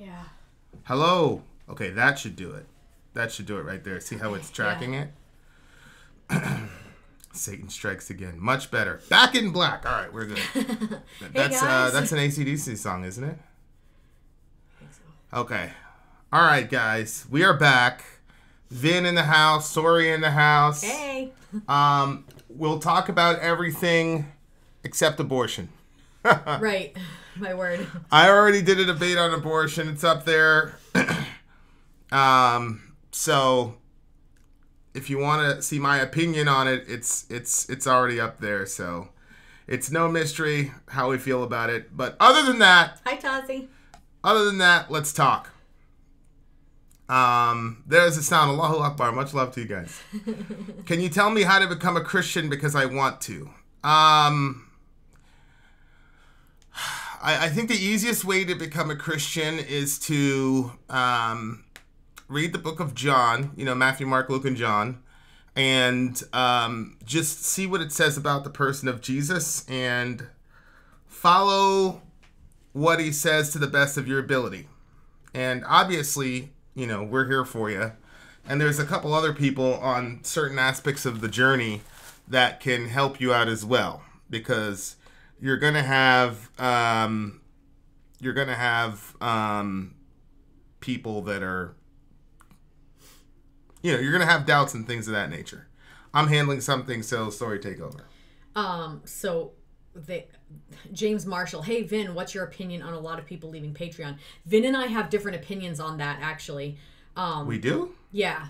Yeah. Hello. Okay, that should do it. That should do it right there. See how it's tracking it? Satan strikes again. Much better. Back in black. All right, we're good. That's an AC/DC song, isn't it? I think so. Okay. All right, guys. We are back. Vin in the house. Sori in the house. Hey. We'll talk about everything except abortion. Right. My word. I already did a debate on abortion. It's up there. So if you want to see my opinion on it, it's already up there. So it's no mystery how we feel about it. But other than that, Hi, Tazi. Other than that, let's talk. There's the sound. Allahu Akbar. Much love to you guys. Can you tell me how to become a Christian because I want to? I think the easiest way to become a Christian is to read the book of John, Matthew, Mark, Luke, and John, and just see what it says about the person of Jesus and follow what he says to the best of your ability. And obviously, we're here for you. And there's a couple other people on certain aspects of the journey that can help you out as well, because you're gonna have people that are, you're gonna have doubts and things of that nature. I'm handling something, so Sori, take over. James Marshall, hey Vin, what's your opinion on a lot of people leaving Patreon? Vin and I have different opinions on that, actually. We do? Yeah.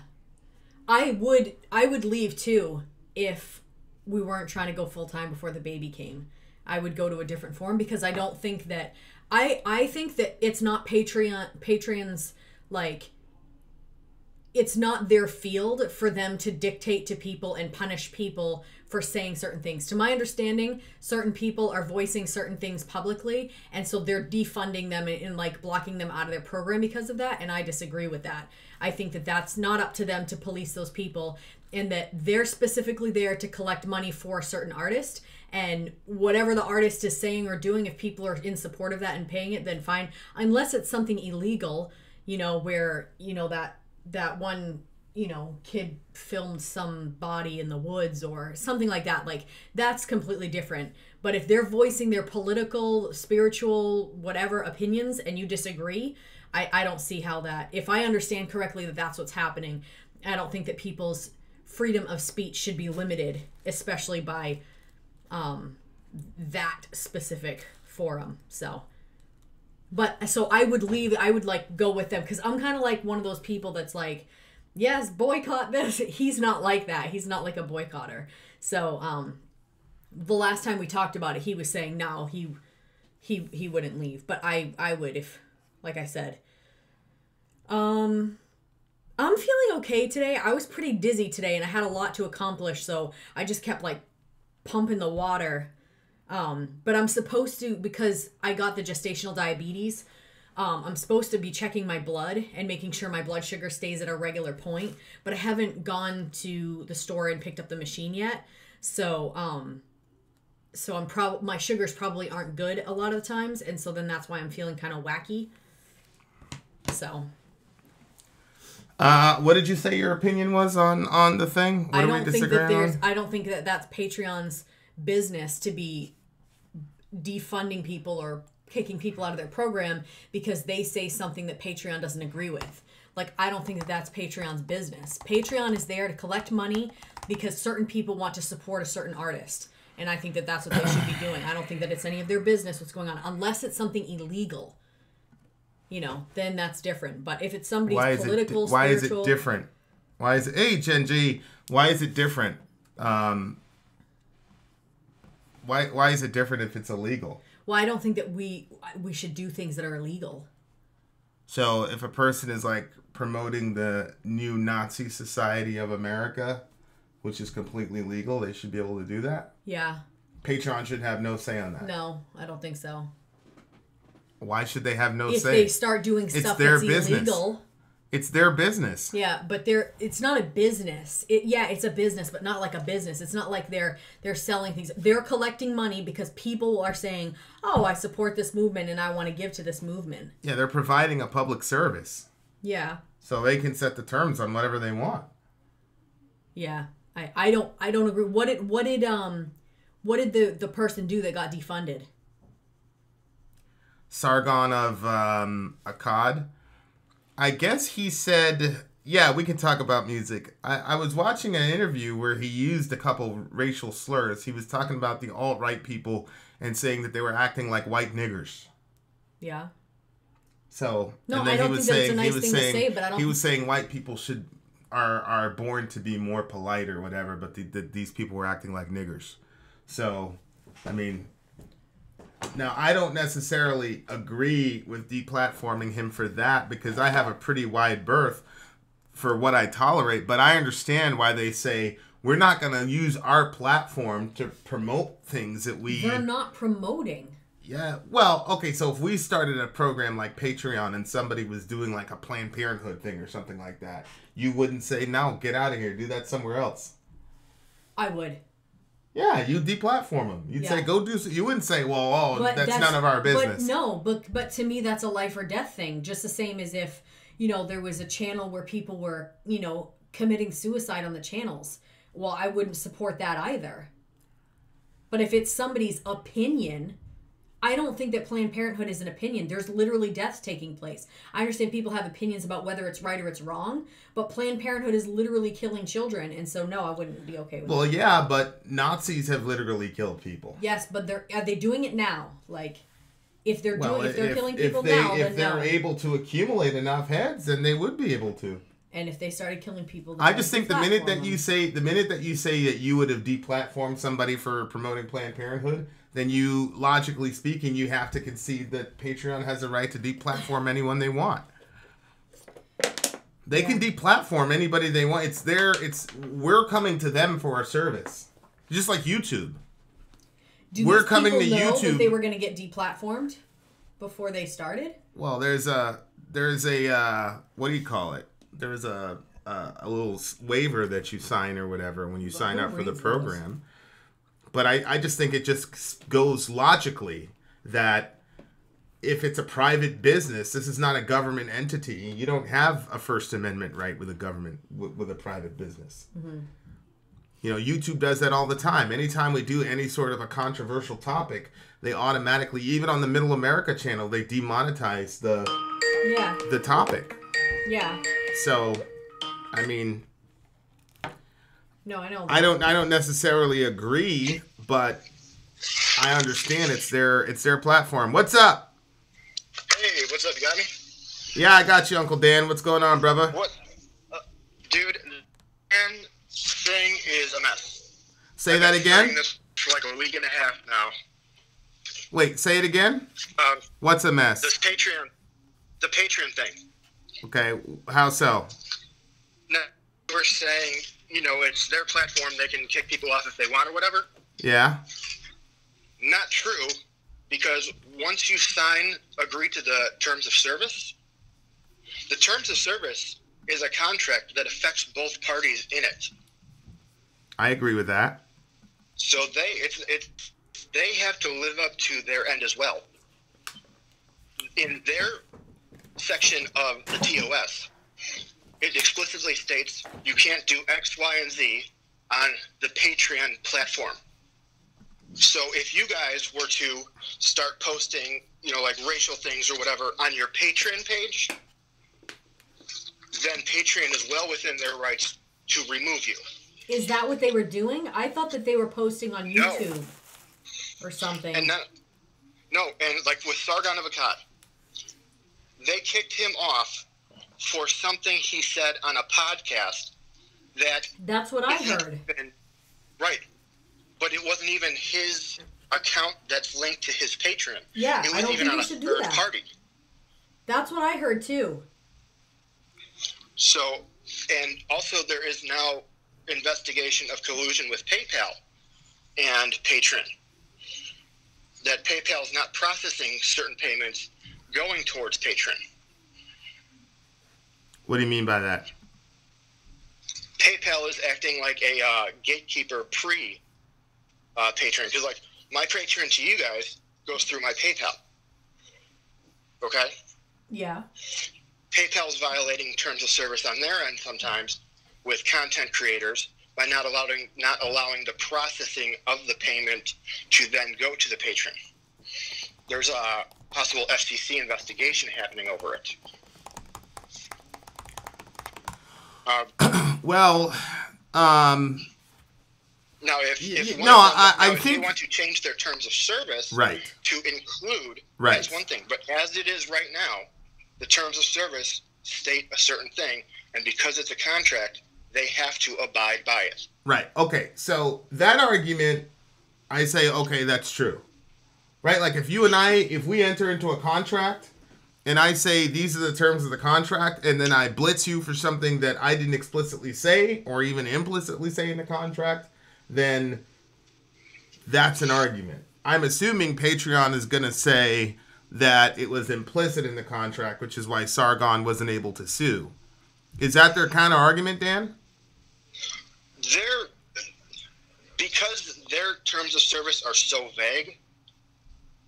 I would leave too if we weren't trying to go full time before the baby came. I would go to a different forum because I don't think that I think that it's not Patreon's, like, it's not their field for them to dictate to people and punish people for saying certain things. To my understanding, certain people are voicing certain things publicly, and so they're defunding them and like blocking them out of their program because of that, and I disagree with that. I think that that's not up to them to police those people, and that they're specifically there to collect money for a certain artist, and whatever the artist is saying or doing, if people are in support of that and paying it, then fine. Unless it's something illegal, where, that one, kid filmed some body in the woods or something like that. Like, that's completely different. But if they're voicing their political, spiritual, whatever opinions and you disagree, I don't see how that, if I understand correctly that that's what's happening, I don't think that people's freedom of speech should be limited, especially by that specific forum. So I would leave, I would like go with them, because I'm kind of like one of those people that's like, yes, boycott this. He's not like that. He's not like a boycotter. So the last time we talked about it, he was saying no, he wouldn't leave, but I would, if, like I said. I'm feeling okay today. I was pretty dizzy today and I had a lot to accomplish, so I just kept like pumping the water. But I'm supposed to, because I got the gestational diabetes, I'm supposed to be checking my blood and making sure my blood sugar stays at a regular point, but I haven't gone to the store and picked up the machine yet. So my sugars probably aren't good a lot of the times, and so then that's why I'm feeling kind of wacky. So. What did you say your opinion was on the thing? What I don't think that that's Patreon's business to be defunding people or kicking people out of their program because they say something that Patreon doesn't agree with. Like, I don't think that that's Patreon's business. Patreon is there to collect money because certain people want to support a certain artist. And I think that that's what they should be doing. I don't think that it's any of their business what's going on. Unless it's something illegal, then that's different. But if it's somebody's political, why spiritual... is it different? Why is it... Hey, Gen G, why is it different? Why is it different if it's illegal? Well, I don't think that we should do things that are illegal. So if a person is like promoting the new Nazi Society of America, which is completely legal, they should be able to do that? Yeah. Patreon should have no say on that. No, I don't think so. Why should they have no say? If they start doing stuff that's illegal. It's their business. Yeah, but it's not a business. It's a business, but not like a business. It's not like they're selling things. They're collecting money because people are saying, "Oh, I support this movement and I want to give to this movement." Yeah, they're providing a public service. Yeah. So they can set the terms on whatever they want. Yeah. I don't agree. What did the person do that got defunded? Sargon of Akkad. I guess he said, yeah, we can talk about music. I was watching an interview where he used a couple racial slurs. He was talking about the alt-right people and saying that they were acting like white niggers. Yeah. So, no, and then I don't he was think saying, that's a nice thing to say, but I don't. He was saying white people are born to be more polite or whatever, but these people were acting like niggers. So, I mean, now I don't necessarily agree with deplatforming him for that because I have a pretty wide berth for what I tolerate, but I understand why they say we're not going to use our platform to promote things that we... They're not promoting. Yeah, well, okay, so if we started a program like Patreon and somebody was doing like a Planned Parenthood thing or something like that, you wouldn't say, no, get out of here, do that somewhere else. I would. Yeah, you'd deplatform them. You'd say, go do... You wouldn't say, well, that's none of our business. But to me, that's a life or death thing. Just the same as if, there was a channel where people were, committing suicide on the channels. Well, I wouldn't support that either. But if it's somebody's opinion... I don't think that Planned Parenthood is an opinion. There's literally deaths taking place. I understand people have opinions about whether it's right or it's wrong, but Planned Parenthood is literally killing children, and so no, I wouldn't be okay with that. Well, yeah, but Nazis have literally killed people. Yes, but are they doing it now? Like, if they're killing people now, then if they're able to accumulate enough heads, then they would be able to. And if they started killing people, I just think the minute that you say that you would have deplatformed somebody for promoting Planned Parenthood, then you, logically speaking, you have to concede that Patreon has a right to deplatform anyone they want. They can deplatform anybody they want. We're coming to them for a service, just like YouTube. We're coming to YouTube. That they were going to get deplatformed before they started. Well, there's a what do you call it? There's a little waiver that you sign or whatever when you sign up for the program. But I just think it just goes logically that if it's a private business, this is not a government entity. You don't have a First Amendment right with a government, with a private business. Mm-hmm. YouTube does that all the time. Anytime we do any sort of a controversial topic, they automatically, even on the Middle America channel, they demonetize the topic. Yeah. So, I mean... No, I know. I don't necessarily agree, but I understand it's their platform. What's up? Hey, what's up? You got me? Yeah, I got you, Uncle Dan. What's going on, brother? What? Dude, Dan thing is a mess. Say that again? I've been this for like a week and a half now. Wait, say it again? What's a mess? The Patreon thing. Okay, how so? No, we're saying... it's their platform. They can kick people off if they want or whatever. Yeah. Not true, because once you agree to the terms of service, the terms of service is a contract that affects both parties in it. I agree with that. So they have to live up to their end as well. In their section of the TOS, it explicitly states you can't do X, Y, and Z on the Patreon platform. So if you guys were to start posting, like racial things or whatever on your Patreon page, then Patreon is well within their rights to remove you. Is that what they were doing? I thought that they were posting on YouTube or something. And like with Sargon of Akkad, they kicked him off for something he said on a podcast that's what I heard. Right. But it wasn't even his account that's linked to his Patreon. Yeah, it was even on a third party. That's what I heard too. So, and also there is now investigation of collusion with PayPal and Patreon. That PayPal is not processing certain payments going towards Patreon. What do you mean by that? PayPal is acting like a gatekeeper pre-patron. Because, like, my patron to you guys goes through my PayPal. Okay? Yeah. PayPal's violating terms of service on their end sometimes with content creators by not allowing the processing of the payment to then go to the patron. There's a possible FCC investigation happening over it. Well, now if they want to change their terms of service right. to include, right. that's one thing. But as it is right now, the terms of service state a certain thing, and because it's a contract, they have to abide by it. Right. Okay. So that argument, I say, okay, that's true. Right? Like if we enter into a contract and I say these are the terms of the contract and then I blitz you for something that I didn't explicitly say or even implicitly say in the contract, then that's an argument. I'm assuming Patreon is going to say that it was implicit in the contract, which is why Sargon wasn't able to sue. Is that their kind of argument, Dan? Because their terms of service are so vague,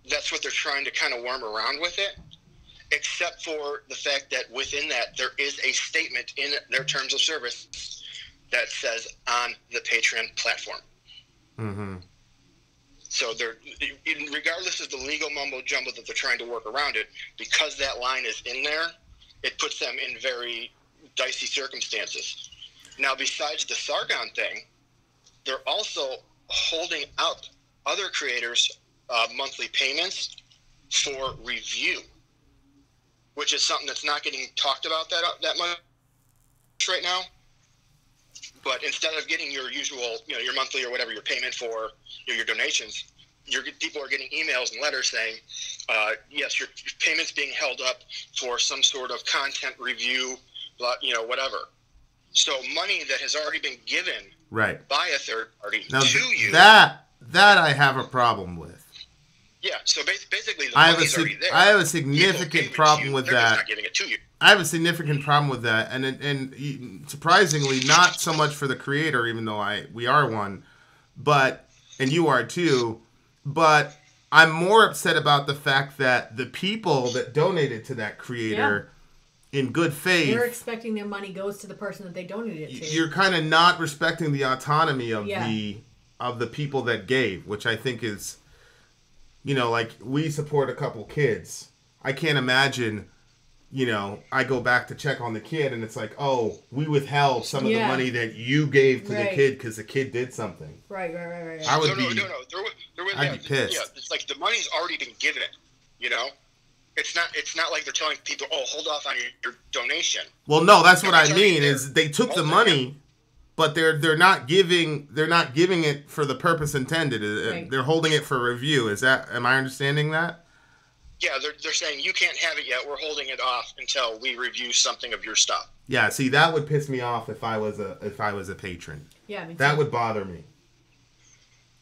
that's what they're trying to kind of worm around with it, except for the fact that within that there is a statement in their terms of service that says on the Patreon platform. Mm-hmm. So regardless of the legal mumbo jumbo that they're trying to work around it, because that line is in there, it puts them in very dicey circumstances. Now, besides the Sargon thing, they're also holding out other creators' monthly payments for review, which is something that's not getting talked about that much right now. But instead of getting your usual, your monthly or whatever your payment for your donations, people are getting emails and letters saying, yes, your payment's being held up for some sort of content review, whatever. So money that has already been given right. by a third party now, to you. That I have a problem with. Yeah, so basically the money's already there. I have a significant problem with that. Not giving it to you. I have a significant problem with that, and surprisingly, not so much for the creator, even though we are one, and you are too, but I'm more upset about the fact that the people that donated to that creator, in good faith, they're expecting their money goes to the person that they donated it to. You're kind of not respecting the autonomy of the people that gave, which I think is, like we support a couple kids. I can't imagine. I go back to check on the kid, and it's like, oh, we withheld some of the money that you gave to the kid because the kid did something. Right. I would No. I'd be pissed. Yeah, it's like the money's already been given. It's not like they're telling people, oh, hold off on your donation. Well, no, that's what I mean. Is they took the money, but they're not giving it for the purpose intended. Right. They're holding it for review. Am I understanding that? Yeah, they're saying you can't have it yet. We're holding it off until we review something of your stuff. Yeah, see, that would piss me off if I was a patron. Yeah, that would bother me.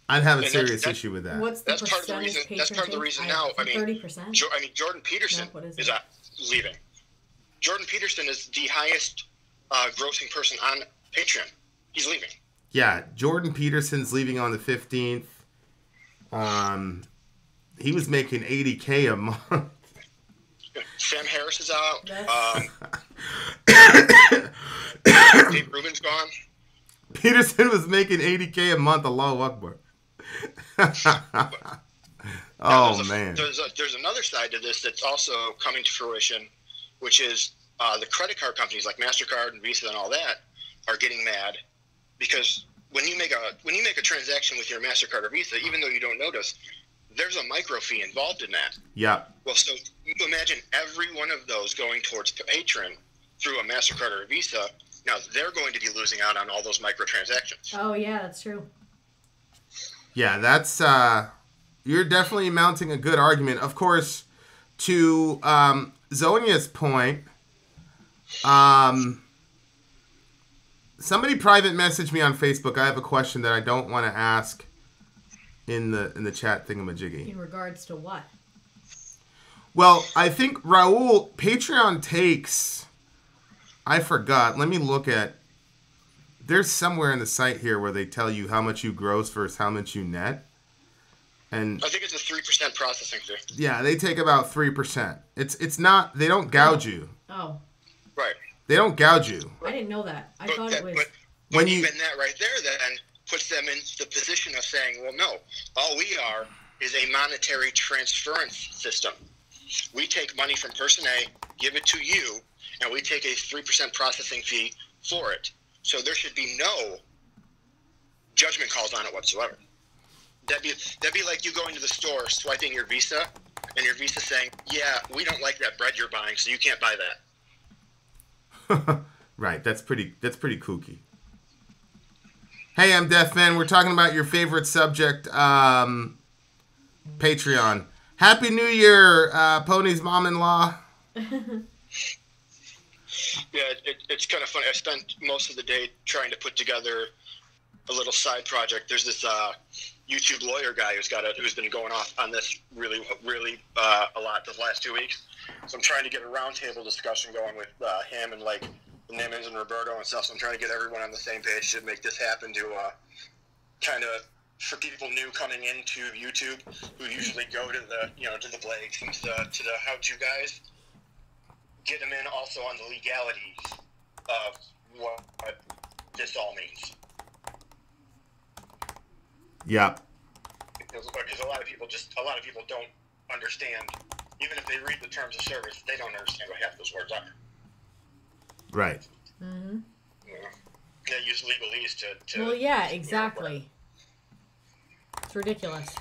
I'd have a serious issue with that. What's the part of the reason? That's part of the reason now. 30%. Jordan Peterson is leaving. Jordan Peterson is the highest grossing person on Patreon. He's leaving. Yeah, Jordan Peterson's leaving on the 15th. He was making $80K a month. Sam Harris is out. Dave Rubin's gone. Peterson was making $80K a month. Allahu Akbar. Man. There's another side to this that's also coming to fruition, which is the credit card companies like MasterCard and Visa and all that are getting mad because when you make a transaction with your MasterCard or Visa, even though you don't notice, there's a micro fee involved in that. Yeah. Well, so you imagine every one of those going towards Patreon through a MasterCard or a Visa. Now they're going to be losing out on all those microtransactions. Oh yeah, that's true. Yeah, that's you're definitely mounting a good argument. Of course, to Zonia's point, somebody private messaged me on Facebook. I have a question that I don't want to ask in the chat thingamajiggy. In regards to what? Well, I think Raul, Patreon takes I forgot. Let me look at. There's somewhere in the site here where they tell you how much you gross versus how much you net. And I think it's a 3% processing fee. yeah, they take about 3%. It's not. They don't gouge you. Oh. Right. They don't gouge you. I didn't know that. I thought it was. But When you even that right there then puts them in the position of saying, well, no, all we are is a monetary transference system. We take money from person A, give it to you, and we take a 3% processing fee for it. So there should be no judgment calls on it whatsoever. That'd be like you going to the store, swiping your Visa, and your Visa saying, yeah, we don't like that bread you're buying, so you can't buy that. Right, that's pretty kooky. Hey, I'm Deaf Man. We're talking about your favorite subject, Patreon. Happy New Year, Pony's mom-in-law. Yeah, it's kind of funny. I spent most of the day trying to put together a little side project. There's this YouTube lawyer guy who's been going off on this really a lot the last 2 weeks. So I'm trying to get a roundtable discussion going with him and like Nimmons and Roberto and stuff. So I'm trying to get everyone on the same page to make this happen to kind of for people new coming into YouTube who usually go to the to the Blakes and to the how-to guys. Get them in also on the legalities of what this all means. Yeah. Because a lot of people don't understand. Even if they read the terms of service, they don't understand what half those words are. Right. Mm-hmm. They use legalese to well, yeah, exactly. It's ridiculous.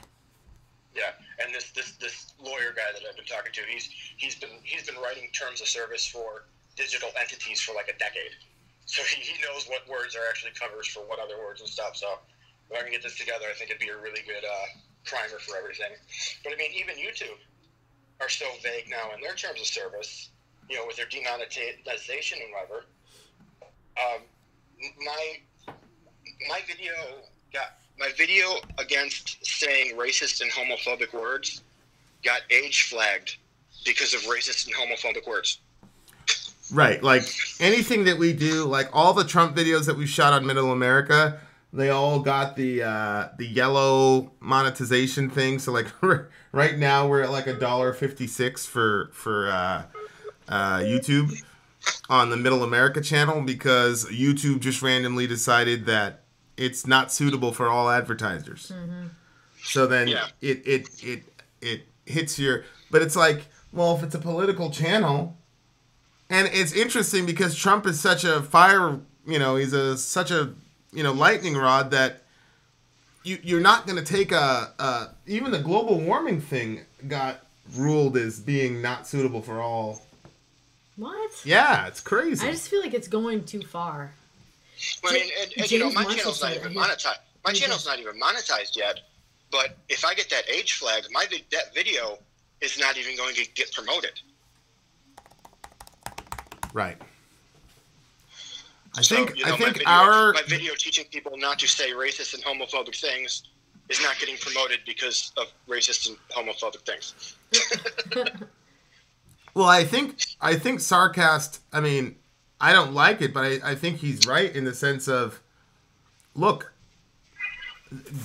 Yeah, and this lawyer guy that I've been talking to, he's been writing terms of service for digital entities for like a decade. So he knows what words are actually covers for what other words and stuff. So if I can get this together, I think it'd be a really good primer for everything. But I mean, even YouTube are so vague now in their terms of service, with their demonetization and whatever. My video against saying racist and homophobic words got age flagged because of racist and homophobic words. Right, like anything that we do, like all the Trump videos that we shot on Middle America, they all got the yellow monetization thing. So like right now we're at like $1.56 for YouTube on the Middle America channel because YouTube just randomly decided that it's not suitable for all advertisers. Mm-hmm. So then it hits your, but it's like, well, if it's a political channel, and it's interesting because Trump is such a he's such a lightning rod that you're not going to take even the global warming thing got ruled as being not suitable for all. What? Yeah, it's crazy. I just feel like it's going too far. Well, I mean, and my channel's not even monetized. My channel's not even monetized yet. But if I get that age flag, that video is not even going to get promoted. Right. I So, think my video teaching people not to say racist and homophobic things is not getting promoted because of racist and homophobic things. Well, I think Sarcast, I mean, I don't like it, but I think he's right in the sense of, look,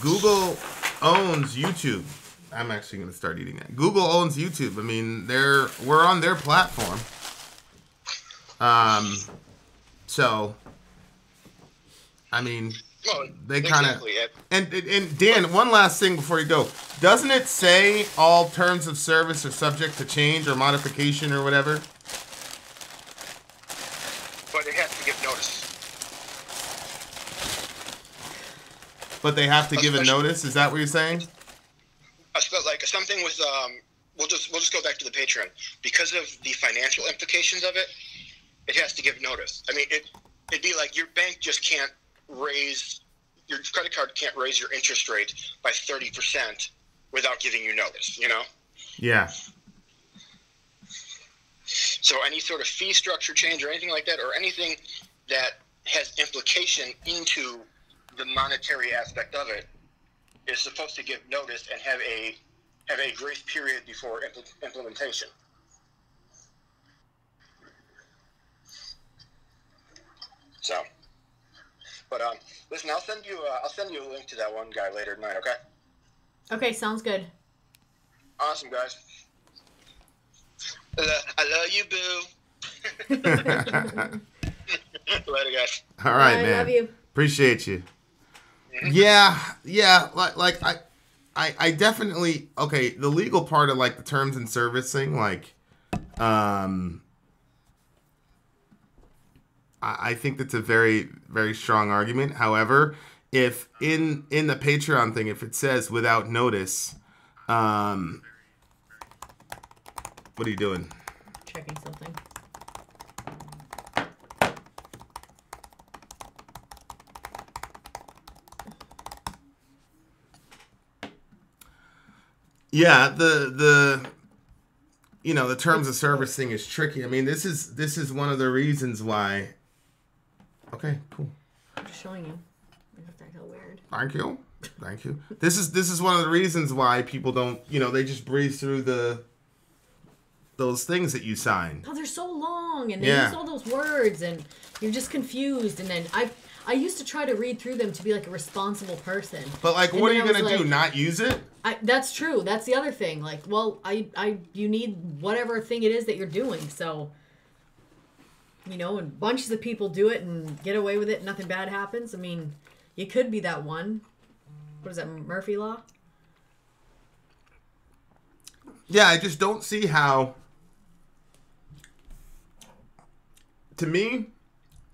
Google owns YouTube. I'm actually going to start eating that. Google owns YouTube. I mean, we're on their platform. So, I mean, they kind of... And Dan, one last thing before you go. Doesn't it say all terms of service are subject to change or modification or whatever? But it has to give notice. But they have to give a notice? Is that what you're saying? Like something with we'll just go back to the Patreon. Because of the financial implications of it, it has to give notice. I mean, it'd be like your bank just can't raise, your credit card can't raise your interest rate by 30% without giving you notice, Yeah. So any sort of fee structure change or anything like that, or anything that has implication into the monetary aspect of it, is supposed to give notice and have a grace period before implementation. So, but listen, I'll send you a link to that one guy later tonight. Okay. Okay, sounds good. Awesome, guys. I love you, boo. Later, guys. All right, I man. love you. Appreciate you. Yeah. Like I definitely okay. The legal part of like the terms and service thing, like, I think that's a very, very strong argument. However, if in the Patreon thing, if it says without notice, what are you doing? Checking something. Yeah, the the terms of service thing is tricky. I mean, this is one of the reasons why. Okay, cool. I'm just showing you. That felt weird. Thank you. This is one of the reasons why people don't, they just breeze through those things that you sign. Oh, they're so long, and they use all those words, and you're just confused. And then I used to try to read through them to be like a responsible person. But like, what are you gonna do? Not use it? That's true. That's the other thing. Like, well, you need whatever thing it is that you're doing. So, and bunches of people do it and get away with it. And nothing bad happens. I mean, you could be that one. What is that, Murphy Law? Yeah, I just don't see how. To me,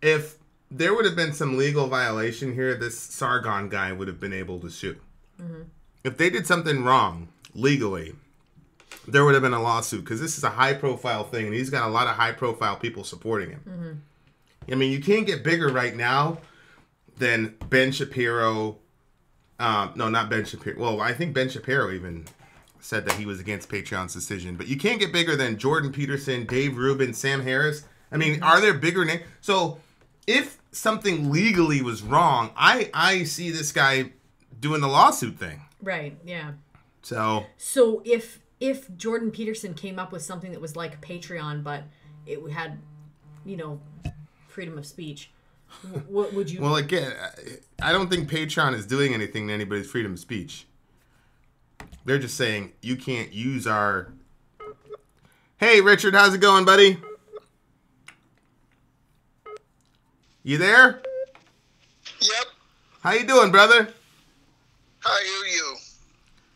if there would have been some legal violation here, this Sargon guy would have been able to sue. Mm-hmm. If they did something wrong legally, there would have been a lawsuit because this is a high-profile thing, and he's got a lot of high-profile people supporting him. Mm-hmm. I mean, you can't get bigger right now than Ben Shapiro. No, not Ben Shapiro. Well, I think Ben Shapiro even said that he was against Patreon's decision. But you can't get bigger than Jordan Peterson, Dave Rubin, Sam Harris. I mean, are there bigger names? So if something legally was wrong, I see this guy doing the lawsuit thing. Right, yeah. So if Jordan Peterson came up with something that was like Patreon, but it had, freedom of speech, what would you... Well, again, I don't think Patreon is doing anything to anybody's freedom of speech. They're just saying, you can't use our... Hey, Richard, how's it going, buddy? You there? Yep. How you doing, brother? How are you?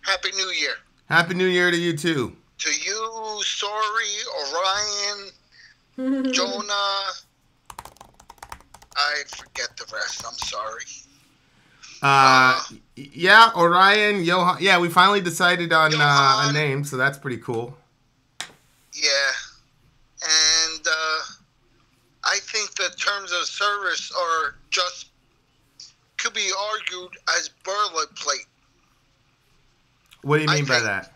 Happy New Year. Happy New Year to you, too. To you, Sorry, Orion, Jonah. I forget the rest. I'm sorry. Yeah, Orion, Johan. Yeah, we finally decided on a name, so that's pretty cool. Yeah. And I think the terms of service are just, could be argued as boilerplate. What do you mean by that?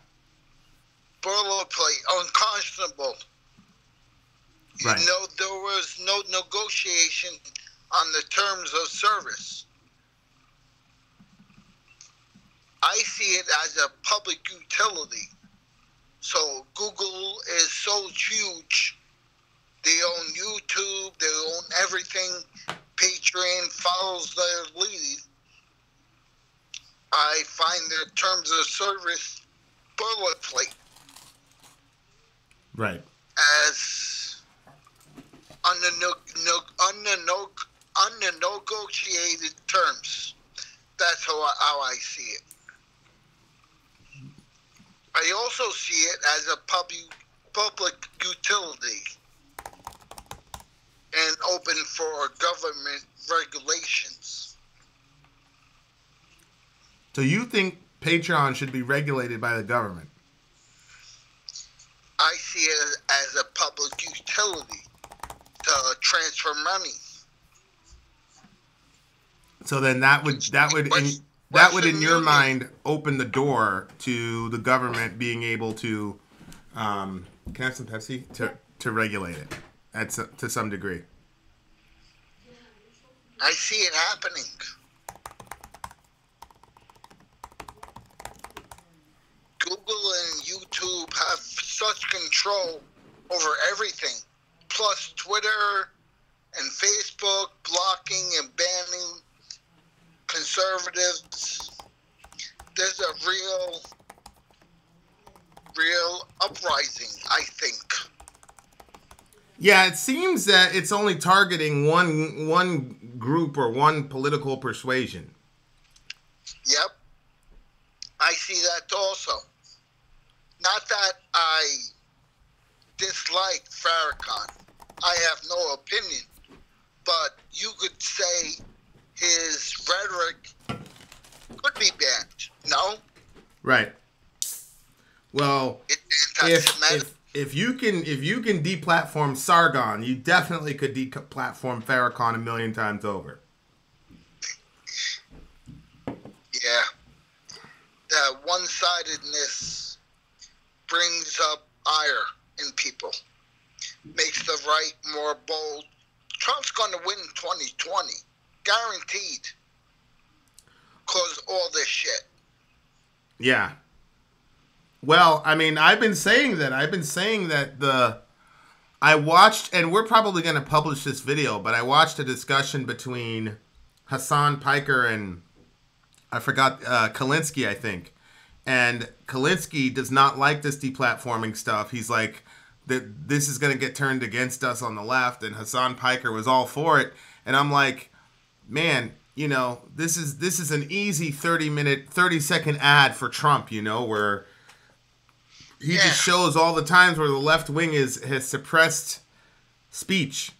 Boilerplate, unconscionable. Right. There was no negotiation on the terms of service. I see it as a public utility. So Google is so huge. They own YouTube. They own everything. Patreon follows their lead. I find their terms of service boilerplate. Right. As unnegotiated terms. That's how I see it. I also see it as a public utility and open for government regulations. So you think Patreon should be regulated by the government? I see it as a public utility to transfer money. So then that would in your mind open the door to the government being able to can I have some Pepsi to regulate it to some degree. I see it happening. Google and YouTube have such control over everything. Plus Twitter and Facebook blocking and banning conservatives. There's a real uprising, I think. Yeah, it seems that it's only targeting one group or one political persuasion. Yep. I see that also. Not that I dislike Farrakhan. I have no opinion. But you could say his rhetoric could be banned. No? Right. Well, it's anti-Semitic. if you can deplatform Sargon, you definitely could deplatform Farrakhan a million times over. Yeah. That one-sidedness brings up ire in people. Makes the right more bold. Trump's going to win 2020. Guaranteed. Because all this shit. Yeah. Well, I mean, I've been saying that I watched, and we're probably going to publish this video, but I watched a discussion between Hassan Piker and I forgot Kalinsky, I think. And Kalinsky does not like this deplatforming stuff. He's like, this is going to get turned against us on the left, and Hassan Piker was all for it. And I'm like, man, you know, this is an easy 30-second ad for Trump, you know, where he just shows all the times where the left wing has suppressed speech.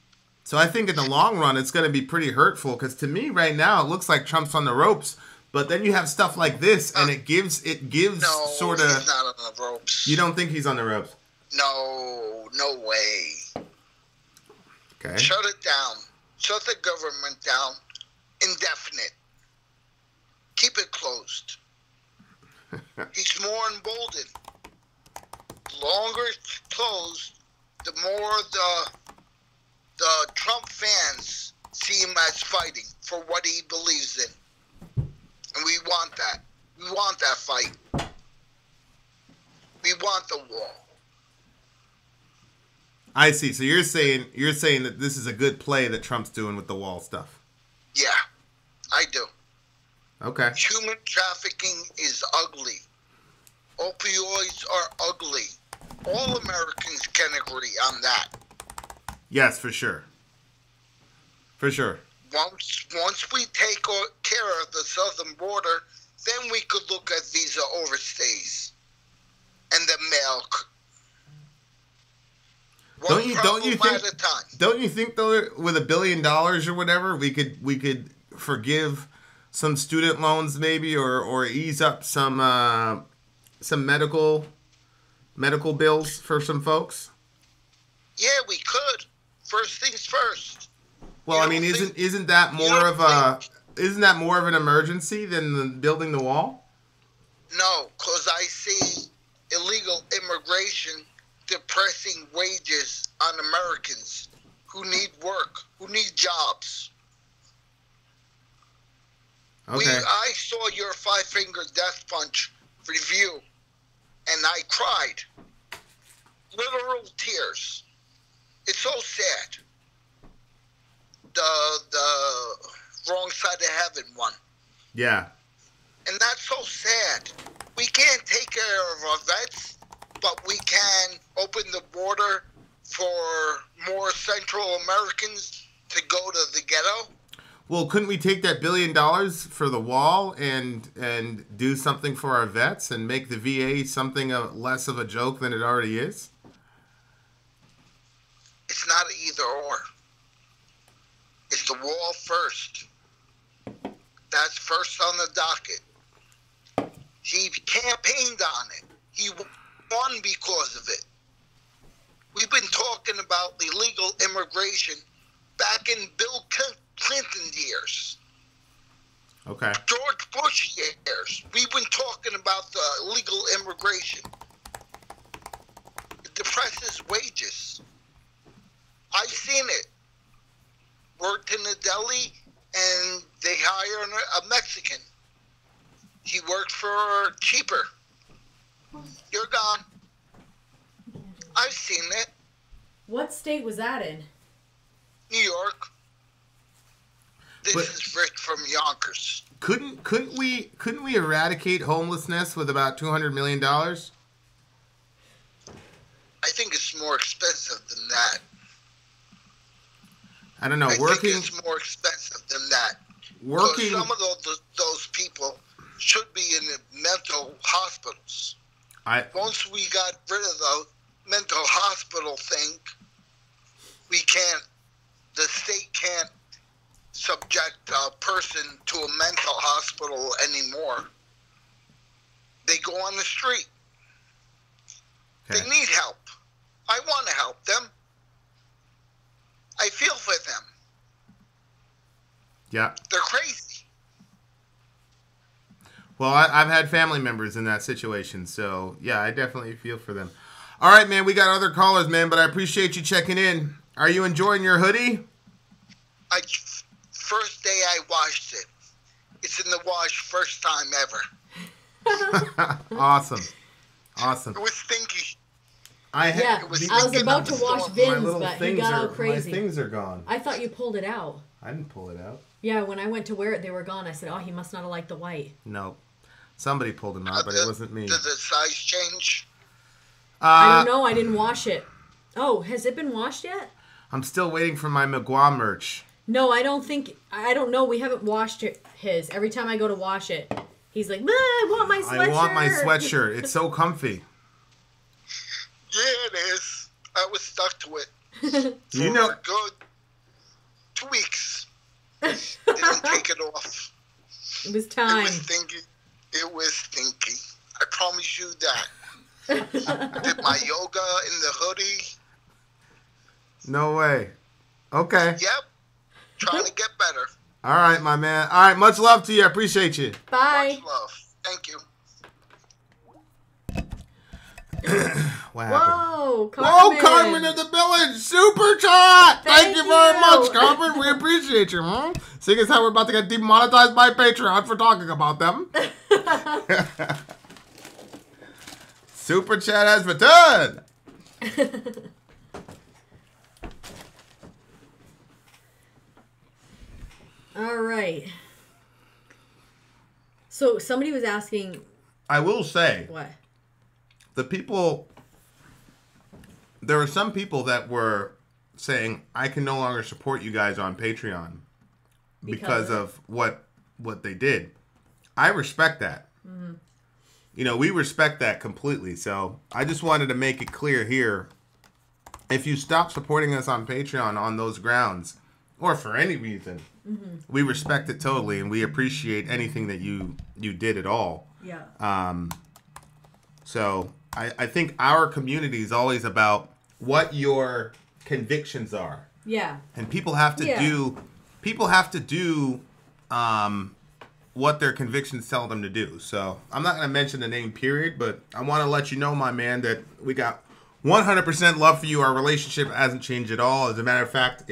So I think in the long run, it's going to be pretty hurtful, because to me right now, it looks like Trump's on the ropes. But then you have stuff like this, and it gives sort of. He's not on the ropes. You don't think he's on the ropes? No way. Okay. Shut it down. Shut the government down. Indefinite. Keep it closed. He's more emboldened. The longer it's closed, the more the Trump fans see him as fighting for what he believes in. And we want that. We want that fight. We want the wall. I see. So you're saying that this is a good play that Trump's doing with the wall stuff. Yeah, I do. Okay. Human trafficking is ugly. Opioids are ugly. All Americans can agree on that. Yes, for sure. For sure. Once we take care of the southern border, then we could look at visa overstays and the milk. Don't you think though, with $1 billion or whatever, we could forgive some student loans maybe, or ease up some medical bills for some folks? Yeah, we could. First things first. Well, I mean, isn't that more of an emergency than building the wall? No, because I see illegal immigration depressing wages on Americans who need work, who need jobs. Okay. I saw your five-finger death punch review, and I cried. Literal tears. It's so sad. The wrong side of heaven one. Yeah. And that's so sad. We can't take care of our vets, but we can open the border for more Central Americans to go to the ghetto. Well, couldn't we take that $1 billion for the wall and do something for our vets and make the VA something less of a joke than it already is? It's not an either or. It's the wall first. That's first on the docket. He campaigned on it. He won because of it. We've been talking about illegal immigration back in Bill Clinton years. Okay. George Bush years. We've been talking about the illegal immigration. It depresses wages. I've seen it. Worked in a deli, and they hire a Mexican. He worked for cheaper. You're gone. I've seen it. What state was that in? New York. This is Rick from Yonkers. Couldn't we eradicate homelessness with about $200 million? I think it's more expensive than that. I don't know. I think it's more expensive than that. Because some of those people should be in the mental hospitals. Once we got rid of the mental hospital thing, the state can't subject a person to a mental hospital anymore. They go on the street. Okay. They need help. I want to help them. I feel for them. Yeah. They're crazy. Well, I've had family members in that situation, so yeah, I definitely feel for them. All right, man, we got other callers, man, but I appreciate you checking in. Are you enjoying your hoodie? First day I washed it. It's in the wash first time ever. Awesome. It was stinky. I was about to wash Vin's, but he got all crazy. My things are gone. I thought you pulled it out. I didn't pull it out. Yeah, when I went to wear it, they were gone. I said, oh, he must not have liked the white. No. Somebody pulled them out, but it wasn't me. Did the size change? I don't know. I didn't wash it. Oh, has it been washed yet? I'm still waiting for my McGuire merch. No, I don't know. We haven't washed his. Every time I go to wash it, he's like, I want my sweatshirt. I want my sweatshirt. It's so comfy. Yeah, it is. I was stuck to it. You know, good 2 weeks. Didn't take it off. It was time. It was stinky. I promise you that. Did my yoga in the hoodie. No way. Okay. Yep. Trying to get better. All right, my man. All right, much love to you. I appreciate you. Bye. Much love. Thank you. What happened? Whoa, Carmen. Whoa, Carmen of the Village. Super chat. Thank you very much, Carmen. We appreciate you, huh? Seeing as how we're about to get demonetized by Patreon for talking about them. Super chat has returned. All right. So somebody was asking. I will say. What? There were some people that were saying, I can no longer support you guys on Patreon because of what they did. I respect that. Mm-hmm. You know, we respect that completely. So I just wanted to make it clear here. If you stop supporting us on Patreon on those grounds, or for any reason, mm-hmm. we respect it totally, and we appreciate anything that you did at all. Yeah. So I think our community is always about what your convictions are. Yeah. And people have to do what their convictions tell them to do. So I'm not going to mention the name period, but I want to let you know, my man, that we got 100% love for you. Our relationship hasn't changed at all. As a matter of fact,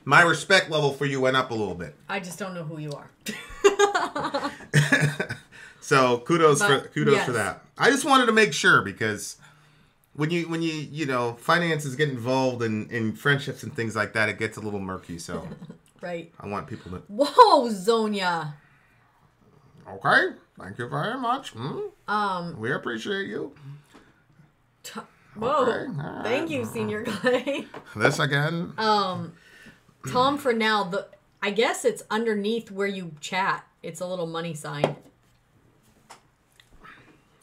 my respect level for you went up a little bit. I just don't know who you are. So kudos for that. I just wanted to make sure, because when you finances get involved in friendships and things like that, it gets a little murky. So right. I want people to. Whoa, Zonia. Okay, thank you very much. We appreciate you. Whoa, okay. Right. Thank you, senior guy. This again. Tom, for now, I guess it's underneath where you chat. It's a little money sign.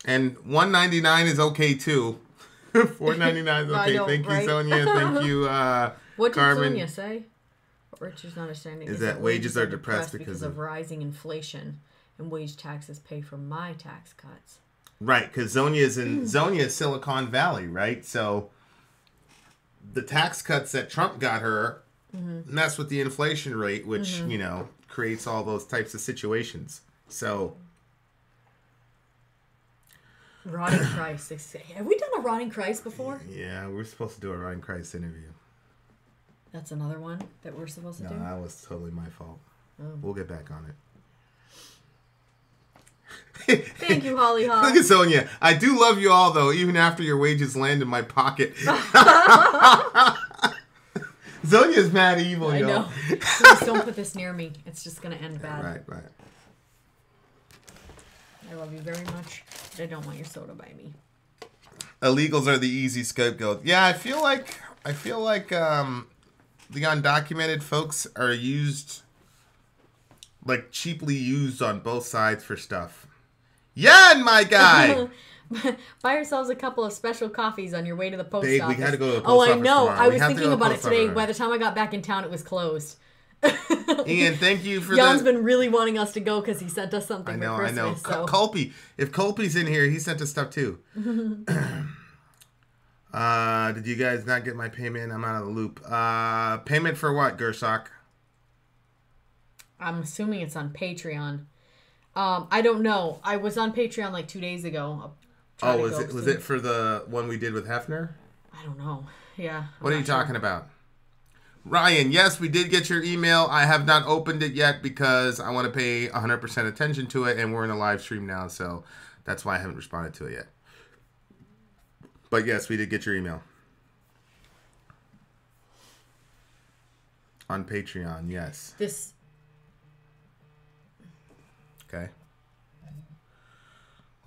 And $1.99 is okay too. $4.99 is okay. Thank you, Sonia. Thank you, what did Carmen. Sonia say? What Richard's not understanding is that wages are depressed because of rising inflation, and wage taxes pay for my tax cuts. Right, because Zonia is Silicon Valley, right? So the tax cuts that Trump got her mess with the inflation rate, which creates all those types of situations. So. Rotting Christ. Have we done a Rotting Christ before? Yeah, we're supposed to do a Rotting Christ interview. That's another one that we're supposed to do? No, that was totally my fault. Oh. We'll get back on it. Thank you, Holly Hawk. Look at Sonia. I do love you all, though, even after your wages land in my pocket. Sonia's mad evil, I yo. know. Please don't put this near me. It's just gonna end bad. Right. I love you very much, but I don't want your soda by me. Illegals are the easy scapegoat. Yeah, I feel like the undocumented folks are used, like cheaply used on both sides for stuff. Yeah, my guy. Buy yourselves a couple of special coffees on your way to the post Babe, office. we gotta go to the post Oh, I office know. tomorrow. I We was have to thinking go to the about it post today. office. By the time I got back in town, it was closed. Ian, thank you for Jan's that. been really wanting us to go because he sent us something for I know. Christmas. So. Culpy. If Culpy's in here, he sent us stuff too. Did you guys not get my payment? I'm out of the loop. Payment for what, Gersock? I'm assuming it's on Patreon. I don't know. I was on Patreon like 2 days ago. Was it for the one we did with Hefner? I don't know. Yeah. What are you talking about? Ryan, yes, we did get your email. I have not opened it yet because I want to pay 100% attention to it, and we're in a live stream now, so that's why I haven't responded to it yet. But yes, we did get your email. On Patreon, yes. Okay.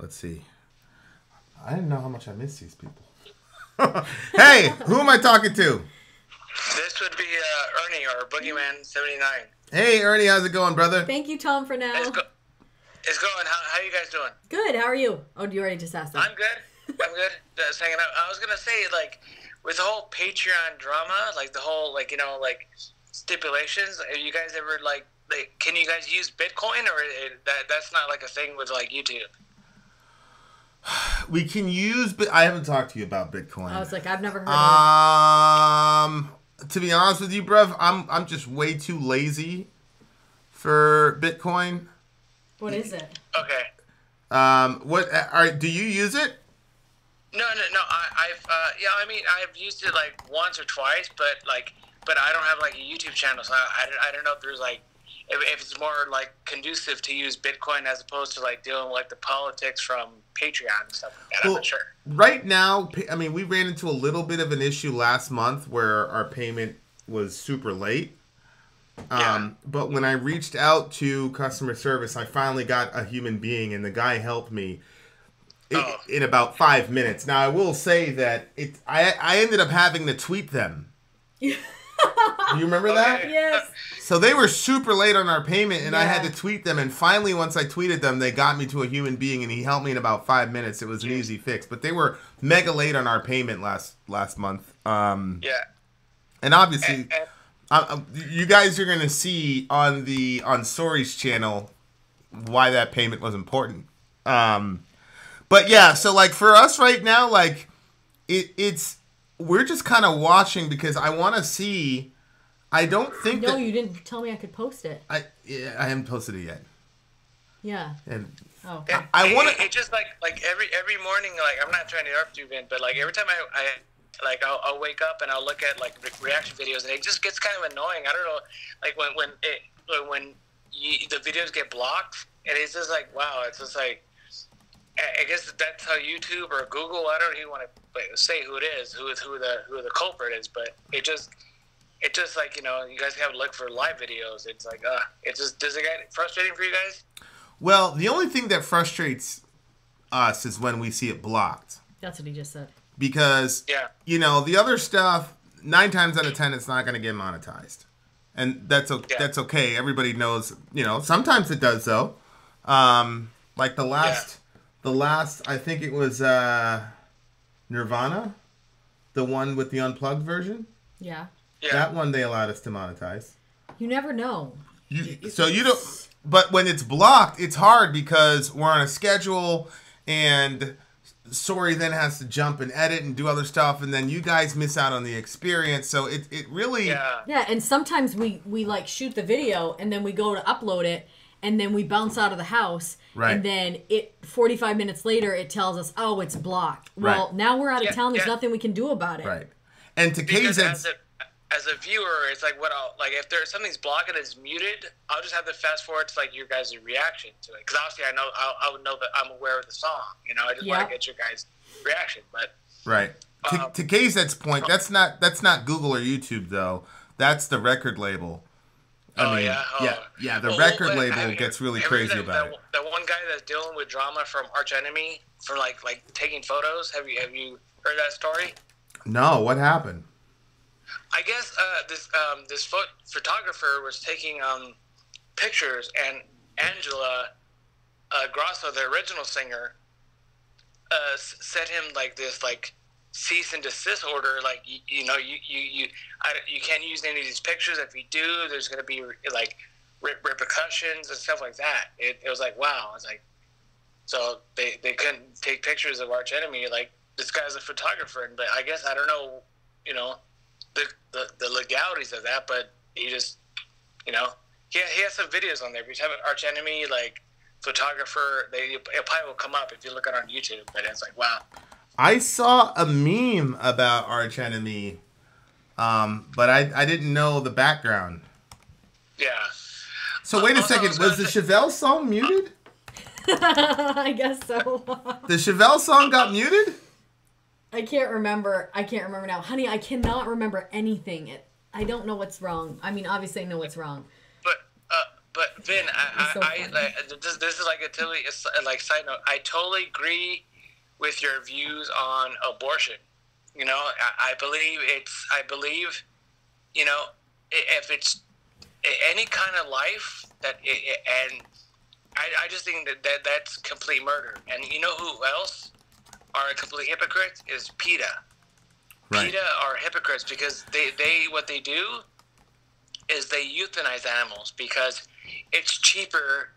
Let's see. I didn't know how much I miss these people. Hey, who am I talking to? This would be Ernie or Boogeyman 79. Hey, Ernie, how's it going, brother? Thank you, Tom, for now. It's going. How you guys doing? Good. How are you? Oh, you already just asked that. I'm good. Just hanging out. I was gonna say, like, with the whole Patreon drama, like the whole, like, stipulations. Are you guys ever like can you guys use Bitcoin, or that's not like a thing with like YouTube? We can use, but I haven't talked to you about Bitcoin. I was like, I've never heard of it. To be honest with you, bruv, I'm just way too lazy for Bitcoin. What is it? Okay. Do you use it? No. I've used it like once or twice, but I don't have like a YouTube channel, so I don't know if there's like if it's more like conducive to use Bitcoin as opposed to like dealing with like the politics from Patreon and stuff like that. I'm not sure. Right now, I mean, we ran into a little bit of an issue last month where our payment was super late. But when I reached out to customer service, I finally got a human being, and the guy helped me in about 5 minutes. Now, I will say that I ended up having to tweet them. Do you remember that? Yes. So they were super late on our payment, and I had to tweet them. And finally, once I tweeted them, they got me to a human being, and he helped me in about 5 minutes. It was an easy fix. But they were mega late on our payment last month. And obviously, you guys are going to see on Sori's channel why that payment was important. But yeah, so like for us right now, like we're just kind of watching because I want to see. I don't think No, you didn't tell me I could post it. I haven't posted it yet. Yeah. And I want to. It's just like every morning. Like, I'm not trying to interrupt you, Vin, but like every time I'll wake up and I'll look at like reaction videos, and it just gets kind of annoying. I don't know, like when the videos get blocked, and it's just like, wow, it's just like, I guess that's how YouTube or Google, I don't even want to say who it is, who the culprit is, but it just like, you guys have to look for live videos. It's like, does it get frustrating for you guys? Well, the only thing that frustrates us is when we see it blocked. That's what he just said. Because, the other stuff, 9 times out of 10, it's not going to get monetized. And that's okay. Everybody knows, sometimes it does, though. Like the last, I think it was Nirvana, the one with the unplugged version. Yeah. That one they allowed us to monetize. You never know. You don't. But when it's blocked, it's hard because we're on a schedule, and Sori then has to jump and edit and do other stuff, and then you guys miss out on the experience. So it really. Yeah, and sometimes we like shoot the video, and then we go to upload it, and then we bounce out of the house, and then 45 minutes later it tells us, oh, it's blocked. Well, now we're out of town. There's nothing we can do about it. Right. And to Kay's as a viewer, it's like if there's something's blocked and it's muted, I'll just have to fast forward to like your guys' reaction to it, because obviously I would know that I'm aware of the song. I just want to get your guys' reaction. But right. To Kay's point, that's not Google or YouTube though. That's the record label. I mean, yeah. The record label gets really crazy about it. That one guy that's dealing with drama from Arch Enemy for like taking photos. Have you heard that story? No, what happened? I guess this photographer was taking pictures, and Angela Grasso, the original singer, sent him like this cease and desist order. Like you can't use any of these pictures. If you do, there's going to be like repercussions and stuff like that. It was like, wow. It's like, so they couldn't take pictures of Arch Enemy. Like, this guy's a photographer, but I guess I don't know, the legalities of that. But he just, he has some videos on there. If you type in Arch Enemy, like photographer, it probably will come up if you look it on YouTube. But it's like, wow. I saw a meme about Arch Enemy, but I didn't know the background. Yeah. So wait a second, was the Chevelle song muted? I guess so. The Chevelle song got muted? I can't remember now. Honey, I cannot remember anything. I don't know what's wrong. I mean, obviously I know what's wrong. But Vin, this is like a totally side note. I totally agree with your views on abortion. I believe if it's any kind of life and I just think that's complete murder. And you know who else are complete hypocrites is PETA. Right. PETA are hypocrites because what they do is they euthanize animals because it's cheaper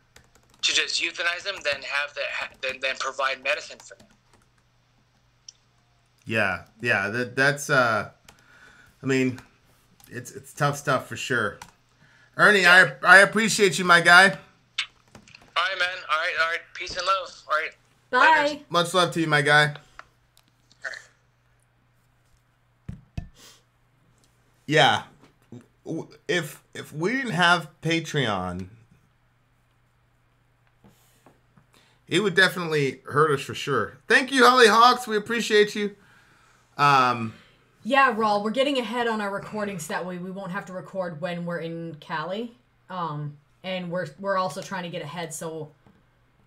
to just euthanize them than provide medicine for them. Yeah, that's I mean, it's tough stuff for sure. Ernie, yeah. I appreciate you, my guy. All right, man. All right. Peace and love. All right. Bye. Later. Much love to you, my guy. Yeah, if we didn't have Patreon, it would definitely hurt us for sure. Thank you, Holly Hawks. We appreciate you. Yeah, Raul, we're getting ahead on our recordings that way we won't have to record when we're in Cali. And we're also trying to get ahead so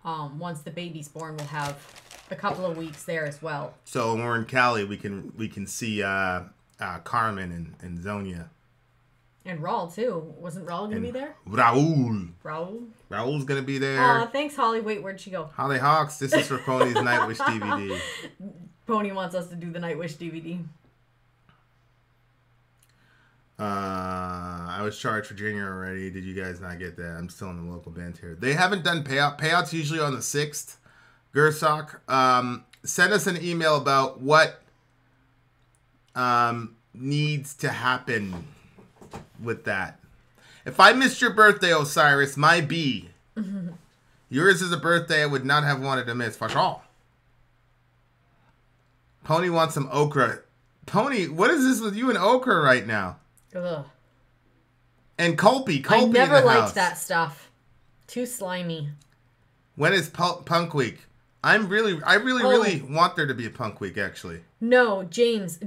once the baby's born, we'll have a couple of weeks there as well. So when we're in Cali, we can see Carmen and Zonia. And Raul too. Wasn't Raul gonna be there? Raul's gonna be there. Thanks, Holly. Wait, where'd she go? Holly Hawks, this is for Pony's Nightwish DVD. Pony wants us to do the Nightwish DVD. I was charged for January already. Did you guys not get that? I'm still in the local band here. They haven't done payout. Payouts usually on the 6th. Gersock, send us an email about what needs to happen with that. If I missed your birthday, Osiris, my B. Yours is a birthday I would not have wanted to miss for sure. Pony wants some okra. Pony, what is this with you and okra right now? Ugh. And Colpy I never liked house. that stuff. Too slimy. When is Punk Week? I really want there to be a Punk Week, actually. No, James,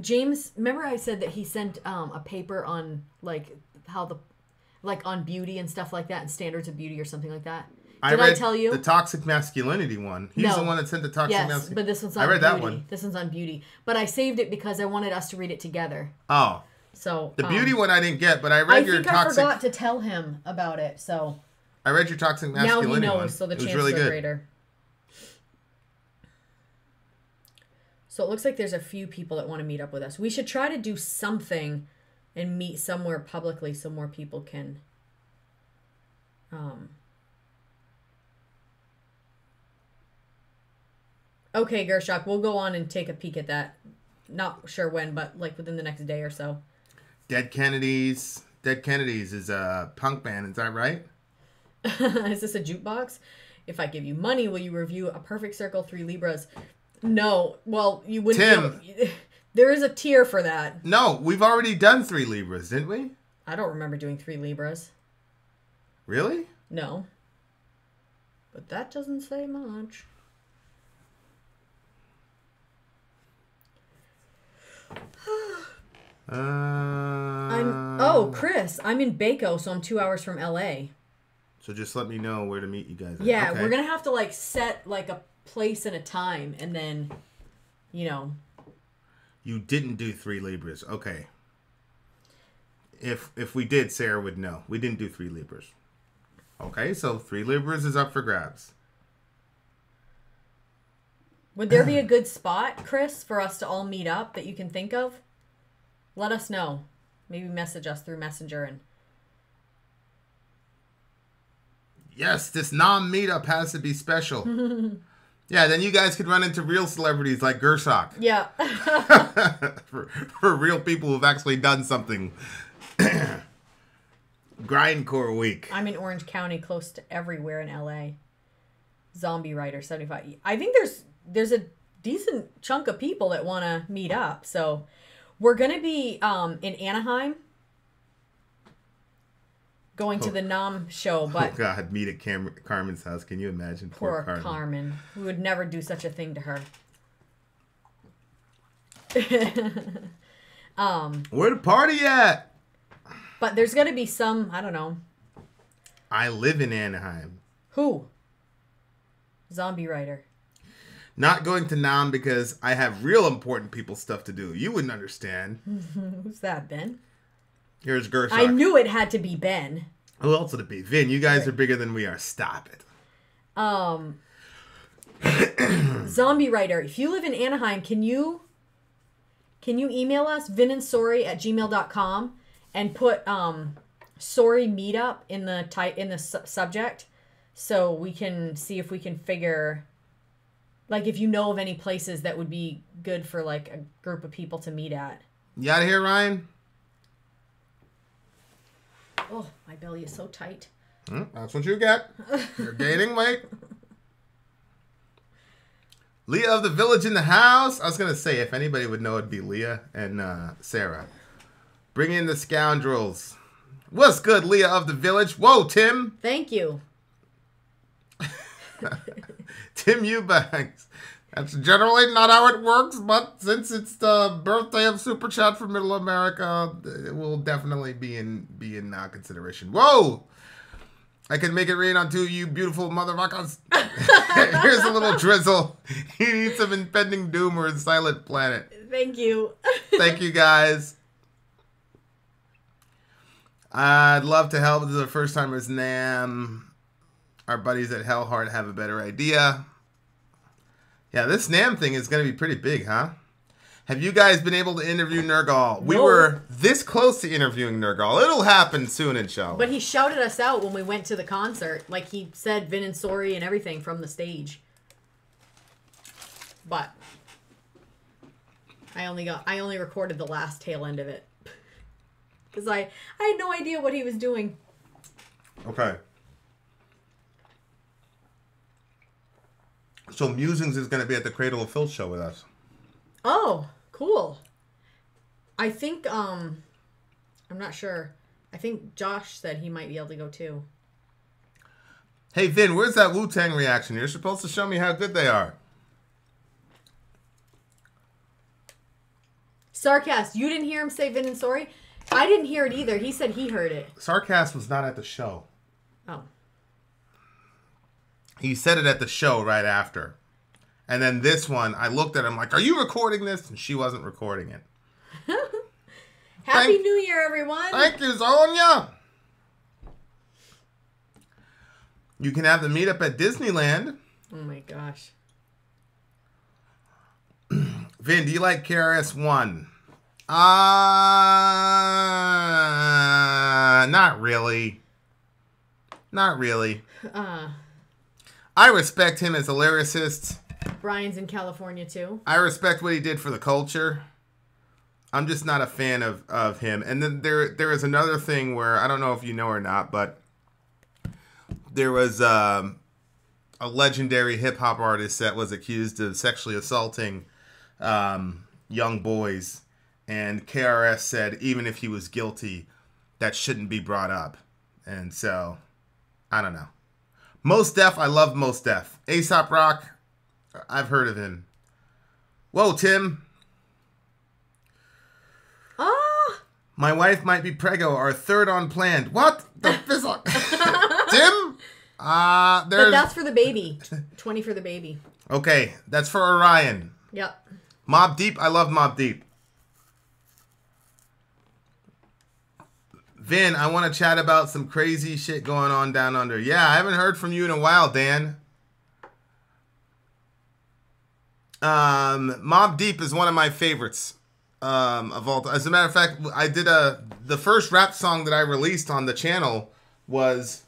remember I said that he sent a paper on on beauty and stuff like that and standards of beauty or something like that. Did I tell you? The toxic masculinity one. He's the one that sent the toxic masculinity. Yes, but this one's on beauty. I read that one. This one's on beauty. But I saved it because I wanted us to read it together. Oh. So the beauty one I didn't get, but I read your toxic... I forgot to tell him about it, so... I read your toxic masculinity now he knows, one. So the chances are greater. So it looks like there's a few people that want to meet up with us. We should try to do something and meet somewhere publicly so more people can... Okay, Gershok, we'll go on and take a peek at that. Not sure when, but within the next day or so. Dead Kennedys is a punk band, is that right? Is this a jukebox? If I give you money, will you review A Perfect Circle 3 Libras? No. Well, you wouldn't. Tim. There is a tier for that. No, we've already done 3 Libras, didn't we? I don't remember doing 3 Libras. Really? No. But that doesn't say much. Oh, Chris, I'm in Baco, so I'm 2 hours from LA. So just let me know where to meet you guys. Yeah, Okay. we're gonna have to like set like a place and a time, and then, you know. You didn't do 3 Libras. Okay. If we did, Sarah would know. We didn't do 3 Libras. Okay, so 3 Libras is up for grabs. Would there be a good spot, Chris, for us to all meet up that you can think of? Let us know. Maybe message us through Messenger and. Yes, this meetup has to be special. Yeah, then you guys could run into real celebrities like Gershok. Yeah. for real people who've actually done something. Grindcore week. I'm in Orange County, close to everywhere in LA. Zombie Rider 75. I think there's a decent chunk of people that want to meet up. So we're going to be in Anaheim going to the NOM show. But oh, God, meet at Carmen's house. Can you imagine? Poor Carmen. We would never do such a thing to her. Where the party at? But there's going to be some, I don't know. I live in Anaheim. Who? Zombie Rider. Not going to NAM because I have real important people stuff to do. You wouldn't understand. Who's that, Ben? Here's Gershok. I knew it had to be Ben. Who else would it be? Vin, you guys are bigger than we are. Stop it. Zombie Rider, if you live in Anaheim, can you email us, vinandsorry@gmail.com, and put sorry meetup in the subject, so we can see if we can figure, like, if you know of any places that would be good for like a group of people to meet at. You out of here, Ryan? Oh, my belly is so tight. That's what you get. You're gaining weight. Leah of the Village in the house. I was going to say, if anybody would know, it'd be Leah and Sarah. Bring in the scoundrels. What's good, Leah of the Village? Whoa, Tim. Thank you. Tim Eubanks. That's generally not how it works, but since it's the birthday of Super Chat for Middle America, it will definitely be in consideration. Whoa! I can make it rain on 2 of you beautiful motherfuckers. Here's a little drizzle. You need some impending doom or a silent planet. Thank you. Thank you, guys. I'd love to help. This is the first timers NAM. Our buddies at Hellheart have a better idea. Yeah, this NAM thing is going to be pretty big, huh? Have you guys been able to interview Nergal? We were this close to interviewing Nergal. It'll happen soon, inshallah. But he shouted us out when we went to the concert. Like, he said Vin and Sorry and everything from the stage. But I only recorded the last tail end of it. Because I had no idea what he was doing. Okay. So Musings is going to be at the Cradle of Filth show with us. Oh, cool. I think, I'm not sure. I think Josh said he might be able to go too. Hey, Vin, where's that Wu-Tang reaction? You're supposed to show me how good they are. Sarcast, you didn't hear him say Vin and Sorry? I didn't hear it either. He said he heard it. Sarcast was not at the show. Oh. He said it at the show right after. And then this one, I looked at him like, are you recording this? And she wasn't recording it. Happy New Year, everyone. Thank you, Zonia. You can have the meetup at Disneyland. Oh my gosh. Vin, do you like KRS-One? Not really. Not really. I respect him as a lyricist. Brian's in California too. I respect what he did for the culture. I'm just not a fan of him. And then there is another thing where, I don't know if you know or not, but there was a legendary hip-hop artist that was accused of sexually assaulting young boys. And KRS said, even if he was guilty, that shouldn't be brought up. And so, I don't know. Mos Def, I love Mos Def. A$AP Rock, I've heard of him. Whoa, Tim. My wife might be preggo. Our third unplanned. What the fizzle? Tim? But There's. that's for the baby. 20 for the baby. Okay, that's for Orion. Yep. Mob Deep. I love Mob Deep. Vin, I want to chat about some crazy shit going on down under. Yeah, I haven't heard from you in a while, Dan. Mob Deep is one of my favorites of all time. As a matter of fact, I did the first rap song that I released on the channel was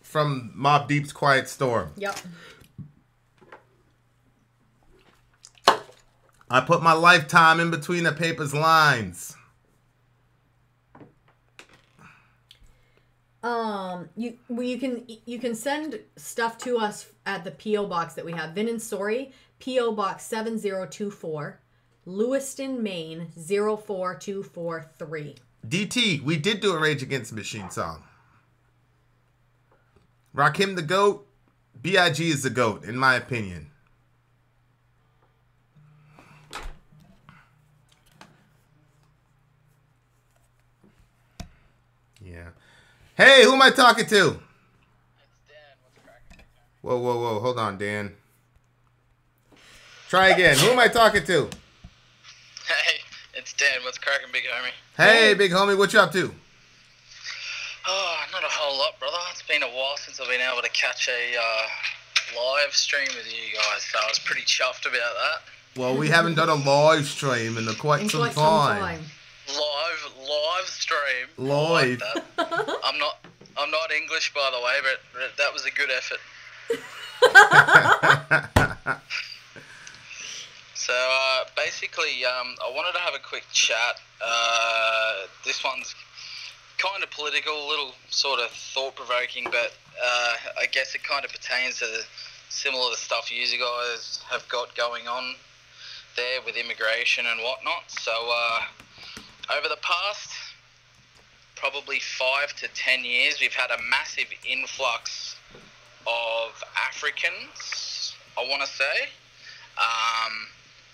from Mob Deep's Quiet Storm. Yep. I put my lifetime in between the paper's lines. You can send stuff to us at the P.O. box that we have. Vin and Story, P.O. Box 7024, Lewiston, Maine 04243. DT, we did do a Rage Against the Machine song. Rakim the GOAT, B.I.G. is the GOAT, in my opinion. Yeah. Hey, who am I talking to? It's Dan. What's cracking? Whoa. Hold on, Dan. Try again. Who am I talking to? Hey, it's Dan. What's cracking, big homie? Hey, big homie. What you up to? Oh, not a whole lot, brother. It's been a while since I've been able to catch a live stream with you guys, so I was pretty chuffed about that. Well, we haven't done a live stream in quite some time. Live stream. Live. I like that. I'm not English, by the way, but that was a good effort. So basically, I wanted to have a quick chat. This one's kind of political, a little sort of thought-provoking, but I guess it kind of pertains to similar to stuff you guys have got going on there with immigration and whatnot. So over the past probably 5 to 10 years, we've had a massive influx of Africans, I want to say.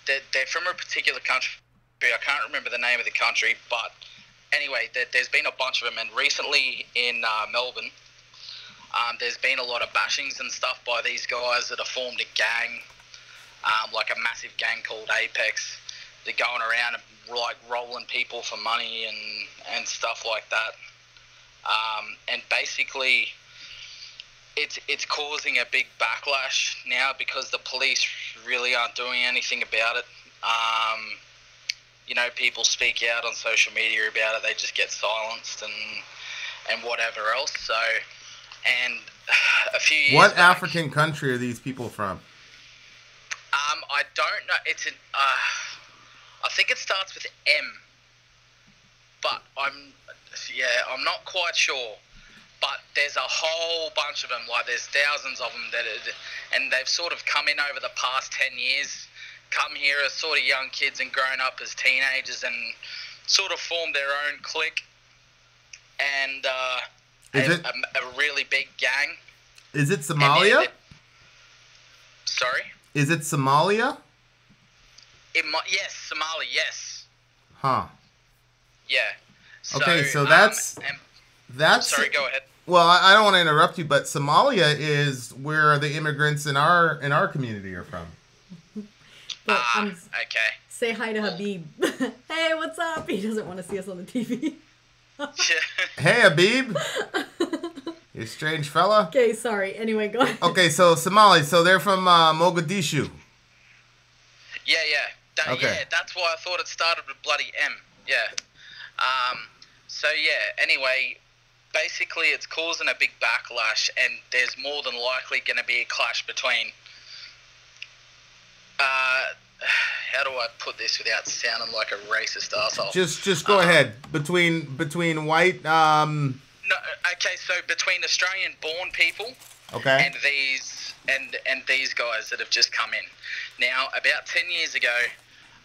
They're from a particular country. I can't remember the name of the country, but anyway, there's been a bunch of them. And recently in Melbourne, there's been a lot of bashings and stuff by these guys that have formed a gang, like a massive gang called Apex. They're going around and like rolling people for money and stuff like that. And basically, it's causing a big backlash now because the police really aren't doing anything about it. You know, people speak out on social media about it. They just get silenced and whatever else. So, and a few years What back, African country are these people from? I don't know. It's I think it starts with M, but I'm not quite sure. But there's a whole bunch of them. Like there's thousands of them and they've sort of come in over the past 10 years. Come here as sort of young kids and grown up as teenagers and sort of formed their own clique and a really big gang. Is it Somalia? Sorry? Is it Somalia? Yes, Somali, yes. Huh. Yeah. So, Okay, so that's... Sorry, go ahead. Well, I don't want to interrupt you, but Somalia is where the immigrants in our community are from. But okay. say hi to Habib. Hey, what's up? He doesn't want to see us on the TV. Hey, Habib. You strange fella. Okay, sorry. Anyway, go ahead. Okay, so Somali, so they're from Mogadishu. Yeah. Okay. Yeah, that's why I thought it started with bloody M. Yeah. So, yeah, anyway, basically it's causing a big backlash and there's more than likely going to be a clash between... how do I put this without sounding like a racist asshole? Just go ahead. Between white... No, okay, so between Australian-born people... Okay. And these guys that have just come in. Now, about 10 years ago,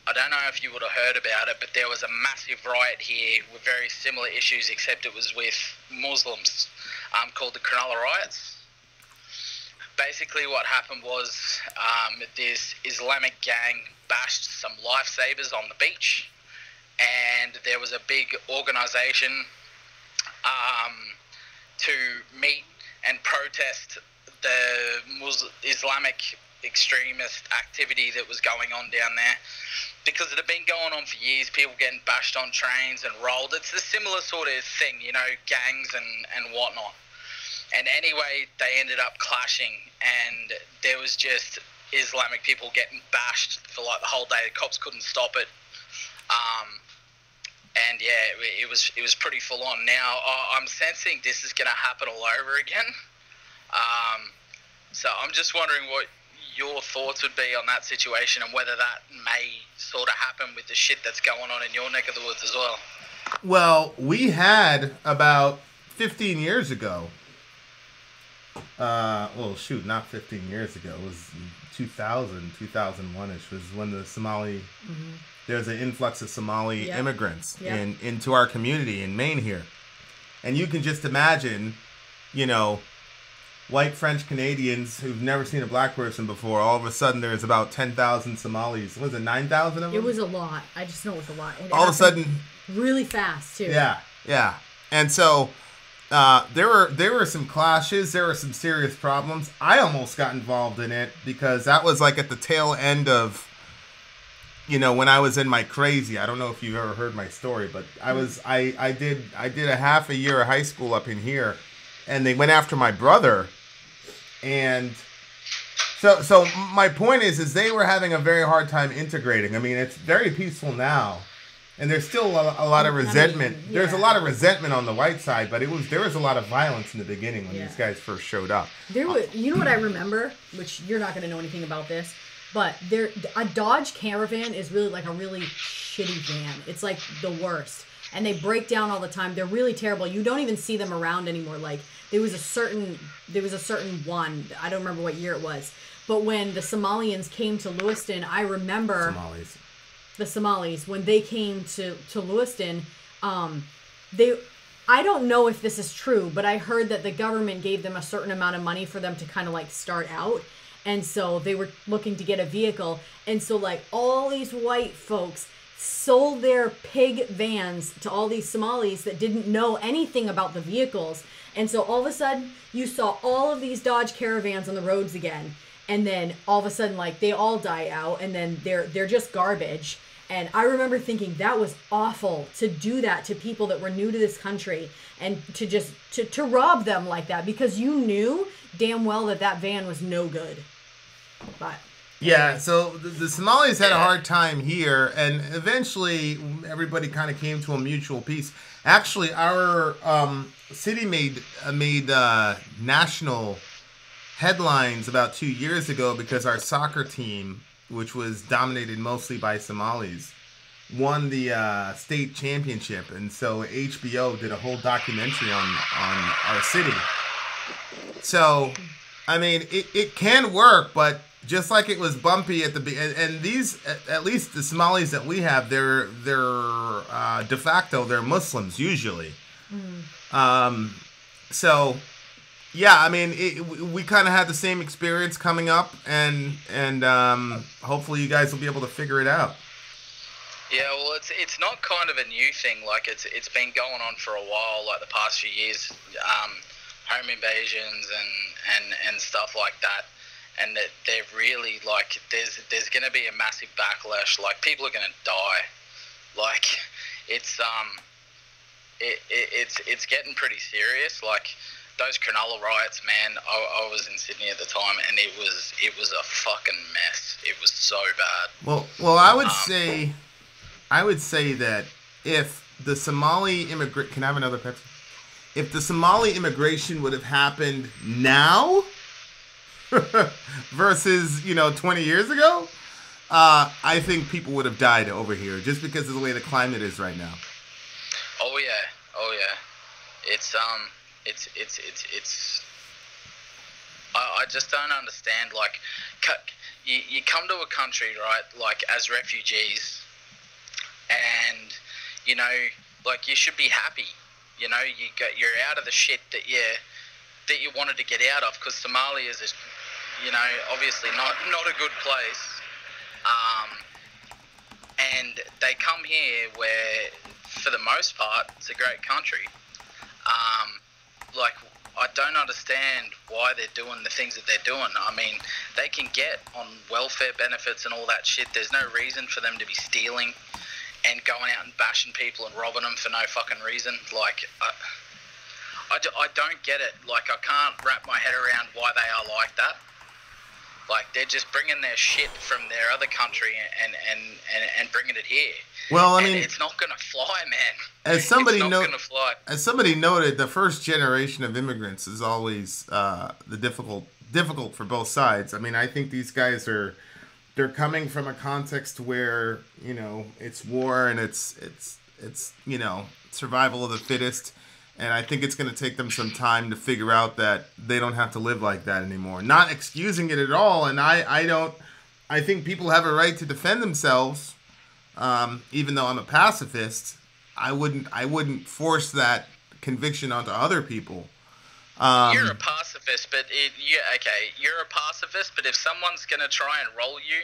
I don't know if you would have heard about it, but there was a massive riot here with very similar issues, except it was with Muslims, called the Cronulla riots. Basically, what happened was this Islamic gang bashed some lifesavers on the beach, and there was a big organization to meet and protest the Islamic extremist activity that was going on down there, because it had been going on for years, people getting bashed on trains and rolled. It's a similar sort of thing, gangs and whatnot. And anyway, they ended up clashing, and there was just Islamic people getting bashed for like the whole day. The cops couldn't stop it. And yeah, it was pretty full on. Now I'm sensing this is going to happen all over again. So I'm just wondering what your thoughts would be on that situation, and whether that may sort of happen with the shit that's going on in your neck of the woods as well. Well, we had about 15 years ago. Not 15 years ago. It was 2000, 2001-ish was when the Somali... Mm-hmm. There's an influx of Somali immigrants into our community in Maine here. And you can just imagine, white French Canadians who've never seen a black person before, all of a sudden there's about 10,000 Somalis. Was it 9,000 of them? It was a lot. I just know it was a lot. All of a sudden... Really fast, too. Yeah. And so there were some clashes. There were some serious problems. I almost got involved in it because that was like at the tail end of... when I was in my crazy, I don't know if you've ever heard my story, but I did a half a year of high school up in here, and they went after my brother, and so my point is they were having a very hard time integrating. I mean, it's very peaceful now, and there's still a lot of resentment. There's a lot of resentment on the white side, but there was a lot of violence in the beginning when these guys first showed up. There was, what I remember, which you're not going to know anything about this. But a Dodge Caravan is really like a really shitty van. It's like the worst. And they break down all the time. They're really terrible. You don't even see them around anymore. Like there was a certain one. I don't remember what year it was. But when the Somalians came to Lewiston, I remember the Somalis when they came to Lewiston, I don't know if this is true, but I heard that the government gave them a certain amount of money for them to kind of like start out. And so they were looking to get a vehicle. And so like all these white folks sold their pig vans to all these Somalis that didn't know anything about the vehicles. And so all of a sudden you saw all of these Dodge Caravans on the roads again. And then all of a sudden like they all die out, and then they're just garbage. And I remember thinking that was awful to do that to people that were new to this country, and to just to rob them like that, because you knew damn well that van was no good. But yeah, so the Somalis had a hard time here, and eventually everybody kind of came to a mutual peace. Actually, our city made national headlines about 2 years ago because our soccer team, which was dominated mostly by Somalis, won the state championship. And so HBO did a whole documentary on our city. So, I mean, it can work, but just like it was bumpy at the beginning, and these, at least the Somalis that we have, they're de facto, they're Muslims usually. So, yeah, I mean, we kind of had the same experience coming up, and hopefully you guys will be able to figure it out. Yeah, well, it's not kind of a new thing. Like it's been going on for a while, like the past few years, home invasions and stuff like that. And that they're really like there's going to be a massive backlash. Like people are going to die. Like it's getting pretty serious. Like those Cronulla riots, man. I was in Sydney at the time, and it was a fucking mess. It was so bad. Well, I would say that if the Somali can I have another Pepsi? If the Somali immigration would have happened now versus 20 years ago, I think people would have died over here just because of the way the climate is right now. Oh yeah. It's I just don't understand. Like, you come to a country, right? Like as refugees, and like you should be happy. You're out of the shit that you wanted to get out of, because Somalia is, obviously not a good place. and they come here where, for the most part, it's a great country. Like, I don't understand why they're doing the things that they're doing. I mean, they can get on welfare benefits and all that shit. There's no reason for them to be stealing and going out and bashing people and robbing them for no fucking reason. Like, I don't get it. Like, I can't wrap my head around why they are like that. Like, they're just bringing their shit from their other country and bringing it here. Well, I mean, it's not gonna fly, man. As somebody it's not gonna fly. As somebody noted, the first generation of immigrants is always the difficult for both sides. I mean, I think these guys they're coming from a context where, you know, it's war and it's you know, survival of the fittest. And I think it's going to take them some time to figure out that they don't have to live like that anymore. Not excusing it at all. And I think people have a right to defend themselves. Even though I'm a pacifist, I wouldn't force that conviction onto other people. You're a pacifist, but you're a pacifist, but if someone's going to try and roll you,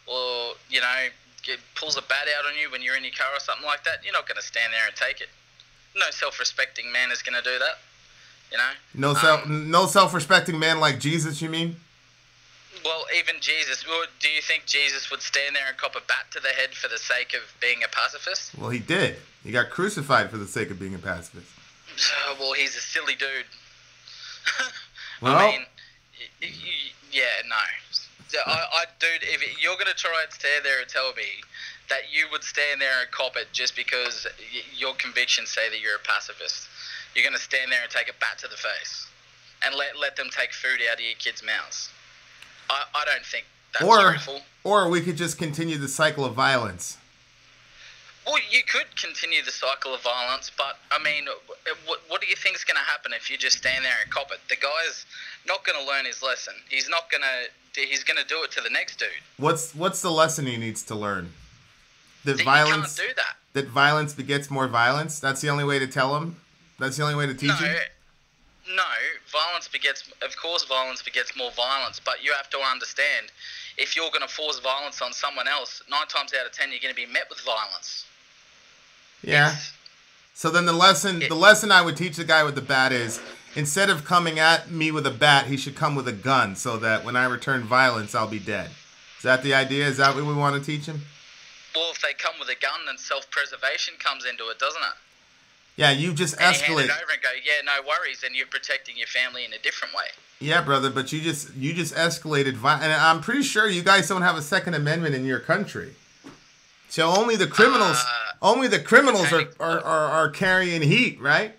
or, you know, pulls a bat out on you when you're in your car or something like that, you're not going to stand there and take it. No self-respecting man is going to do that, you know? No self-respecting man like Jesus, you mean? Well, even Jesus. Do you think Jesus would stand there and cop a bat to the head for the sake of being a pacifist? Well, he did. He got crucified for the sake of being a pacifist. Well, he's a silly dude. Well, I mean, yeah, no. Dude, if you're going to try and stand there and tell me that you would stand there and cop it just because your convictions say that you're a pacifist, you're going to stand there and take a bat to the face and let them take food out of your kids' mouths. I don't think that's truthful. Or we could just continue the cycle of violence. Well, you could continue the cycle of violence, but, I mean, what do you think is going to happen if you just stand there and cop it? The guy's not going to learn his lesson. He's going to do it to the next dude. What's the lesson he needs to learn? That violence, you can't do that. That violence begets more violence? That's the only way to tell him? That's the only way to teach him? No, violence begets more violence, but you have to understand, if you're going to force violence on someone else, 9 times out of 10 you're going to be met with violence. Yeah. So then the lesson I would teach the guy with the bat is, instead of coming at me with a bat, he should come with a gun, so that when I return violence, I'll be dead. Is that the idea? Is that what we want to teach him? Well, if they come with a gun, then self-preservation comes into it, doesn't it? Yeah, you just escalate. And you hand it over and go, yeah, no worries, and you're protecting your family in a different way. Yeah, brother, but you just escalated violence, and I'm pretty sure you guys don't have a Second Amendment in your country. So only the criminals are carrying heat, right?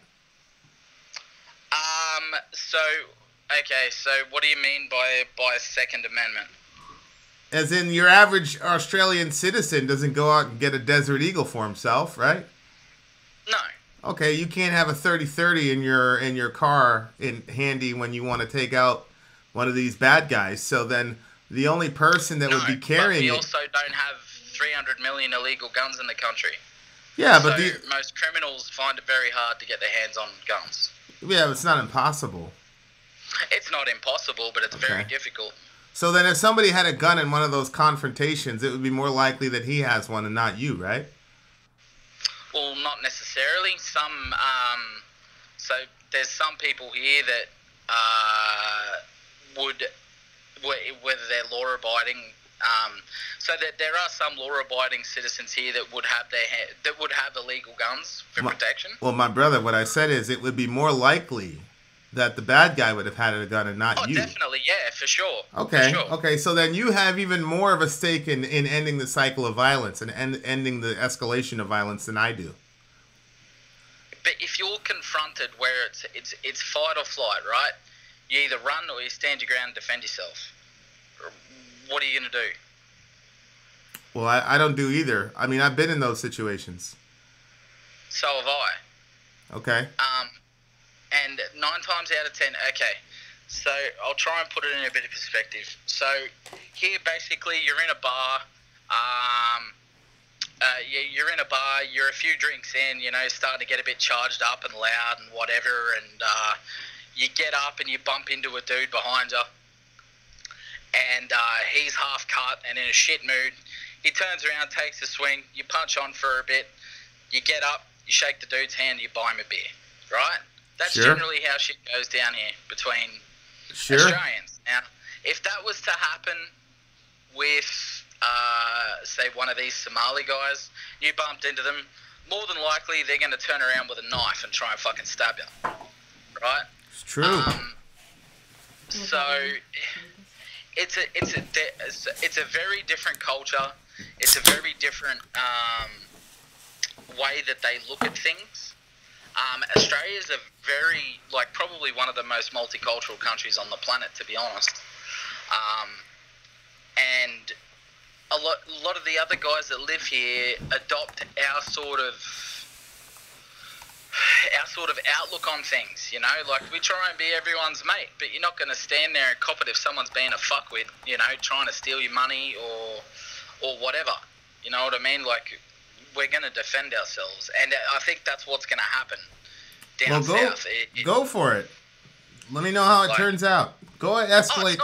So what do you mean by Second Amendment? As in, your average Australian citizen doesn't go out and get a Desert Eagle for himself, right? No. Okay, you can't have a 30-30 in your car handy when you want to take out one of these bad guys. So then the only person that would be carrying but we also don't have 300 million illegal guns in the country. Yeah, so but most criminals find it very hard to get their hands on guns. Yeah, it's not impossible. It's not impossible, but it's very difficult. So then if somebody had a gun in one of those confrontations, it would be more likely that he has one and not you, right? Well, not necessarily. So there's some people here that whether they're law-abiding. So that there are some law-abiding citizens here that would have illegal guns for protection. Well, my brother, what I said is it would be more likely that the bad guy would have had a gun and not you. Oh, definitely, yeah, for sure. Okay, for sure. Okay, so then you have even more of a stake in ending the cycle of violence and ending the escalation of violence than I do. But if you're confronted where it's fight or flight, right? You either run or you stand your ground and defend yourself. What are you going to do? Well, I don't do either. I mean, I've been in those situations. So have I. Okay. And 9 times out of 10, okay, so I'll try and put it in a bit of perspective. So here, basically, you're in a bar. You're in a bar. You're a few drinks in. You know, starting to get a bit charged up and loud and whatever. And you get up and you bump into a dude behind you. And he's half cut and in a shit mood. He turns around, takes a swing, you punch on for a bit, you get up, you shake the dude's hand, you buy him a beer, right? That's generally how shit goes down here between Australians. Now, if that was to happen with, say, one of these Somali guys, you bumped into them, more than likely they're going to turn around with a knife and try and fucking stab you, right? It's true. So it's a very different culture. It's a very different way that they look at things. Australia is a very, like, probably one of the most multicultural countries on the planet, to be honest. And a lot of the other guys that live here adopt our sort of outlook on things, you know? Like, we try and be everyone's mate, but you're not going to stand there and cop it if someone's being a fuckwit, you know, trying to steal your money or whatever. You know what I mean? Like, we're going to defend ourselves, and I think that's what's going to happen down south. Go for it. Let me know how it turns out. Go escalate.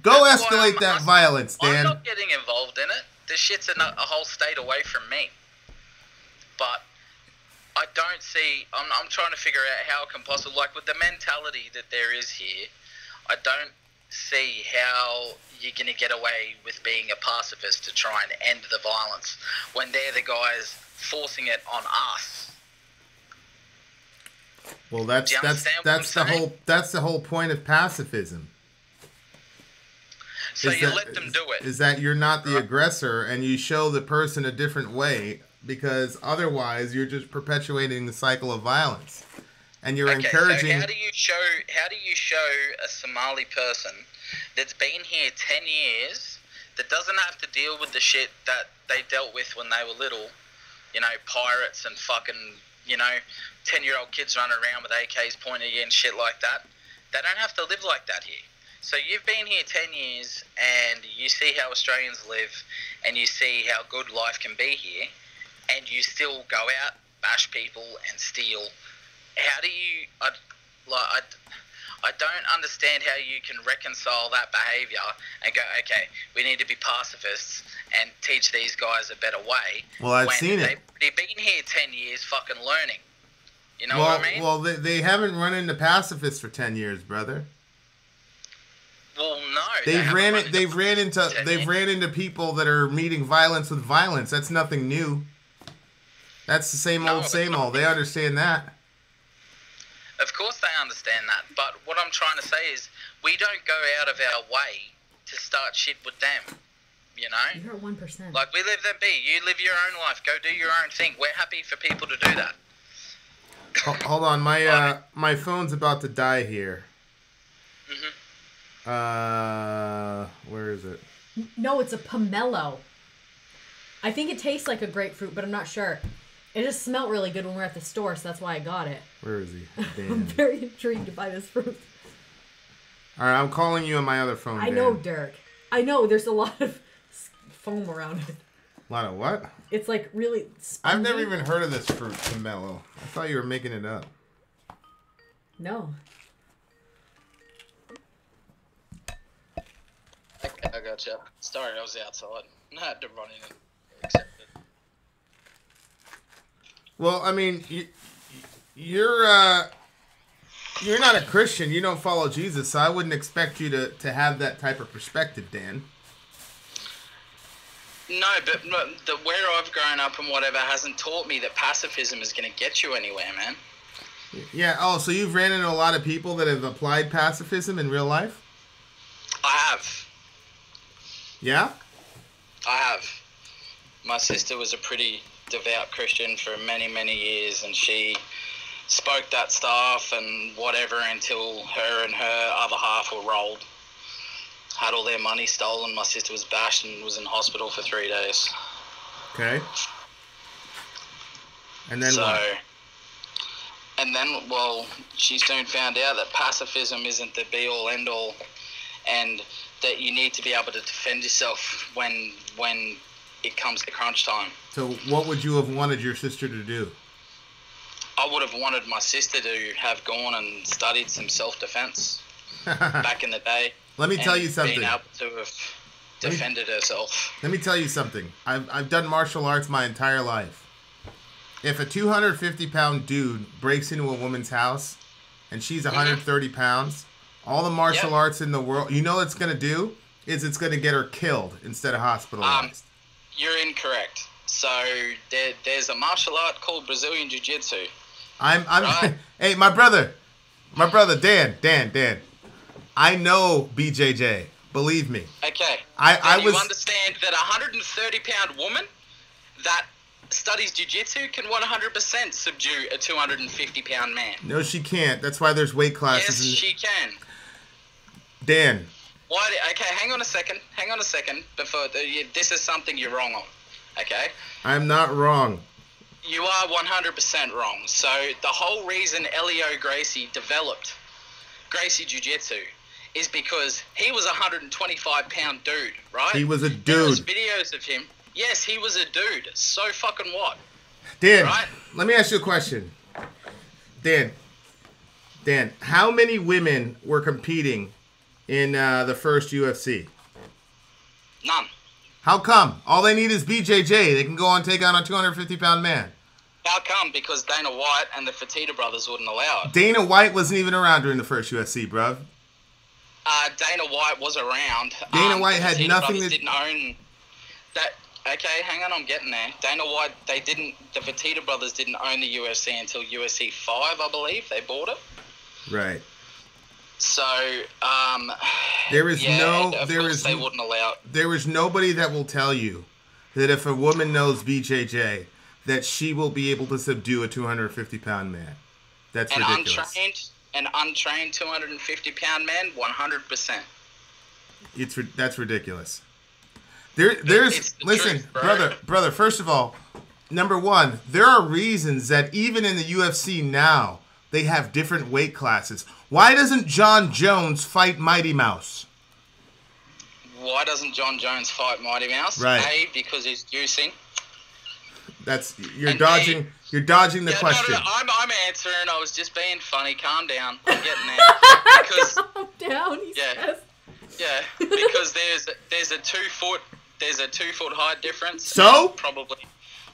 Escalate that violence, Dan. I'm not getting involved in it. This shit's a whole state away from me. But I don't see. I'm trying to figure out how it can possibly, like, with the mentality that there is here, I don't see how you're going to get away with being a pacifist to try and end the violence when they're the guys forcing it on us. Well, that's the whole point of pacifism. So you let them do it. Is that you're not the aggressor and you show the person a different way, because otherwise you're just perpetuating the cycle of violence. And you're encouraging. So how do you show a Somali person that's been here 10 years that doesn't have to deal with the shit that they dealt with when they were little, you know, pirates and fucking, you know, 10-year-old kids running around with AKs pointing at you and shit like that. They don't have to live like that here. So you've been here 10 years and you see how Australians live and you see how good life can be here, and you still go out, bash people and steal. How do you... I don't understand how you can reconcile that behaviour and go, okay, we need to be pacifists and teach these guys a better way. Well, I've seen it. They've been here 10 years fucking learning. You know what I mean? Well, they haven't run into pacifists for 10 years, brother. Well, no. They've ran into people that are meeting violence with violence. That's nothing new. That's the same old. They understand that. Of course they understand that, but what I'm trying to say is we don't go out of our way to start shit with them, you know? You're at 1%. Like, we live them be. You live your own life. Go do your own thing. We're happy for people to do that. Hold on, my phone's about to die here. Where is it? No, it's a pomelo. I think it tastes like a grapefruit, but I'm not sure. It just smelled really good when we were at the store, so that's why I got it. Where is he? I'm very intrigued by this fruit. All right, I'm calling you on my other phone. I know, Dirk. I know, there's a lot of foam around it. A lot of what? It's like really spongy. I've never even heard of this fruit, pomelo. I thought you were making it up. No. I gotcha. Sorry, I was outside. I had to run in and accept it. Well, I mean, you're not a Christian. You don't follow Jesus, so I wouldn't expect you to have that type of perspective, Dan. No, but where I've grown up and whatever hasn't taught me that pacifism is going to get you anywhere, man. Yeah. Oh, so you've ran into a lot of people that have applied pacifism in real life? I have. Yeah? I have. My sister was a pretty devout Christian for many, many years, and she spoke that stuff and whatever until her and her other half were rolled. Had all their money stolen. My sister was bashed and was in hospital for 3 days. Okay. And then what? And then, well, she soon found out that pacifism isn't the be-all, end-all, and that you need to be able to defend yourself when it comes to crunch time. So what would you have wanted your sister to do? I would have wanted my sister to have gone and studied some self-defense back in the day. Let me tell you something. Being able defended herself. Let me tell you something. I've done martial arts my entire life. If a 250-pound dude breaks into a woman's house and she's 130 pounds, all the martial arts in the world, you know what it's going to do? Is it's going to get her killed instead of hospitalized. You're incorrect. So there's a martial art called Brazilian Jiu-Jitsu. Right? Hey, my brother, Dan. I know BJJ. Believe me. Okay. You understand that a 130-pound woman that studies jiu-jitsu can 100% subdue a 250-pound man. No, she can't. That's why there's weight classes. Yes, she can. Dan. Why? Okay, hang on a second. Before this is something you're wrong on. Okay. I'm not wrong. You are 100% wrong. So the whole reason Elio Gracie developed Gracie Jiu-Jitsu is because he was a 125-pound dude, right? He was a dude. There's videos of him. Yes, he was a dude. So fucking what? Dan, right? Let me ask you a question. Dan, how many women were competing in the first UFC? None. How come? All they need is BJJ. They can go on and take on a 250-pound man. How come? Because Dana White and the Fertitta brothers wouldn't allow it. Dana White wasn't even around during the first UFC, bruv. Dana White was around. Dana White had nothing to... didn't own that. Okay, hang on, I'm getting there. Dana White, the Fertitta brothers didn't own the UFC until UFC 5, I believe. They bought it. Right. So, they wouldn't allow it. There is nobody that will tell you that if a woman knows BJJ, that she will be able to subdue a 250-pound man. That's ridiculous. An untrained 250-pound man, 100%. That's ridiculous. Listen, brother. First of all, number one, there are reasons that even in the UFC now they have different weight classes. Why doesn't John Jones fight Mighty Mouse? Why doesn't John Jones fight Mighty Mouse? Right. A, because he's juicing. You're dodging the question. No, I'm answering. I was just being funny. Calm down. I'm getting there. Calm down. He says. Yeah, because there's a 2 foot height difference. So probably.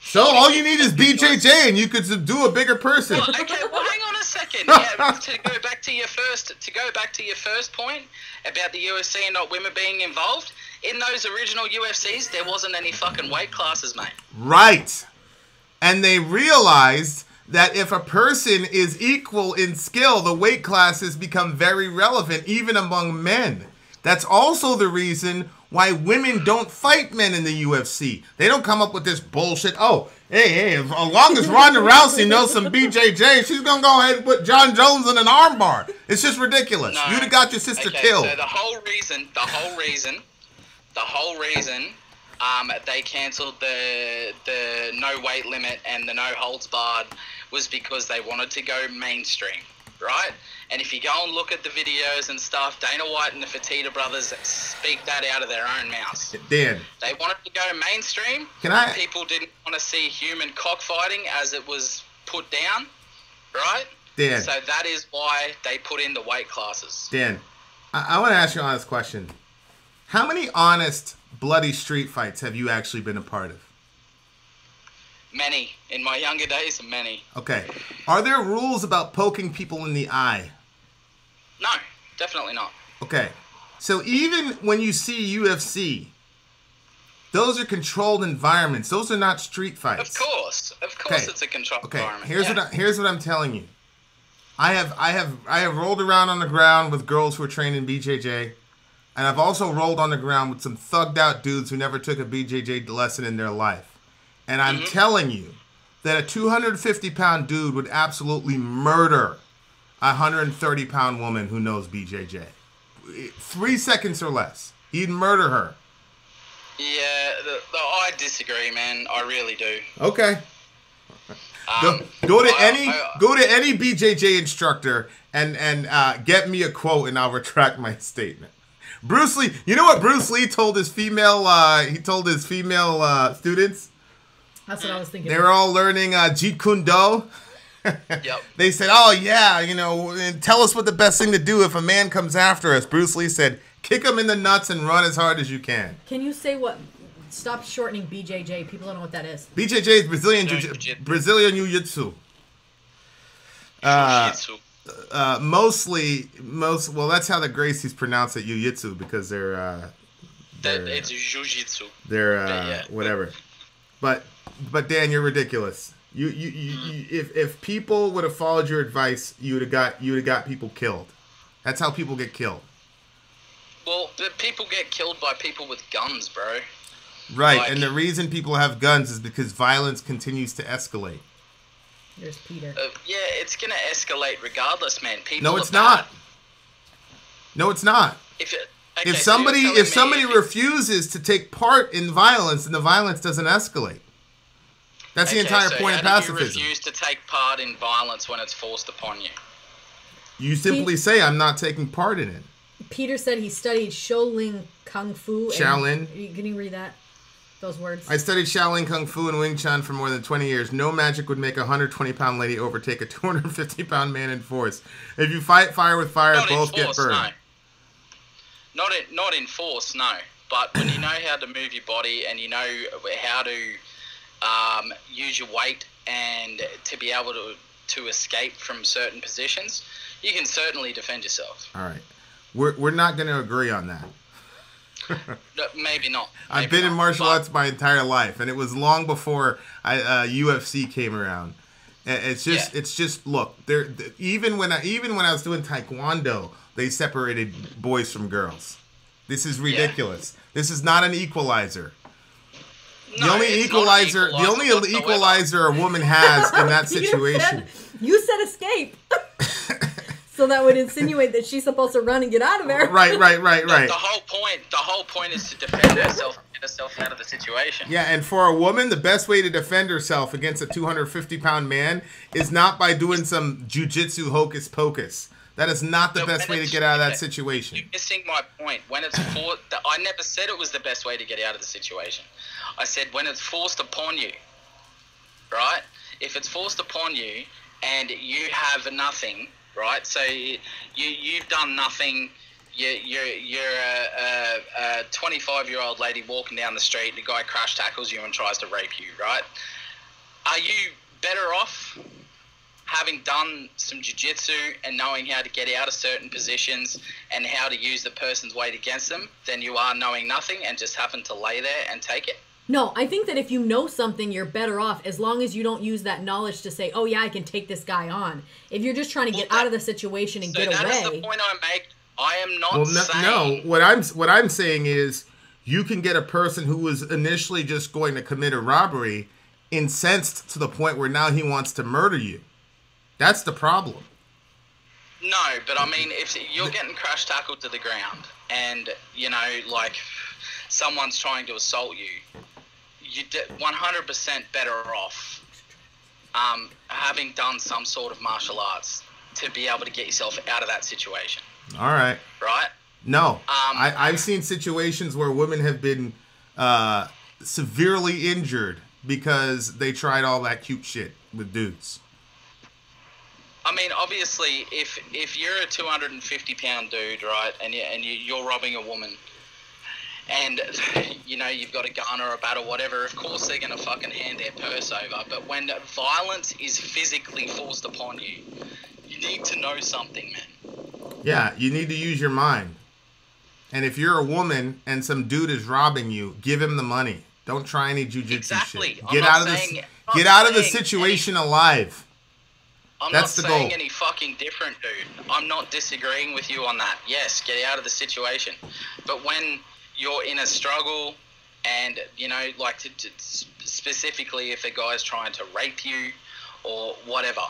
So all you need is BJJ, and you could subdue a bigger person. Well, okay, well, hang on a second. Yeah, to go back to your first point about the UFC and not women being involved, in those original UFCs, there wasn't any fucking weight classes, mate. Right. And they realized that if a person is equal in skill, the weight classes become very relevant, even among men. That's also the reason why women don't fight men in the UFC. They don't come up with this bullshit. Oh, hey, as long as Ronda Rousey knows some BJJ, she's going to go ahead and put John Jones in an armbar. It's just ridiculous. No. You'd have got your sister killed. So the whole reason they cancelled the no weight limit and the no holds barred was because they wanted to go mainstream, right? And if you go and look at the videos and stuff, Dana White and the Fertitta brothers speak that out of their own mouths. Dan. They wanted to go mainstream. People didn't want to see human cockfighting as it was put down, right? Dan. So that is why they put in the weight classes. Dan, I want to ask you an honest question. How many honest, bloody street fights have you actually been a part of? Many. In my younger days, many. Okay. Are there rules about poking people in the eye? No, definitely not. Okay. So even when you see UFC, those are controlled environments. Those are not street fights. Of course. Okay. It's a controlled environment. Here's what I'm telling you. I have rolled around on the ground with girls who are trained in BJJ, and I've also rolled on the ground with some thugged out dudes who never took a BJJ lesson in their life. And I'm telling you that a 250-pound dude would absolutely murder a 130-pound woman who knows BJJ. 3 seconds or less. He'd murder her. Yeah, I disagree, man. I really do. Okay. Go to any BJJ instructor and get me a quote, and I'll retract my statement. Bruce Lee. You know what Bruce Lee told his female? Students. That's what I was thinking. They were all learning Jeet Kune Do. Yep. They said, "Oh yeah, tell us what the best thing to do if a man comes after us." Bruce Lee said, Kick them in the nuts and run as hard as you can. Can you say what? Stop shortening BJJ. People don't know what that is. BJJ is Brazilian Jiu-Jitsu. Well, that's how the Gracies pronounce it, Jiu-Jitsu, because it's Jiu-Jitsu. They're whatever. But Dan, you're ridiculous. If people would have followed your advice, you would have got people killed. That's how people get killed. Well, people get killed by people with guns, bro. Right, and the reason people have guns is because violence continues to escalate. There's Peter. Yeah, it's gonna escalate regardless, man. People. No, it's not. No, it's not. If somebody refuses to take part in violence, then the violence doesn't escalate. That's the entire point of pacifism. You refuse to take part in violence when it's forced upon you. You simply say, "I'm not taking part in it." Peter said he studied Shaolin Kung Fu. Shaolin. Can you read that? Those words. I studied Shaolin Kung Fu and Wing Chun for more than 20 years. No magic would make a 120-pound lady overtake a 250-pound man in force. If you fight fire with fire, both get burned. No. Not in force, no. But when you know how to move your body and you know how to use your weight and to be able to escape from certain positions, you can certainly defend yourself. All right. We're not going to agree on that. No, maybe not. I've been in martial arts my entire life, and it was long before UFC came around. It's just look. Even when I was doing Taekwondo, they separated boys from girls. This is ridiculous. Yeah. This is not an equalizer. No, the only equalizer a woman has in that situation. You said escape. So that would insinuate that she's supposed to run and get out of there. Right. The whole point is to defend herself and get herself out of the situation. Yeah, and for a woman, the best way to defend herself against a 250-pound man is not by doing some jujitsu hocus pocus. That is not the best way to get out of that situation. You're missing my point. When it's I never said it was the best way to get out of the situation. I said when it's forced upon you, right? If it's forced upon you and you have nothing, right? So you've done nothing. You're a 25-year-old lady walking down the street. The guy crash tackles you and tries to rape you, right? Are you better off having done some jiu-jitsu and knowing how to get out of certain positions and how to use the person's weight against them than you are knowing nothing and just having to lay there and take it? No, I think that if you know something, you're better off as long as you don't use that knowledge to say, oh, yeah, I can take this guy on. If you're just trying to get out of the situation and get away. That's the point I make. I am not saying... No, what I'm saying is you can get a person who was initially just going to commit a robbery incensed to the point where now he wants to murder you. That's the problem. No, but I mean, if you're getting crash tackled to the ground and, like someone's trying to assault you, you're 100% better off having done some sort of martial arts to be able to get yourself out of that situation. All right. Right? No. I've seen situations where women have been severely injured because they tried all that cute shit with dudes. I mean, obviously, if you're a 250-pound dude, right, and you're robbing a woman, and you've got a gun or a bat or whatever, of course they're gonna fucking hand their purse over. But when violence is physically forced upon you, you need to know something, man. Yeah, you need to use your mind. And if you're a woman and some dude is robbing you, give him the money. Don't try any jujitsu shit. Get out of the situation alive. I'm not saying any fucking different, dude. I'm not disagreeing with you on that. Yes, get out of the situation. But when you're in a struggle and, specifically if a guy's trying to rape you or whatever,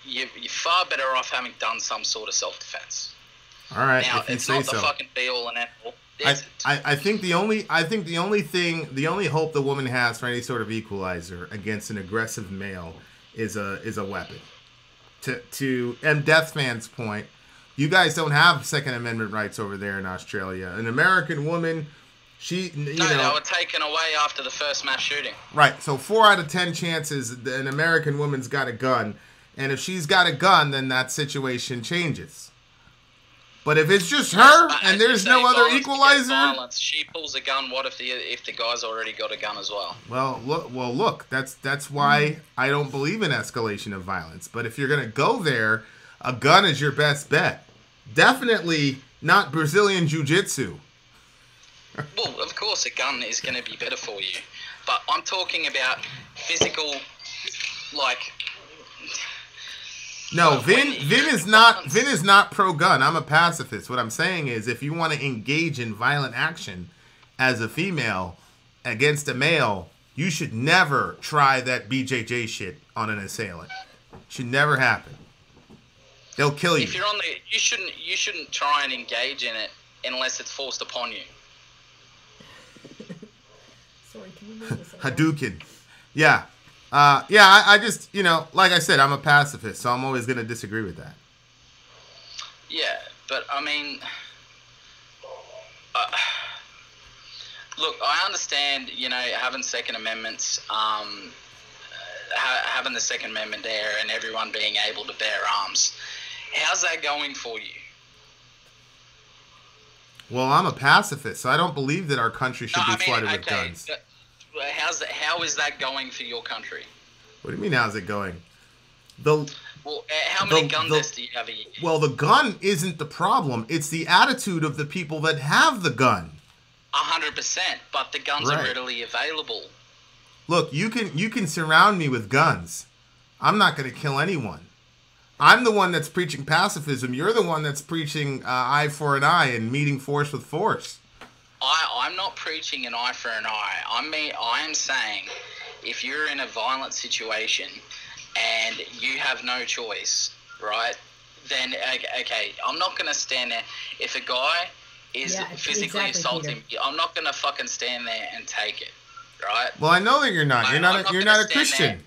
you're far better off having done some sort of self-defense. All right, now, if you it's say not so. The fucking be-all and end-all. I think the only hope the woman has for any sort of equalizer against an aggressive male is a weapon. To M. Deathman's point, you guys don't have Second Amendment rights over there in Australia. An American woman, they were taken away after the first mass shooting. Right, so 4 out of 10 chances an American woman's got a gun, and if she's got a gun, then that situation changes. But if it's just her and there's no other equalizer, violence, she pulls a gun. What if the guy's already got a gun as well? Well, look. That's why I don't believe in escalation of violence. But if you're gonna go there, a gun is your best bet. Definitely not Brazilian Jiu-Jitsu. Well, of course, a gun is going to be better for you. But I'm talking about physical, like. No, Vin is not pro-gun. I'm a pacifist. What I'm saying is, if you want to engage in violent action as a female against a male, you should never try that BJJ shit on an assailant. Should never happen. They'll kill you. If you're on you shouldn't try and engage in it unless it's forced upon you. Sorry, can you move this over? Hadouken. Yeah. I just, like I said, I'm a pacifist, so I'm always going to disagree with that. Yeah, but I mean, look, I understand, having Second Amendments, having the Second Amendment there and everyone being able to bear arms. How's that going for you? Well, I'm a pacifist, so I don't believe that our country should be flooded with guns. How is that going for your country? What do you mean, how's it going? How many gun deaths do you have a year? Well, the gun isn't the problem. It's the attitude of the people that have the gun. 100%, but the guns are readily available. Look, you can surround me with guns. I'm not going to kill anyone. I'm the one that's preaching pacifism. You're the one that's preaching eye for an eye and meeting force with force. I'm not preaching an eye for an eye. I am saying if you're in a violent situation and you have no choice, right, then, okay, I'm not going to stand there. If a guy is physically assaulting me, I'm not going to fucking stand there and take it, right? Well, I know that you're not. You're not a Christian.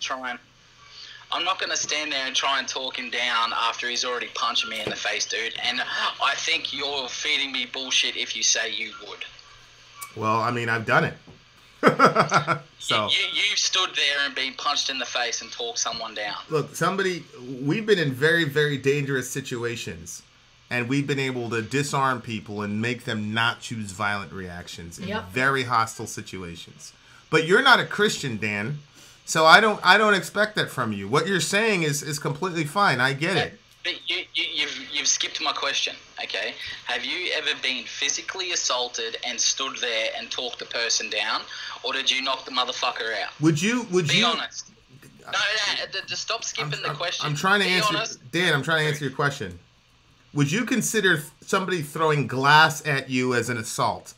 I'm not going to stand there and try and talk him down after he's already punching me in the face, dude. And I think you're feeding me bullshit if you say you would. Well, I mean, I've done it. So you stood there and been punched in the face and talked someone down. Look, we've been in very, very dangerous situations, and we've been able to disarm people and make them not choose violent reactions in very hostile situations. But you're not a Christian, Dan, so I don't expect that from you. What you're saying is completely fine. I get it. But you've skipped my question, okay? Have you ever been physically assaulted and stood there and talked the person down, or did you knock the motherfucker out? Would you be honest? No, just stop skipping the question. I'm trying to answer, Dan. I'm trying to answer your question. Would you consider somebody throwing glass at you as an assault,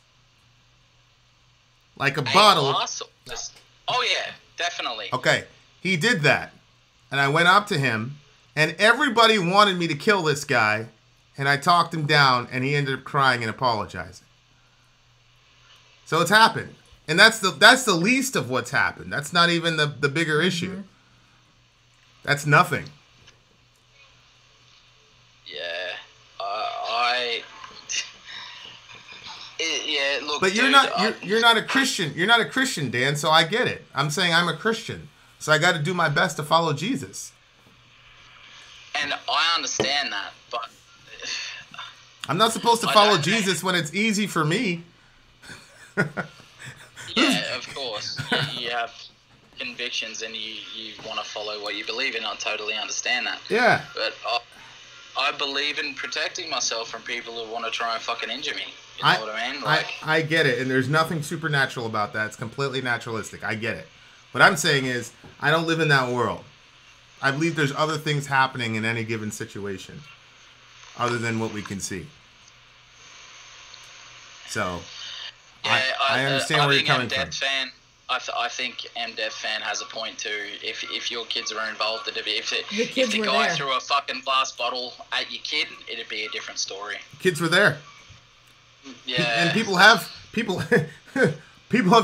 like a bottle? Oh yeah, definitely. Okay, he did that, and I went up to him. And everybody wanted me to kill this guy, and I talked him down, and he ended up crying and apologizing. So it's happened, and that's the least of what's happened. That's not even the bigger issue. Mm-hmm. That's nothing. Yeah, look. But you're not a Christian. You're not a Christian, Dan. So I get it. I'm saying I'm a Christian, so I got to do my best to follow Jesus. And I understand that, but I'm not supposed to follow Jesus when it's easy for me. Yeah, of course. You have convictions and you want to follow what you believe in. I totally understand that. Yeah. But I believe in protecting myself from people who want to try and fucking injure me. You know what I mean? I get it, and there's nothing supernatural about that. It's completely naturalistic. I get it. What I'm saying is, I don't live in that world. I believe there's other things happening in any given situation other than what we can see. So, yeah, I understand where you're coming from. I think MDev fan has a point too. If your kids were involved, if the guy threw a fucking glass bottle at your kid, it'd be a different story. Kids were there. Yeah. And people have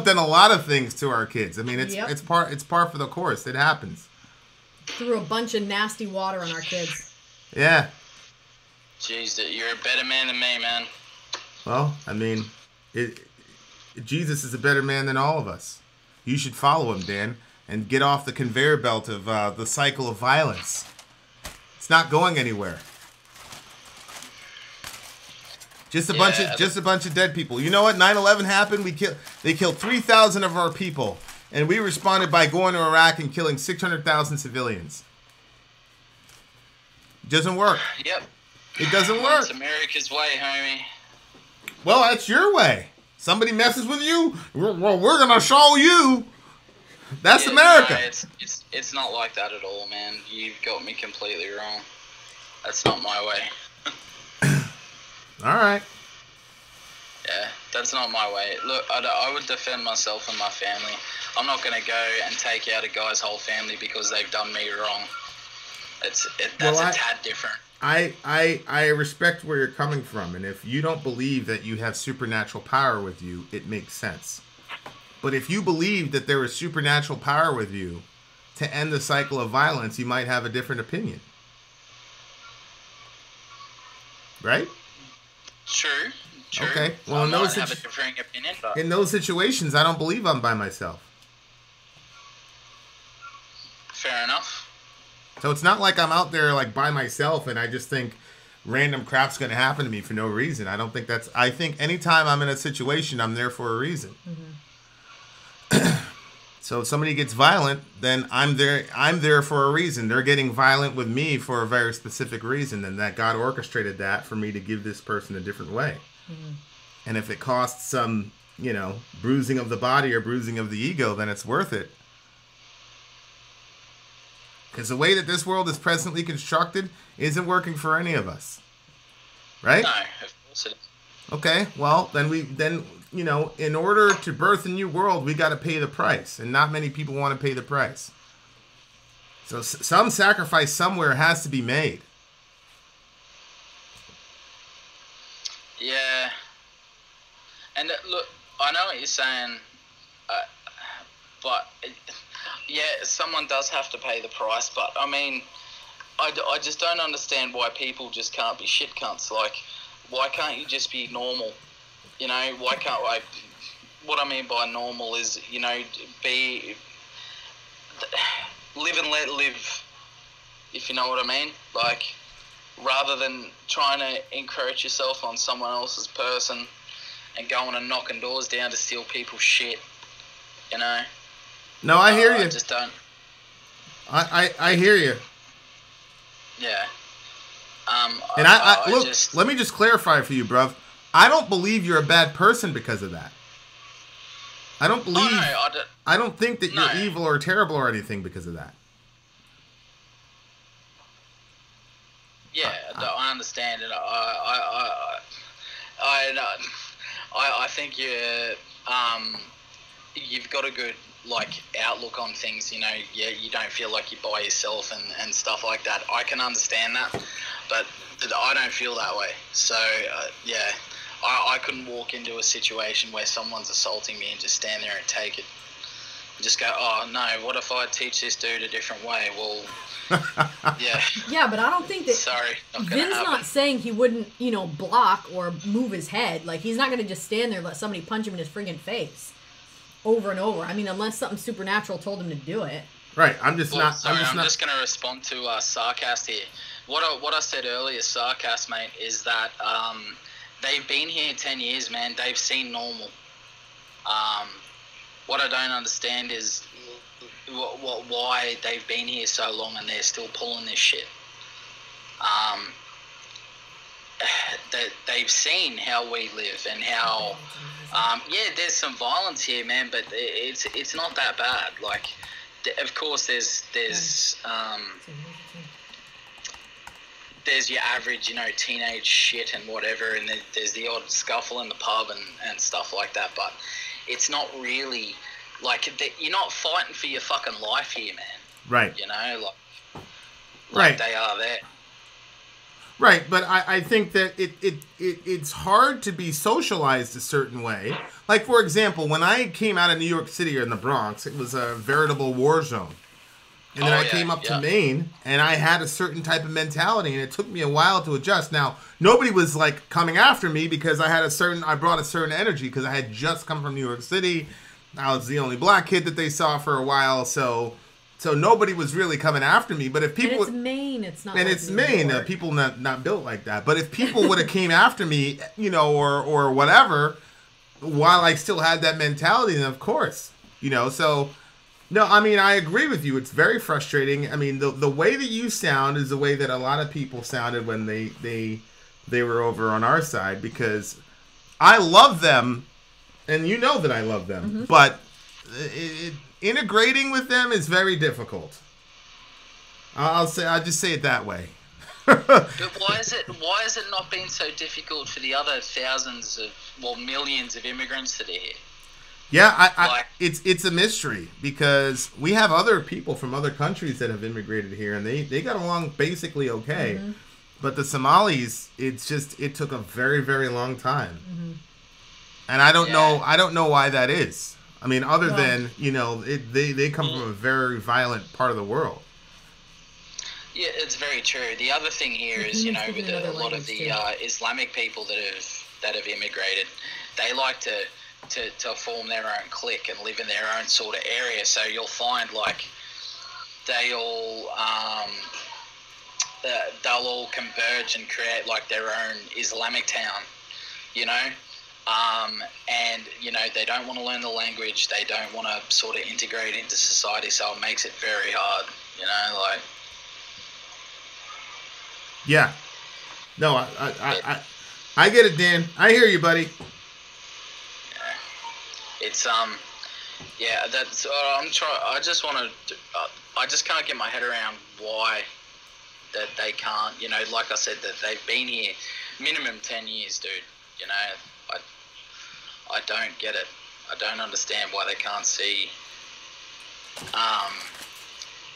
done a lot of things to our kids. I mean, it's par for the course. It happens. Threw a bunch of nasty water on our kids. Yeah. Jeez, you're a better man than me, man. Well, I mean, Jesus is a better man than all of us. You should follow him, Dan, and get off the conveyor belt of the cycle of violence. It's not going anywhere. Just a bunch of dead people. You know what? 9/11 happened. They killed 3,000 of our people, and we responded by going to Iraq and killing 600,000 civilians. It doesn't work. Yep. It doesn't work. It's America's way, homie. Well, that's your way. Somebody messes with you, well, we're gonna show you. That's America. No, it's not like that at all, man. You've got me completely wrong. That's not my way. All right. Yeah, that's not my way. Look, I would defend myself and my family. I'm not going to go and take out a guy's whole family because they've done me wrong. That's a tad different. I respect where you're coming from, and if you don't believe that you have supernatural power with you, it makes sense. But if you believe that there is supernatural power with you to end the cycle of violence, you might have a different opinion. Right? True. Okay. Well, I might have a differing opinion, but in those situations, I don't believe I'm by myself. Fair enough. So it's not like I'm out there like by myself and I just think random crap's going to happen to me for no reason. I don't think that's... I think anytime I'm in a situation, I'm there for a reason. Mm-hmm. So if somebody gets violent, then I'm there for a reason. They're getting violent with me for a very specific reason, and that God orchestrated that for me to give this person a different way. Mm-hmm. And if it costs some, bruising of the body or bruising of the ego, then it's worth it. Because the way that this world is presently constructed isn't working for any of us. Right? No, of course it is. Okay, well, then in order to birth a new world, we got to pay the price. And not many people want to pay the price. So some sacrifice somewhere has to be made. Yeah. And look, I know what you're saying, but someone does have to pay the price. But I mean, I just don't understand why people just can't be shit cunts. Like, why can't you just be normal? Why can't what I mean by normal is, be live and let live, if you know what I mean. Like, rather than trying to encroach yourself on someone else's person and going and knocking doors down to steal people's shit, No, I hear you. I just don't. I hear you. Yeah. And look, let me just clarify for you, bruv. I don't believe you're a bad person because of that. I don't believe... Oh, no, I don't think that you're evil or terrible or anything because of that. Yeah, I understand it. I think you've got a good outlook on things. You don't feel like you're by yourself and stuff like that. I can understand that, but I don't feel that way. So I couldn't walk into a situation where someone's assaulting me and just stand there and take it. Just go, oh no, what if I teach this dude a different way? Well, yeah. Yeah, but I don't think that... Sorry, Vin's not saying he wouldn't, block or move his head. Like, he's not going to just stand there and let somebody punch him in his friggin' face over and over. I mean, unless something supernatural told him to do it. Right, I'm just going to respond to Sarcast here. What I said earlier, Sarcast, mate, is that they've been here 10 years, man. They've seen normal. What I don't understand is why they've been here so long and they're still pulling this shit. They've seen how we live and how, there's some violence here, man, but it's not that bad. Like, of course, there's your average, teenage shit and whatever, and there's the odd scuffle in the pub and stuff like that, but it's not really, you're not fighting for your fucking life here, man. Right. Right. They are there. Right, but I think that it's hard to be socialized a certain way. Like, for example, when I came out of New York City or in the Bronx, it was a veritable war zone. And then I came up to Maine, and I had a certain type of mentality, and it took me a while to adjust. Now, nobody was, coming after me because I brought a certain energy because I had just come from New York City. I was the only black kid that they saw for a while, so So nobody was really coming after me. But if people, and it's Maine, it's not. and like it's New Maine, York. people not built like that. But if people would have came after me, you know, or whatever, while I still had that mentality, then of course, you know. So no, I mean, I agree with you. It's very frustrating. I mean, the way that you sound is the way that a lot of people sounded when they were over on our side, because I love them, and you know that I love them, but integrating with them is very difficult. I'll just say it that way. But why is it not been so difficult for the other millions of immigrants that are here? Yeah, it's a mystery, because we have other people from other countries that have immigrated here, and they got along basically okay. But the Somalis, it took a very, very long time. And I don't know why that is. I mean, other than, you know, they come from a very violent part of the world. Yeah, it's very true. The other thing here is, you know, with a lot of the Islamic people that have immigrated, they like to form their own clique and live in their own sort of area. So you'll find like they'll all converge and create like their own Islamic town, you know. And you know, they don't want to learn the language. They don't want to sort of integrate into society. So it makes it very hard, you know, like. Yeah. No, I get it, Dan. I hear you, buddy. It's yeah, that's I'm trying. I just want to. I just can't get my head around why that they can't. You know, like I said, that they've been here minimum 10 years, dude. You know, I don't get it. I don't understand why they can't see.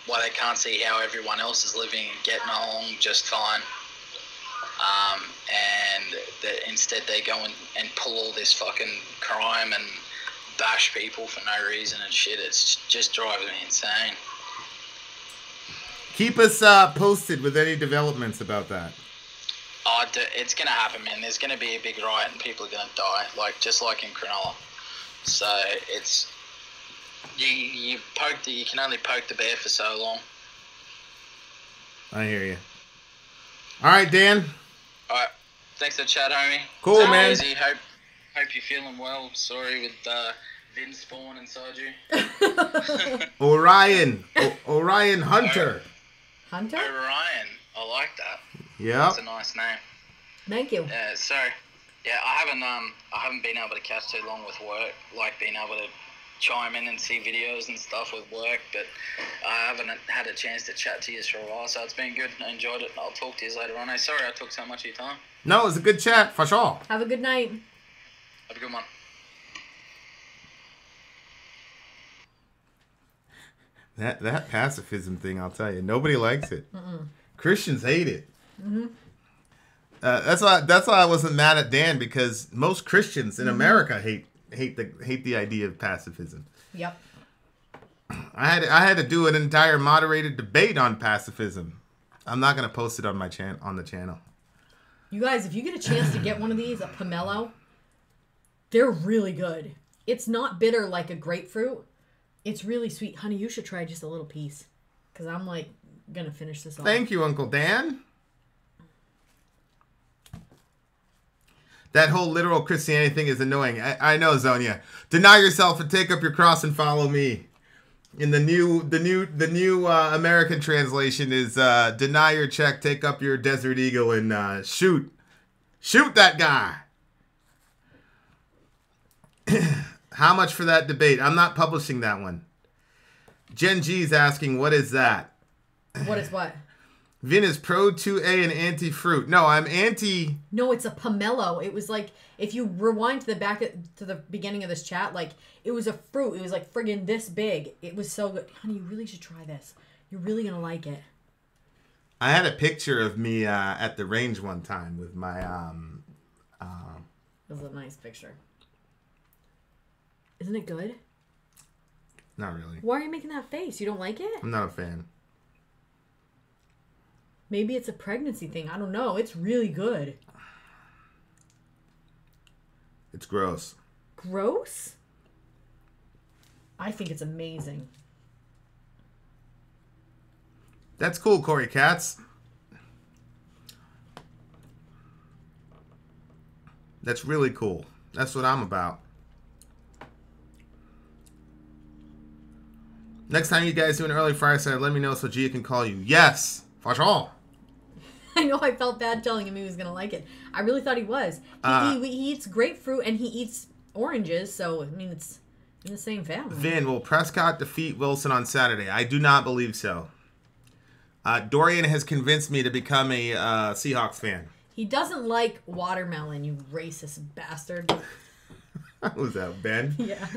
Why they can't see how everyone else is living and getting along just fine. And that instead they go and pull all this fucking crime and bash people for no reason and shit. It's just driving me insane. Keep us posted with any developments about that. Oh, it's gonna happen, man. There's gonna be a big riot and people are gonna die, just like in Cronulla. So it's you can only poke the bear for so long. I hear you. All right, Dan. All right, thanks for the chat, homie. Cool, Take it man. easy. Hope you're feeling well. Sorry with Vin spawn inside you. Orion Hunter. Hunter? Orion, I like that. Yeah. That's a nice name. Thank you. Sorry. Yeah, I haven't been able to catch too long with work, like being able to chime in and see videos and stuff with work, but I haven't had a chance to chat to you for a while, so it's been good. I enjoyed it. I'll talk to you later on. Sorry I took so much of your time. No, it was a good chat, for sure. Have a good night. Have a good one. That pacifism thing, I'll tell you, nobody likes it. Christians hate it. That's why I wasn't mad at Dan, because most Christians in America hate the idea of pacifism. Yep. I had to do an entire moderated debate on pacifism. I'm not gonna post it on my on the channel. You guys, if you get a chance to get one of these, a pomelo, they're really good. It's not bitter like a grapefruit. It's really sweet. Honey, you should try just a little piece, because I'm like gonna finish this off. Thank you, Uncle Dan. That whole literal Christianity thing is annoying. I know, Zonia. Deny yourself and take up your cross and follow me. In the new American translation is deny your check, take up your Desert Eagle, and shoot that guy. How much for that debate? I'm not publishing that one. Jen G's asking, what is that? What is what? Vin is pro 2A and anti-fruit. No, I'm anti... No, it's a pomelo. It was like, if you rewind to the beginning of this chat, like, it was a fruit. It was like friggin' this big. It was so good. Honey, you really should try this. You're really gonna like it. I had a picture of me at the range one time with my... This is a nice picture. Isn't it good? Not really. Why are you making that face? You don't like it? I'm not a fan. Maybe it's a pregnancy thing. I don't know. It's really good. It's gross. Gross? I think it's amazing. That's cool, Corey Katz. That's really cool. That's what I'm about. Next time you guys do an early fireside, let me know so Gia can call you. Yes, for sure. I know I felt bad telling him he was going to like it. I really thought he was. He eats grapefruit and he eats oranges, so, I mean, it's in the same family. Vin, will Prescott defeat Wilson on Saturday? I do not believe so. Dorian has convinced me to become a Seahawks fan. He doesn't like watermelon, you racist bastard. Who's that, Ben? Yeah.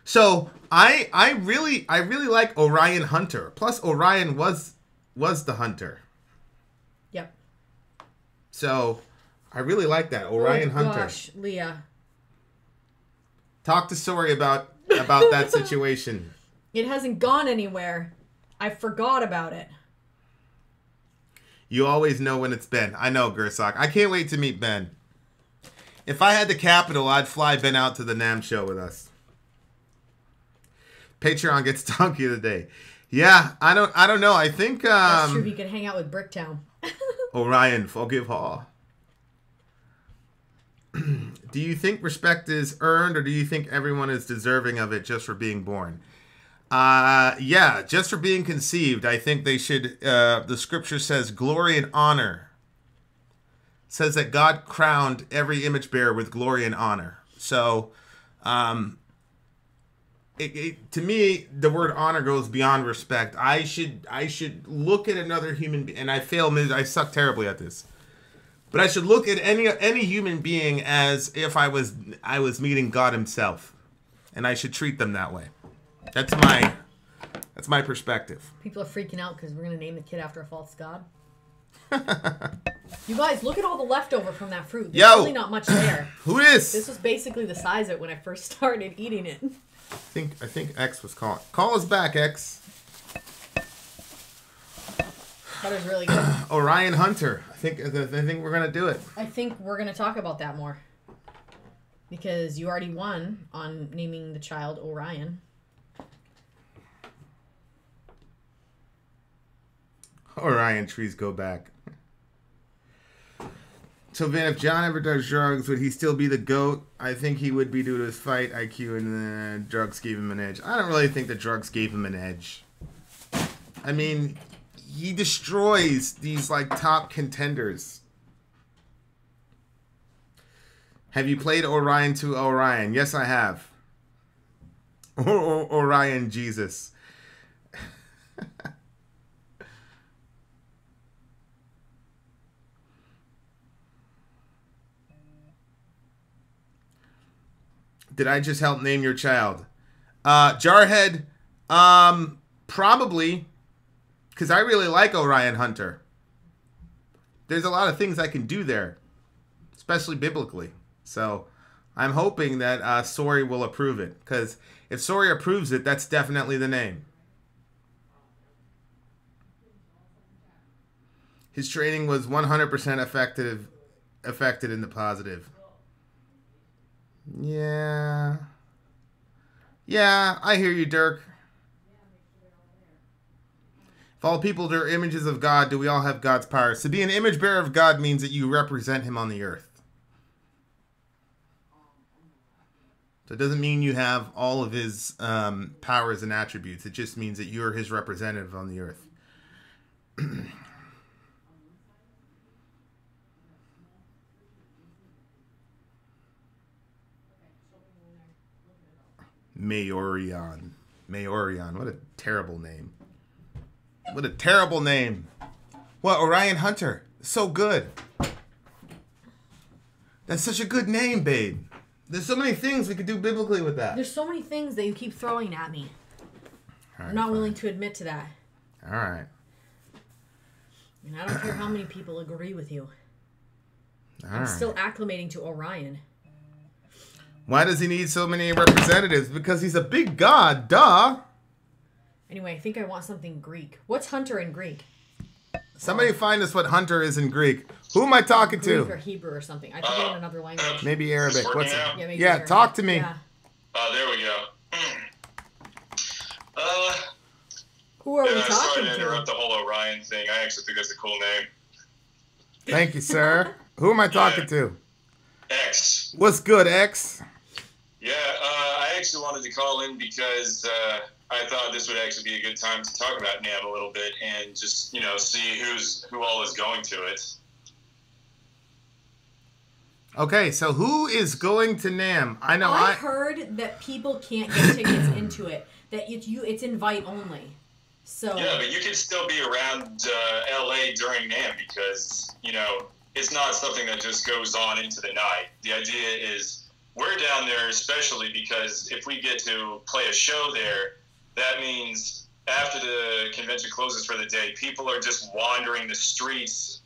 So I really like Orion Hunter. Plus Orion was the hunter. Yep. So I really like that Orion Hunter. Gosh, Leah. Talk to Sori about that situation. It hasn't gone anywhere. I forgot about it. You always know when it's Ben. I know, Gersock. I can't wait to meet Ben. If I had the capital, I'd fly Ben out to the NAMM show with us. Patreon gets donkey of the day. Yeah, I don't know. I think That's true. He could hang out with Bricktown. Orion, forgive all. Do you think respect is earned, or do you think everyone is deserving of it just for being born? Yeah, just for being conceived. I think they should. The scripture says glory and honor. It says that God crowned every image bearer with glory and honor. So, to me, the word honor goes beyond respect. I should look at another human being, and I fail. I suck terribly at this, but I should look at any human being as if I was meeting God Himself, and I should treat them that way. That's my perspective. People are freaking out because we're gonna name the kid after a false god. You guys, look at all the leftover from that fruit. There's really not much there. Who is? This was basically the size of it when I first started eating it. I think X was calling. Call us back, X. Butter's really good. Orion Hunter. I think we're gonna do it. I think we're gonna talk about that more. Because you already won on naming the child Orion. Orion trees go back. So, Van, if John ever does drugs, would he still be the GOAT? I think he would be due to his fight IQ, and the drugs gave him an edge. I don't really think the drugs gave him an edge. I mean, he destroys these, like, top contenders. Have you played Orion to Orion? Yes, I have. Orion Jesus. Did I just help name your child? Jarhead, probably, because I really like Orion Hunter. There's a lot of things I can do there, especially biblically. So I'm hoping that Sori will approve it, because if Sori approves it, that's definitely the name. His training was 100% affected in the positive. Yeah, I hear you, Dirk. If all people are images of God, do we all have God's power? To be an image bearer of God means that you represent Him on the earth. So it doesn't mean you have all of His powers and attributes. It just means that you're His representative on the earth. Mayorion. What a terrible name. What a terrible name. What, Orion Hunter? So good. That's such a good name, babe. There's so many things we could do biblically with that. There's so many things that you keep throwing at me. I'm not willing to admit to that. All right. And I don't care how many people agree with you. I'm right. still acclimating to Orion. Why does he need so many representatives? Because he's a big god, duh. Anyway, I think I want something Greek. What's hunter in Greek? Somebody find us what hunter is in Greek. Who am I talking Greek to? or Hebrew or something. I think in another language. Maybe Arabic. What's Yeah, maybe yeah Arabic. talk to me. Yeah. Oh, there we go. are we Sorry talking to to? interrupt the whole Orion thing. I actually think that's a cool name. Thank you, sir. Who am I talking to? X. What's good, X? Yeah, I actually wanted to call in because I thought this would actually be a good time to talk about NAM a little bit and just, see who all is going to it. Okay, so who is going to NAM? I know I heard that people can't get tickets into it. That it's invite only. So Yeah, but you can still be around LA during NAM because, it's not something that just goes on into the night. The idea is we're down there especially because if we get to play a show there, that means after the convention closes for the day, people are just wandering the streets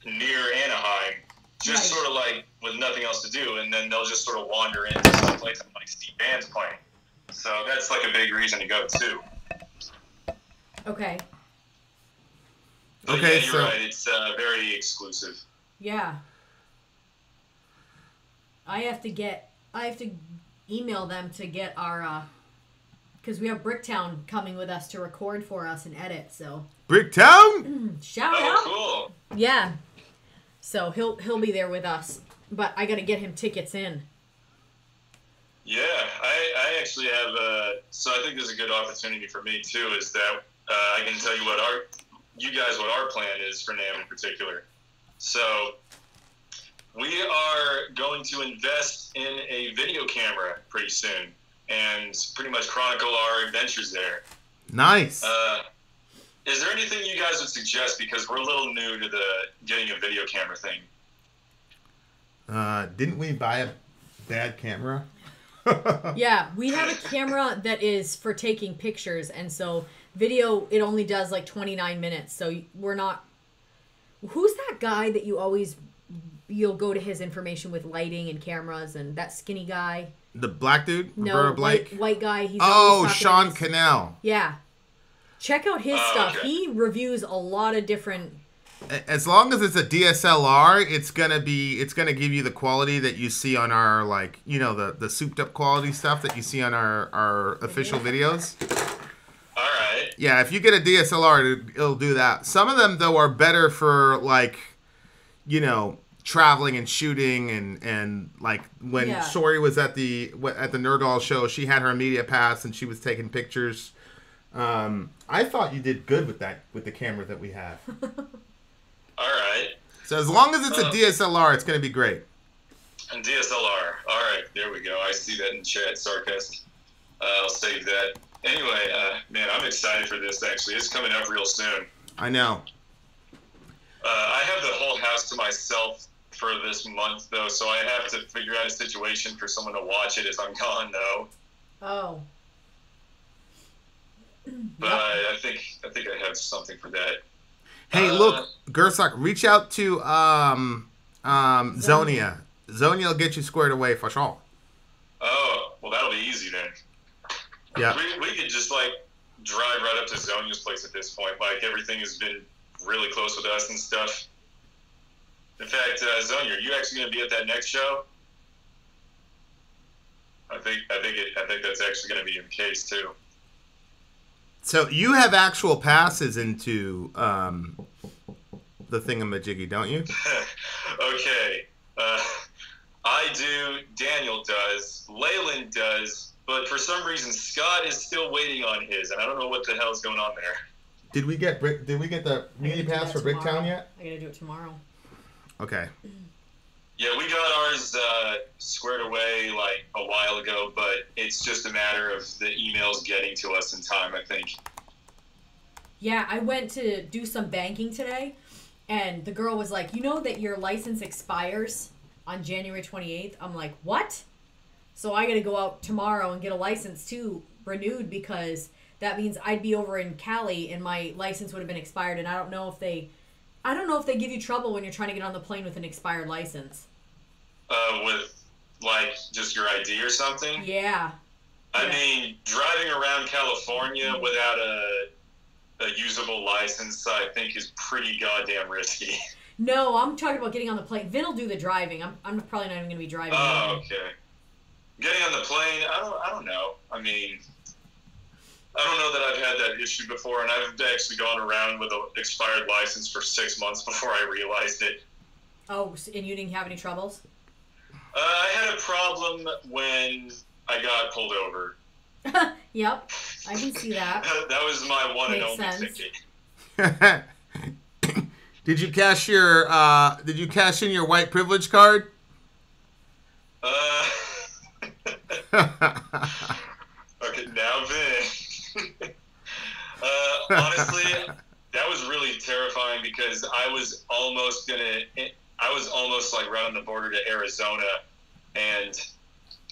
near Anaheim, just sort of like with nothing else to do, and then they'll just sort of wander into some place and like see bands playing. So that's like a big reason to go too. Okay. But Okay, yeah, you're right. It's very exclusive. Yeah. I have to email them to get our because we have Bricktown coming with us to record for us and edit. So Bricktown? Shout out. Cool. Yeah. So he'll be there with us, but I got to get him tickets in. Yeah, I actually have. So I think this is a good opportunity for me too. Is that I can tell you what our plan is for NAMM in particular. So we are going to invest in a video camera pretty soon and pretty much chronicle our adventures there. Nice. Is there anything you guys would suggest, because we're a little new to the getting a video camera thing? Didn't we buy a bad camera? Yeah, we have a camera that is for taking pictures, and so video, it only does like 29 minutes, so we're not... Who's that guy that you'll go to his information with lighting and cameras, and that skinny guy? The black dude? No, Roberta Blake? white guy. He's Sean Cannell. Yeah. Check out his stuff. Okay. He reviews a lot of different... As long as it's a DSLR, it's gonna give you the quality that you see on our, like, the souped up quality stuff that you see on our official videos. All right. Yeah, if you get a DSLR, it'll do that. Some of them though are better for like, traveling and shooting and like when Shori was at the Nerdall show, she had her media pass and she was taking pictures. I thought you did good with the camera that we have. All right. So as long as it's a DSLR, it's going to be great. And DSLR. All right, there we go. I see that in chat, Sarcast. I'll save that. Anyway, man, I'm excited for this, actually. It's coming up real soon. I know. I have the whole house to myself for this month, though, so I have to figure out a situation for someone to watch it as I'm gone, though. Oh. Yep. But I think I have something for that. Hey, look, Gersak, reach out to Zonia. Zonia will get you squared away for sure. Oh, well, that'll be easy then. Yeah. We could just, like, drive right up to Zonia's place at this point. Like, everything has been really close with us and stuff. In fact, Zonia, are you actually going to be at that next show? I think that's actually going to be the case, too. So you have actual passes into the thingamajiggy, don't you? Okay. I do, Daniel does, Leyland does, but for some reason Scott is still waiting on his, and I don't know what the hell's going on there. Did we get the media pass for Bricktown yet? I gotta do it tomorrow. Okay. Yeah, we got ours squared away like a while ago, but it's just a matter of the emails getting to us in time, I think. Yeah, I went to do some banking today, and the girl was like, you know that your license expires on January 28th? I'm like, what? So I gotta go out tomorrow and get a license too, renewed, because that means I'd be over in Cali and my license would have been expired, and I don't know if they give you trouble when you're trying to get on the plane with an expired license. With, like, just your ID or something? Yeah. I mean, driving around California without a usable license, I think, is pretty goddamn risky. No, I'm talking about getting on the plane. Vin will do the driving. I'm probably not even going to be driving. Oh, okay. Getting on the plane, I don't know. I mean, I don't know that I've had that issue before, and I've actually gone around with an expired license for 6 months before I realized it. Oh, and you didn't have any troubles? I had a problem when I got pulled over. Yep, I can see that. That was my one Makes and only sense. ticket. Did you cash in your white privilege card? Okay, now Vin. Honestly, that was really terrifying because I was almost like right on the border to Arizona, and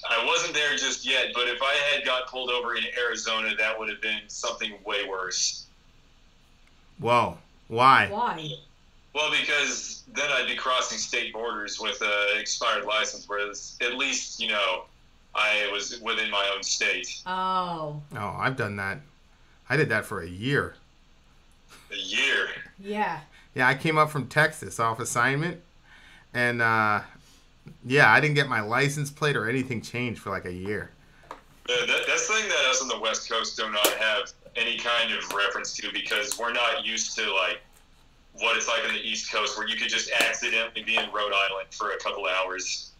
I wasn't there just yet. But if I had got pulled over in Arizona, that would have been something way worse. Whoa! Why? Why? Well, because then I'd be crossing state borders with an expired license, whereas at least, I was within my own state. Oh. Oh, I've done that. I did that for a year. A year? Yeah. Yeah, I came up from Texas off assignment, and I didn't get my license plate or anything changed for like a year. That's the thing that us on the West Coast do not have any kind of reference to, because we're not used to like what it's like on the East Coast, where you could just accidentally be in Rhode Island for a couple hours.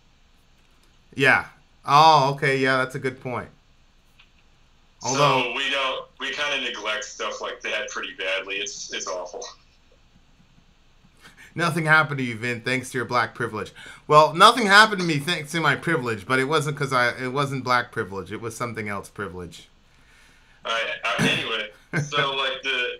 Yeah. Oh, okay. Yeah, that's a good point. Although we kind of neglect stuff like that pretty badly. It's awful. Nothing happened to you, Vin, thanks to your black privilege. Well, nothing happened to me thanks to my privilege, but it wasn't it wasn't black privilege. It was something else privilege. All right. Anyway, so like the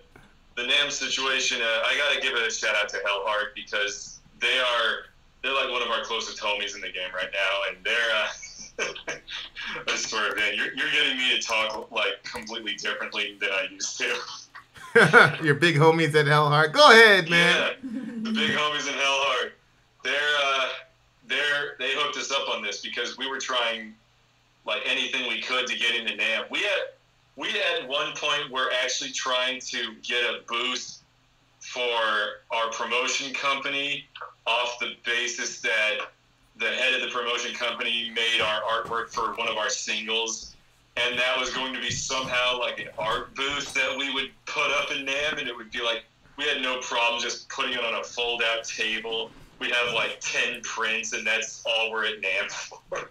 NAM situation, I gotta give a shout out to Hellheart, because they're like one of our closest homies in the game right now, and they're I swear, man, you're getting me to talk like completely differently than I used to. Your big homies at Hellheart. Go ahead, man. Yeah, the big homies in Hellheart. They hooked us up on this because we were trying like anything we could to get into NAM. We at one point were actually trying to get a boost for our promotion company off the basis that the head of the promotion company made our artwork for one of our singles, and that was going to be somehow like an art booth that we would put up in NAM, and it would be like, we had no problem just putting it on a fold-out table. We'd have like 10 prints, and that's all we're at NAM for.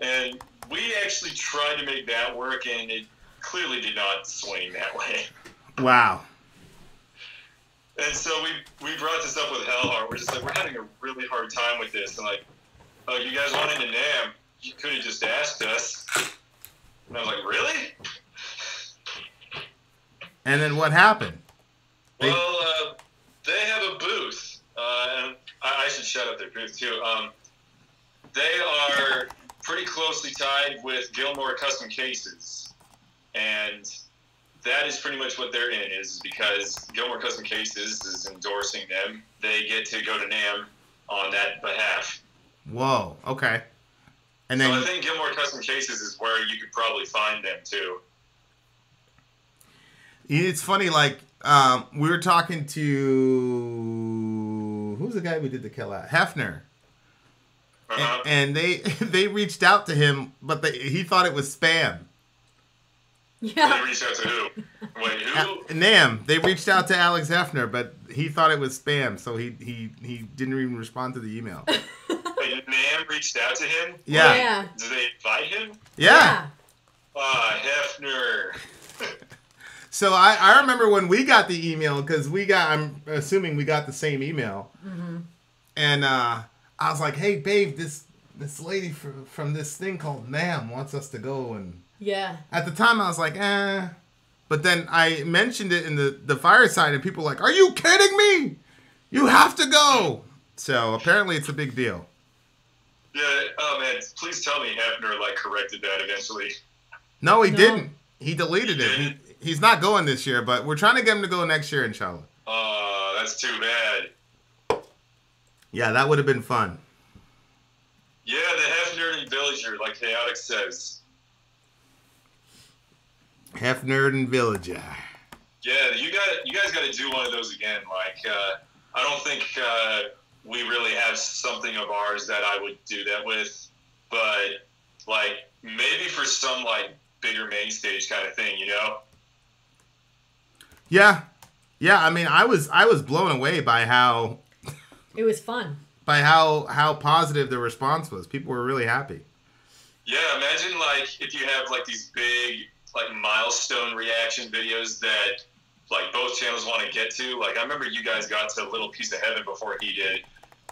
And we actually tried to make that work, and it clearly did not swing that way. Wow. And so we brought this up with Hellheart. We're just like, we're having a really hard time with this. And like, oh, you guys want into NAM? You could have just asked us. And I was like, really? And then what happened? Well, they have a booth. And I should shout out their booth too. They are pretty closely tied with Gilmore Custom Cases. And that is pretty much what they're in, is because Gilmore Custom Cases is endorsing them. They get to go to NAM on that behalf. Whoa, okay. And then so I think Gilmore Custom Cases is where you could probably find them too. It's funny, like, we were talking to, who's the guy we did the kill at? Hefner. Uh-huh. And they reached out to him, but he thought it was spam. Yeah. They reached out to who? Wait, who? NAM. They reached out to Alex Hefner, but he thought it was spam, so he didn't even respond to the email. Wait, NAM reached out to him? Yeah. Yeah. Did they invite him? Yeah. Hefner. So I remember when we got the email, because I'm assuming we got the same email. Mm-hmm. And I was like, hey, babe, this lady from this thing called NAM wants us to go. And yeah. at the time, I was like, eh. But then I mentioned it in the fireside, and people were like, are you kidding me? You have to go. So apparently it's a big deal. Yeah, oh man, please tell me Hefner corrected that eventually. No, he didn't. He deleted it. He's not going this year, but we're trying to get him to go next year, inshallah. Oh, that's too bad. Yeah, that would have been fun. Yeah, the Hefner and Villager, like Chaotic says. Hefner and Villager. Yeah, you guys got to do one of those again. I don't think we really have something of ours that I would do that with, but maybe for some bigger main stage kind of thing, you know? Yeah. Yeah, I mean, I was blown away by how It was fun. how positive the response was. People were really happy. Yeah, imagine like if you have like these big like milestone reaction videos that like both channels want to get to. Like I remember you guys got to a little piece of heaven before he did,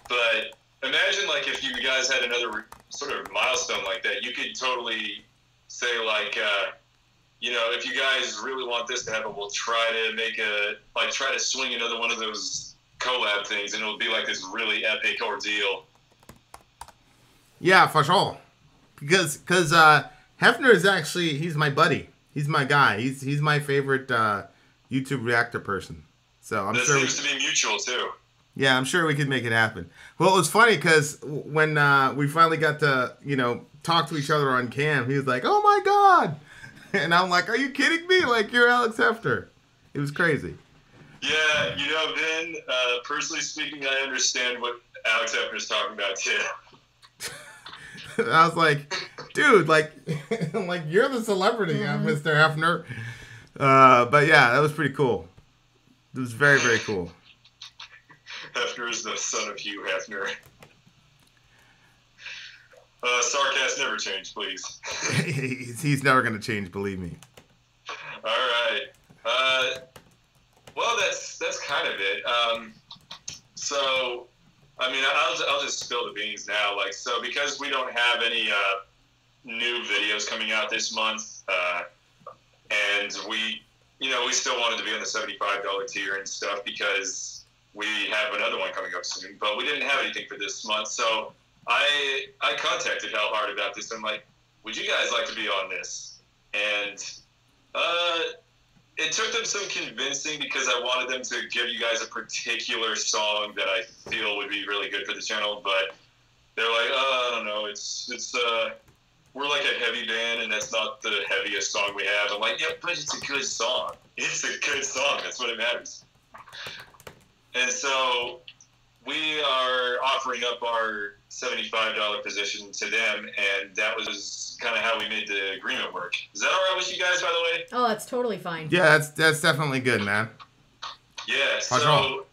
but imagine like if you guys had another sort of milestone like that, you could totally say like, you know, if you guys really want this to happen, we'll try to swing another one of those collab things, and it'll be like this really epic ordeal. Yeah, for sure. Because Hefner is actually, he's my buddy. He's my guy. He's my favorite YouTube reactor person. So I'm sure seems to be mutual too. Yeah, I'm sure we could make it happen. Well, it was funny because when we finally got to, you know, talk to each other on cam, he was like, "Oh my God," and I'm like, "Are you kidding me? Like you're Alex Hefner." It was crazy. Yeah, you know, Ben. Personally speaking, I understand what Alex Hefner is talking about too. I was like, dude, like, I'm like, you're the celebrity, Mr. Hefner. But yeah, that was pretty cool. It was very, very cool. Hefner is the son of Hugh Hefner. Sarcast never change, please. He's never going to change, believe me. All right. Well, that's kind of it. So, I mean, I'll just spill the beans now. Like, so because we don't have any new videos coming out this month, and we still wanted to be on the $75 tier and stuff because we have another one coming up soon, but we didn't have anything for this month. So I contacted Hell Hard about this. I'm like, would you guys like to be on this? And it took them some convincing because I wanted them to give you guys a particular song that I feel would be really good for the channel, but they're like, I don't know, it's we're like a heavy band and that's not the heaviest song we have. I'm like, yeah, but it's a good song. It's a good song. That's what it matters. And so we are offering up our $75 position to them, and that was kind of how we made the agreement work. Is that all right with you guys, by the way? Oh, that's totally fine. Yeah, that's definitely good, man. Yeah, so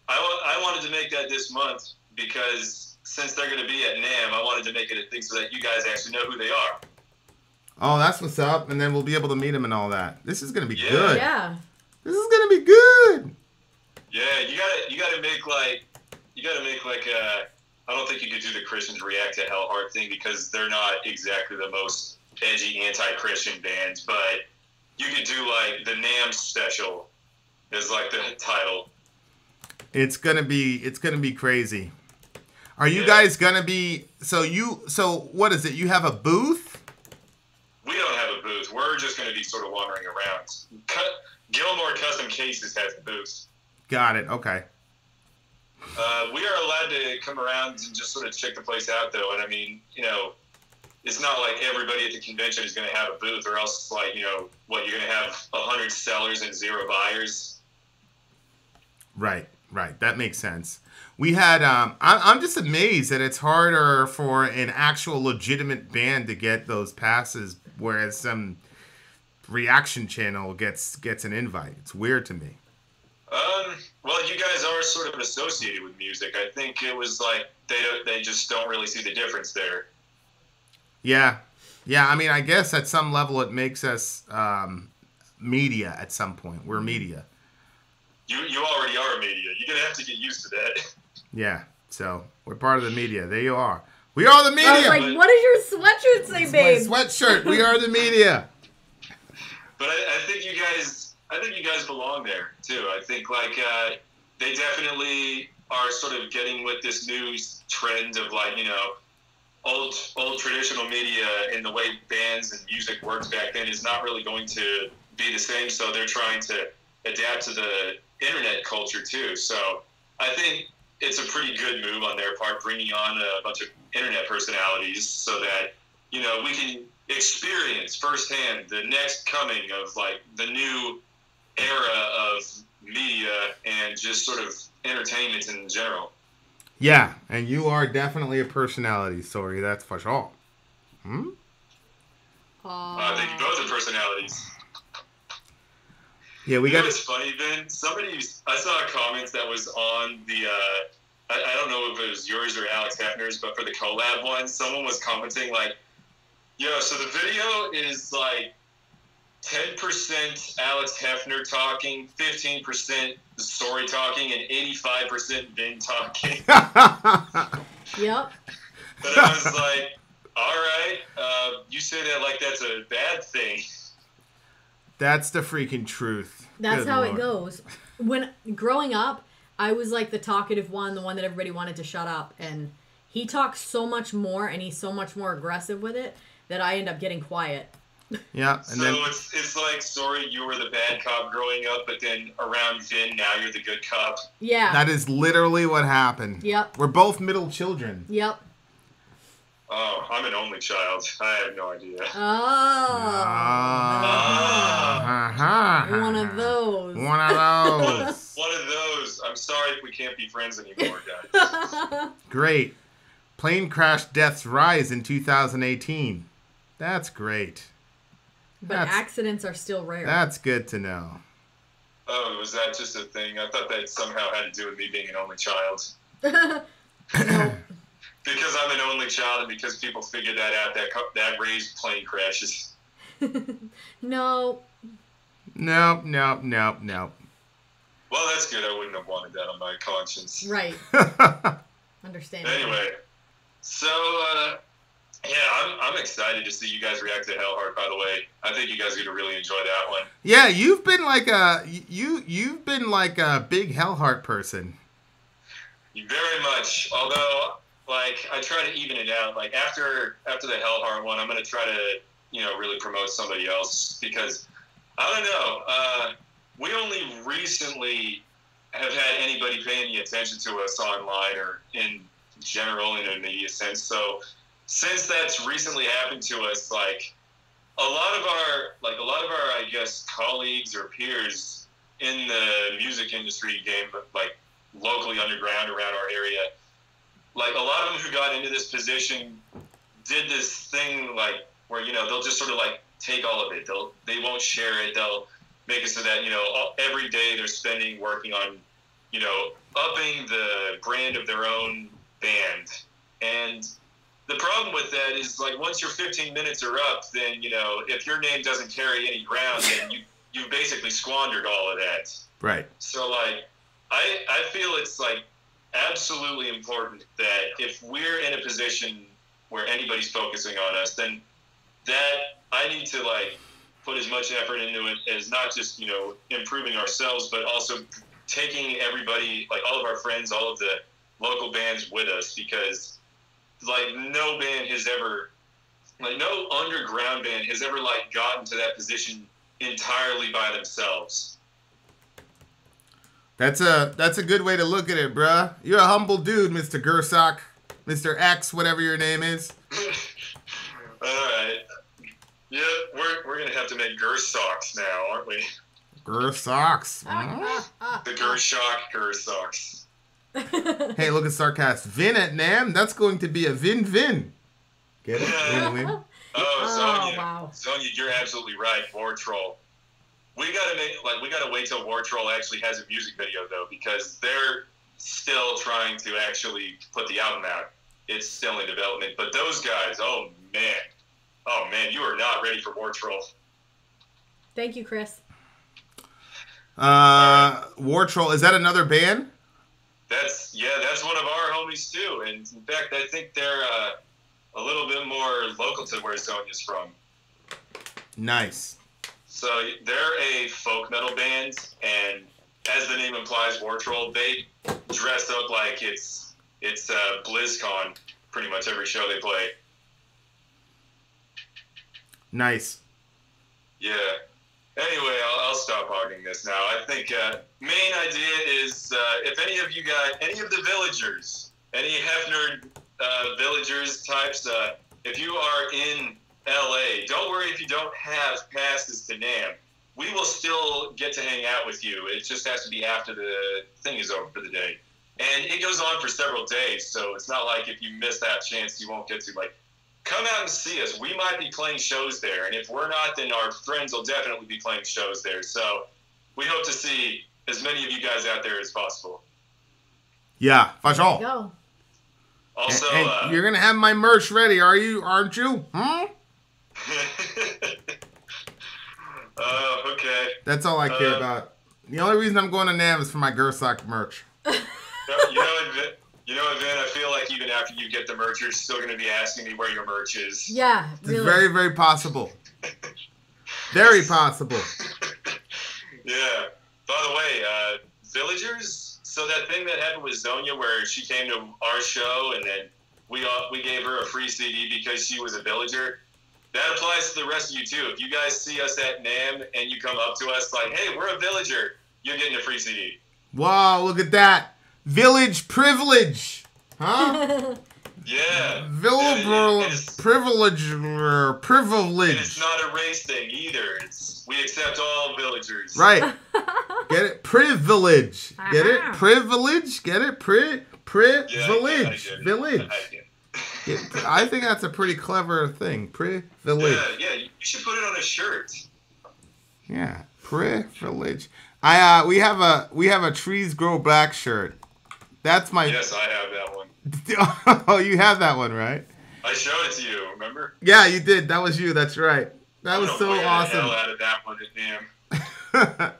I wanted to make that this month because since they're going to be at NAMM, I wanted to make it a thing so that you guys actually know who they are. Oh, that's what's up, and then we'll be able to meet them and all that. This is going to be good. Yeah. This is going to be good. Yeah, you gotta make like I don't think you could do the Christians react to Hell Hard thing because they're not exactly the most edgy anti-Christian bands, but you could do like the NAMM special is like the title. It's gonna be crazy. Are you guys gonna be so what is it? You have a booth? We don't have a booth. We're just gonna be sort of wandering around. Gilmore Custom Cases has a booth. Got it. Okay. We are allowed to come around and just sort of check the place out, though. And I mean, you know, it's not like everybody at the convention is going to have a booth, or else, like, you know, what, you're going to have 100 sellers and 0 buyers. Right. That makes sense. We had. I'm just amazed that it's harder for an actual legitimate band to get those passes, whereas some reaction channel gets an invite. It's weird to me. Well, you guys are sort of associated with music. I think it was like they just don't really see the difference there. Yeah. I mean, I guess at some level it makes us media. At some point, we're media. You already are media. You're gonna have to get used to that. Yeah. So we're part of the media. There you are. We are the media. I was like, what does your sweatshirt say, babe? My sweatshirt. We are the media. But I think you guys belong there too. I think like they definitely are sort of getting with this new trend of like, you know, old traditional media and the way bands and music worked back then is not really going to be the same. So they're trying to adapt to the internet culture too. So I think it's a pretty good move on their part, bringing on a bunch of internet personalities so that, you know, we can experience firsthand the next coming of like the new era of media and just sort of entertainment in general. Yeah, and you are definitely a personality, sorry, that's for sure. I think you both are personalities. Yeah, we You know got. what's funny, Ben? I saw a comment that was on the, I don't know if it was yours or Alex Hefner's, but for the collab one, someone was commenting like, yo, so the video is like 10% Alex Hefner talking, 15% Sorry talking, and 85% Vin talking. Yep. But I was like, all right, you say that like that's a bad thing. That's the freaking truth. That's Good how Lord. it goes. When growing up, I was like the talkative one, the one that everybody wanted to shut up. And he talks so much more, and he's so much more aggressive with it that I end up getting quiet. Yeah, and So then it's like, sorry, you were the bad cop growing up, but then around Vin, now you're the good cop. Yeah. that is literally what happened. Yep. We're both middle children. Yep. Oh, I'm an only child. I have no idea. Oh. Uh-huh. One of those. One of those. One of those. I'm sorry if we can't be friends anymore, guys. Great. Plane crash deaths rise in 2018. That's great. But That's- accidents are still rare. That's good to know. Oh, was that just a thing? I thought that somehow had to do with me being an only child. No. Because I'm an only child and because people figured that out, that raised plane crashes. No. Nope. Well, that's good. I wouldn't have wanted that on my conscience. Right. Understand. Anyway, so, yeah, I'm excited to see you guys react to Hellheart, by the way. I think you guys are going to really enjoy that one. Yeah, you've been like a big Hellheart person. Very much. Although, like, I try to even it out. Like, after the Hellheart one, I'm going to try to, really promote somebody else. Because, I don't know, we only recently have had anybody pay any attention to us online or in general in a media sense. So, since that's recently happened to us, like, a lot of our, I guess, colleagues or peers in the music industry game, like, locally underground around our area, like, a lot of them who got into this position did this thing, like, where, they'll just sort of, like, take all of it. They won't share it. They'll make it so that, every day they're spending working on, upping the brand of their own band. And the problem with that is, like, once your 15 minutes are up, then, if your name doesn't carry any ground, then you've basically squandered all of that. Right. So, like, I feel it's, like, absolutely important that if we're in a position where anybody's focusing on us, then that I need to, like, put as much effort into it as not just, improving ourselves, but also taking everybody, like, all of our friends, all of the local bands with us, because, like, no band has ever, like, no underground band has ever, like, gotten to that position entirely by themselves. That's a good way to look at it, bruh. You're a humble dude, Mr. Gersock, Mr. X, whatever your name is. All right. Yeah, we're gonna have to make Gersocks now, aren't we? Gersocks. The Gershock Gersocks. Hey, look at Sarcast. Vin at NAM? That's going to be a Vin. Get it? Win-win. Oh, Sonya. Wow. Sonya, you're absolutely right. War Troll. We gotta wait till War Troll actually has a music video though, because they're still trying to actually put the album out. It's still in development. But those guys, oh man, you are not ready for War Troll. Thank you, Chris. War Troll, is that another band? That's one of our homies too. And in fact, I think they're a little bit more local to where Sonya's from. Nice. So they're a folk metal band, and as the name implies, War Troll, they dress up like it's BlizzCon pretty much every show they play. Nice. Yeah. Anyway, I'll stop hogging this now. I think main idea is if any of you got any of the villagers, any Hefner villagers types, if you are in LA, don't worry if you don't have passes to NAMM. We will still get to hang out with you. It just has to be after the thing is over for the day. And it goes on for several days, so it's not like if you miss that chance, you won't get to. Like, come out and see us. We might be playing shows there, and if we're not, then our friends will definitely be playing shows there. So we hope to see as many of you guys out there as possible. Yeah, for There you sure. go. Also, And you're gonna have my merch ready, aren't you? okay. That's all I care about. The only reason I'm going to NAMM is for my Gersock merch. You know, Vin, I feel like even after you get the merch, you're still going to be asking me where your merch is. Yeah, It's really. very, very possible. Very possible. Yeah. By the way, Villagers, so that thing that happened with Zonia where she came to our show and then we gave her a free CD because she was a villager, that applies to the rest of you too. If you guys see us at NAMM and you come up to us like, hey, we're a villager, you're getting a free CD. Wow, look at that. Village privilege. Huh? Yeah. Village privilege. And it's not a race thing either. We accept all villagers. Right. Get it? Privilege. Get it? Privilege. Get it? Privilege. Village. I think that's a pretty clever thing. Privilege. Yeah, you should put it on a shirt. Yeah. Privilege. We have a Trees Grow Back shirt. That's my. Yes, I have that one. Oh, you have that one, right? I showed it to you. Remember? Yeah, you did. That was you. That's right. That was so wear awesome. The hell out of that one at NAMM.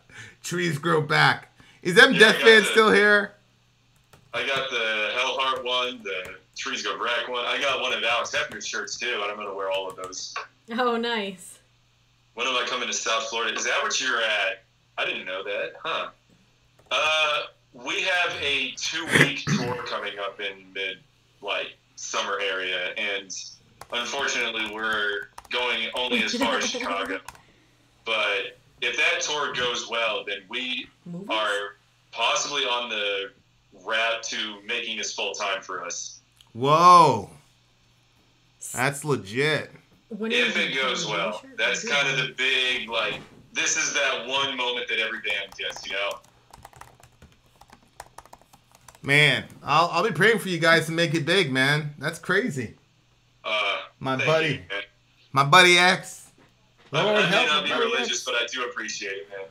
Trees Grow Back. Is them Death fans still here? I got the Hellheart one, the Trees Go Back one. I got one of Alex Hefner's shirts too, and I'm gonna wear all of those. Oh, nice. When am I coming to South Florida? Is that what you're at? I didn't know that. Huh. We have a 2-week tour coming up in summer area, and unfortunately we're going only as far as Chicago. But if that tour goes well, then we are possibly on the route to making this full time for us. Whoa. That's legit. If it goes well. That's kind of the big, this is that one moment that every band gets, you know? Man, I'll be praying for you guys to make it big, man. That's crazy. My buddy X. I may not be religious, but I do appreciate it, man.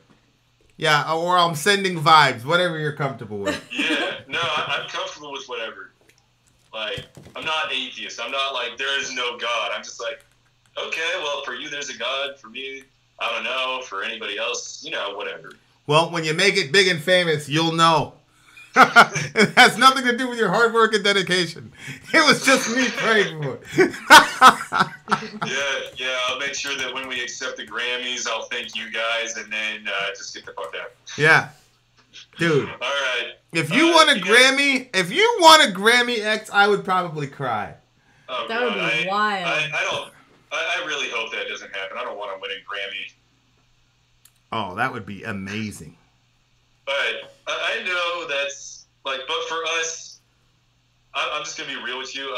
Yeah, or I'm sending vibes, whatever you're comfortable with. Yeah, no, I'm comfortable with whatever. I'm not atheist. I'm not there is no God. I'm just okay, well, for you there's a God. For me, I don't know. For anybody else, whatever. Well, when you make it big and famous, you'll know. It has nothing to do with your hard work and dedication. It was just me praying for it. Yeah, I'll make sure that when we accept the Grammys, I'll thank you guys and then just get the fuck out. Yeah. Dude. All right. If you want a Grammy, X, I would probably cry. Oh, that would be wild. I really hope that doesn't happen. I don't want to win a Grammy. Oh, that would be amazing. But I know that's but for us, I'm just gonna be real with you.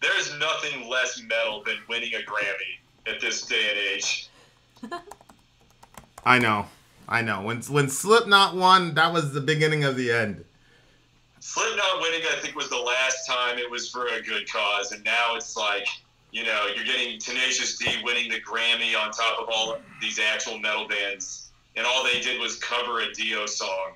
There's nothing less metal than winning a Grammy at this day and age. I know. When Slipknot won, that was the beginning of the end. Slipknot winning, I think, was the last time it was for a good cause, and now it's you're getting Tenacious D winning the Grammy on top of all these actual metal bands, and all they did was cover a Dio song.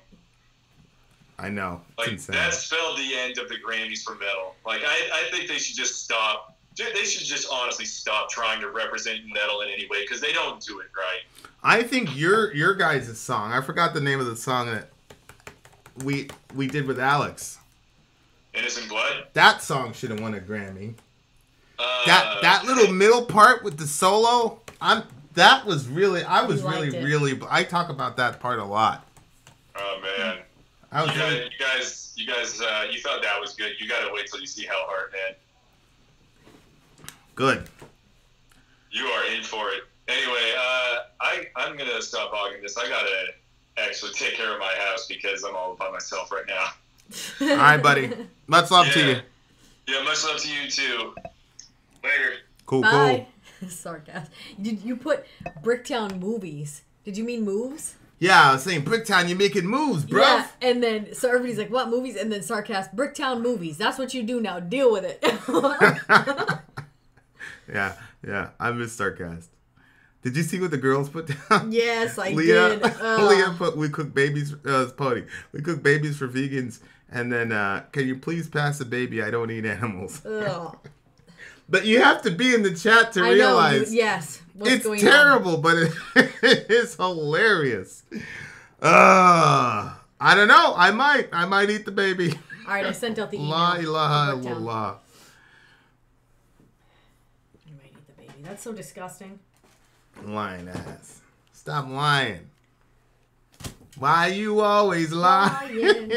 I know. That spelled the end of the Grammys for metal. I think they should just stop. They should just honestly stop trying to represent metal in any way because they don't do it right. I think your guys' song, I forgot the name of the song that we did with Alex. Innocent Blood? That song should have won a Grammy. That little middle part with the solo, I talk about that part a lot. Oh man. You guys, you thought that was good. You gotta wait till you see Hellheart, man. Good. You are in for it. Anyway, I'm gonna stop hogging this. I gotta actually take care of my house because I'm all by myself right now. All right, buddy. Much love to you. Yeah, much love to you too. Later. Cool. Sarcasm. Did you put Bricktown movies? Did you mean moves? Yeah, I was saying Bricktown, you're making moves, bro. Yeah, and then so everybody's like, "What movies?" And then sarcasm, Bricktown movies. That's what you do now. Deal with it. Yeah, I miss Sarcast. Did you see what the girls put down? Yes, I Leah, did. Leah put, we cook babies, Pony. We cook babies for vegans. And then, can you please pass the baby? I don't eat animals. Ugh. But you have to be in the chat to I realize. know. Yes. What's It's going terrible, but it is hilarious. I don't know. I might eat the baby. All right, I sent out the email. La ilaha Work town. illallah. I might eat the baby. That's so disgusting. Lying ass. Stop lying. Why you always lying?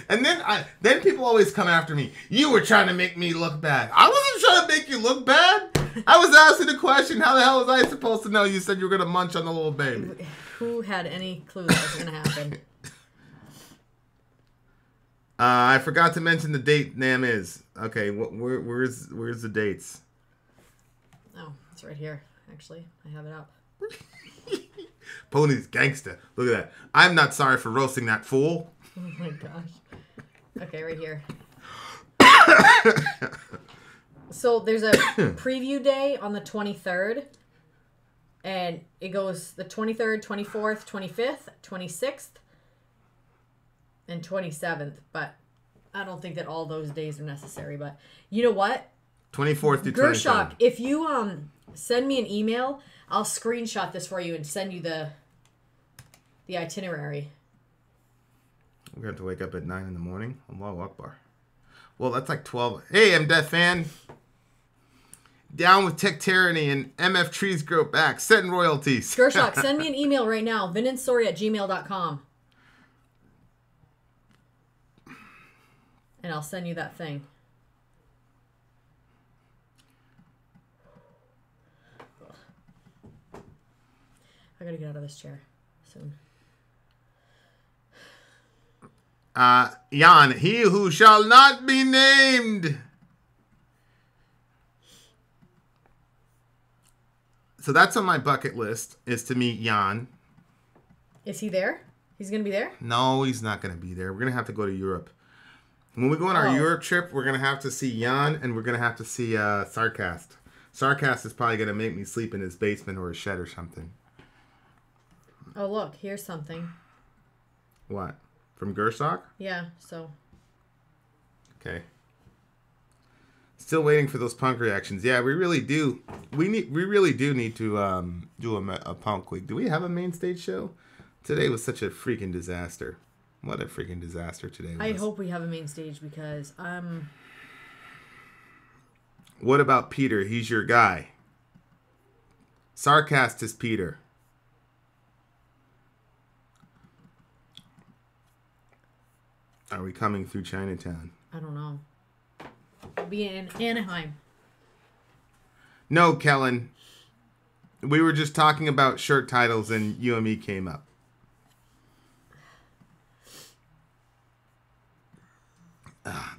And then people always come after me. You were trying to make me look bad. I wasn't trying to make you look bad. I was asking the question, how the hell was I supposed to know you said you were going to munch on the little baby? Who had any clue that was going to happen? I forgot to mention the date Nam is. Okay, where's the dates? Oh, it's right here. Actually, I have it up. Pony's gangster. Look at that. I'm not sorry for roasting that fool. Oh my gosh. Okay, right here. So there's a preview day on the 23rd. And it goes the 23rd, 24th, 25th, 26th, and 27th. But I don't think that all those days are necessary. But you know what? 24th to 27th. Gershok, if you send me an email, I'll screenshot this for you and send you the itinerary. We're going to have to wake up at 9 in the morning. Allahu Akbar. Well, that's like 12. Hey, I'm Death Fan. Down with tech tyranny and MF trees grow back. Setting royalties. Gershok, send me an email right now. vinandstory@gmail.com. And I'll send you that thing. I gotta get out of this chair soon. Jan, he who shall not be named. So that's on my bucket list, is to meet Jan. Is he there? He's gonna be there? No, he's not going to be there. We're going to have to go to Europe. When we go on our Europe trip, we're going to have to see Jan, and we're going to have to see Sarcast. Sarcast is probably going to make me sleep in his basement or a shed or something. Oh, look, here's something. What? From Gershok? Yeah, so. Okay. Still waiting for those punk reactions. Yeah, we really do. We really do need to do a punk week. Do we have a main stage show? Today was such a freaking disaster. What a freaking disaster today was. I hope we have a main stage because What about Peter? He's your guy. Sarcast is Peter. Are we coming through Chinatown? I don't know. We'll be in Anaheim. No, Kellen. We were just talking about shirt titles and you and me came up.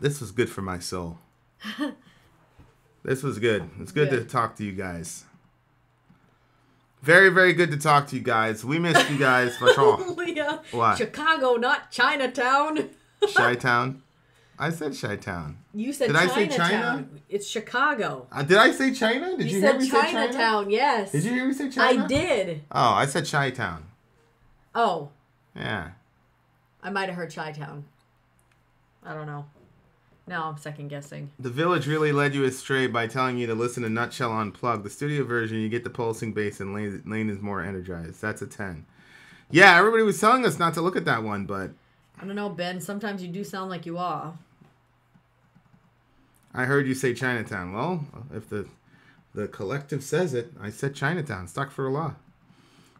This was good for my soul. This was good. It's good to talk to you guys. Very, very good to talk to you guys. We missed you guys for sure. Leah, What? Chicago, not Chinatown. Chi-Town? I said Chi-Town. You said Did I Chinatown. say China? It's Chicago. Did I say China? Did you hear said me say China? Chinatown, yes. Did you hear me say China? I did. Oh, I said Chi-Town. Oh, Yeah. I might have heard Chi-Town. I don't know. Now I'm second guessing. The Village really led you astray by telling you to listen to Nutshell Unplugged. The studio version, you get the pulsing bass and Lane is more energized. That's a 10. Yeah, everybody was telling us not to look at that one, but... I don't know, Ben. Sometimes you do sound like you are. I heard you say Chinatown. Well, if the collective says it, I said Chinatown. Stuck for a law.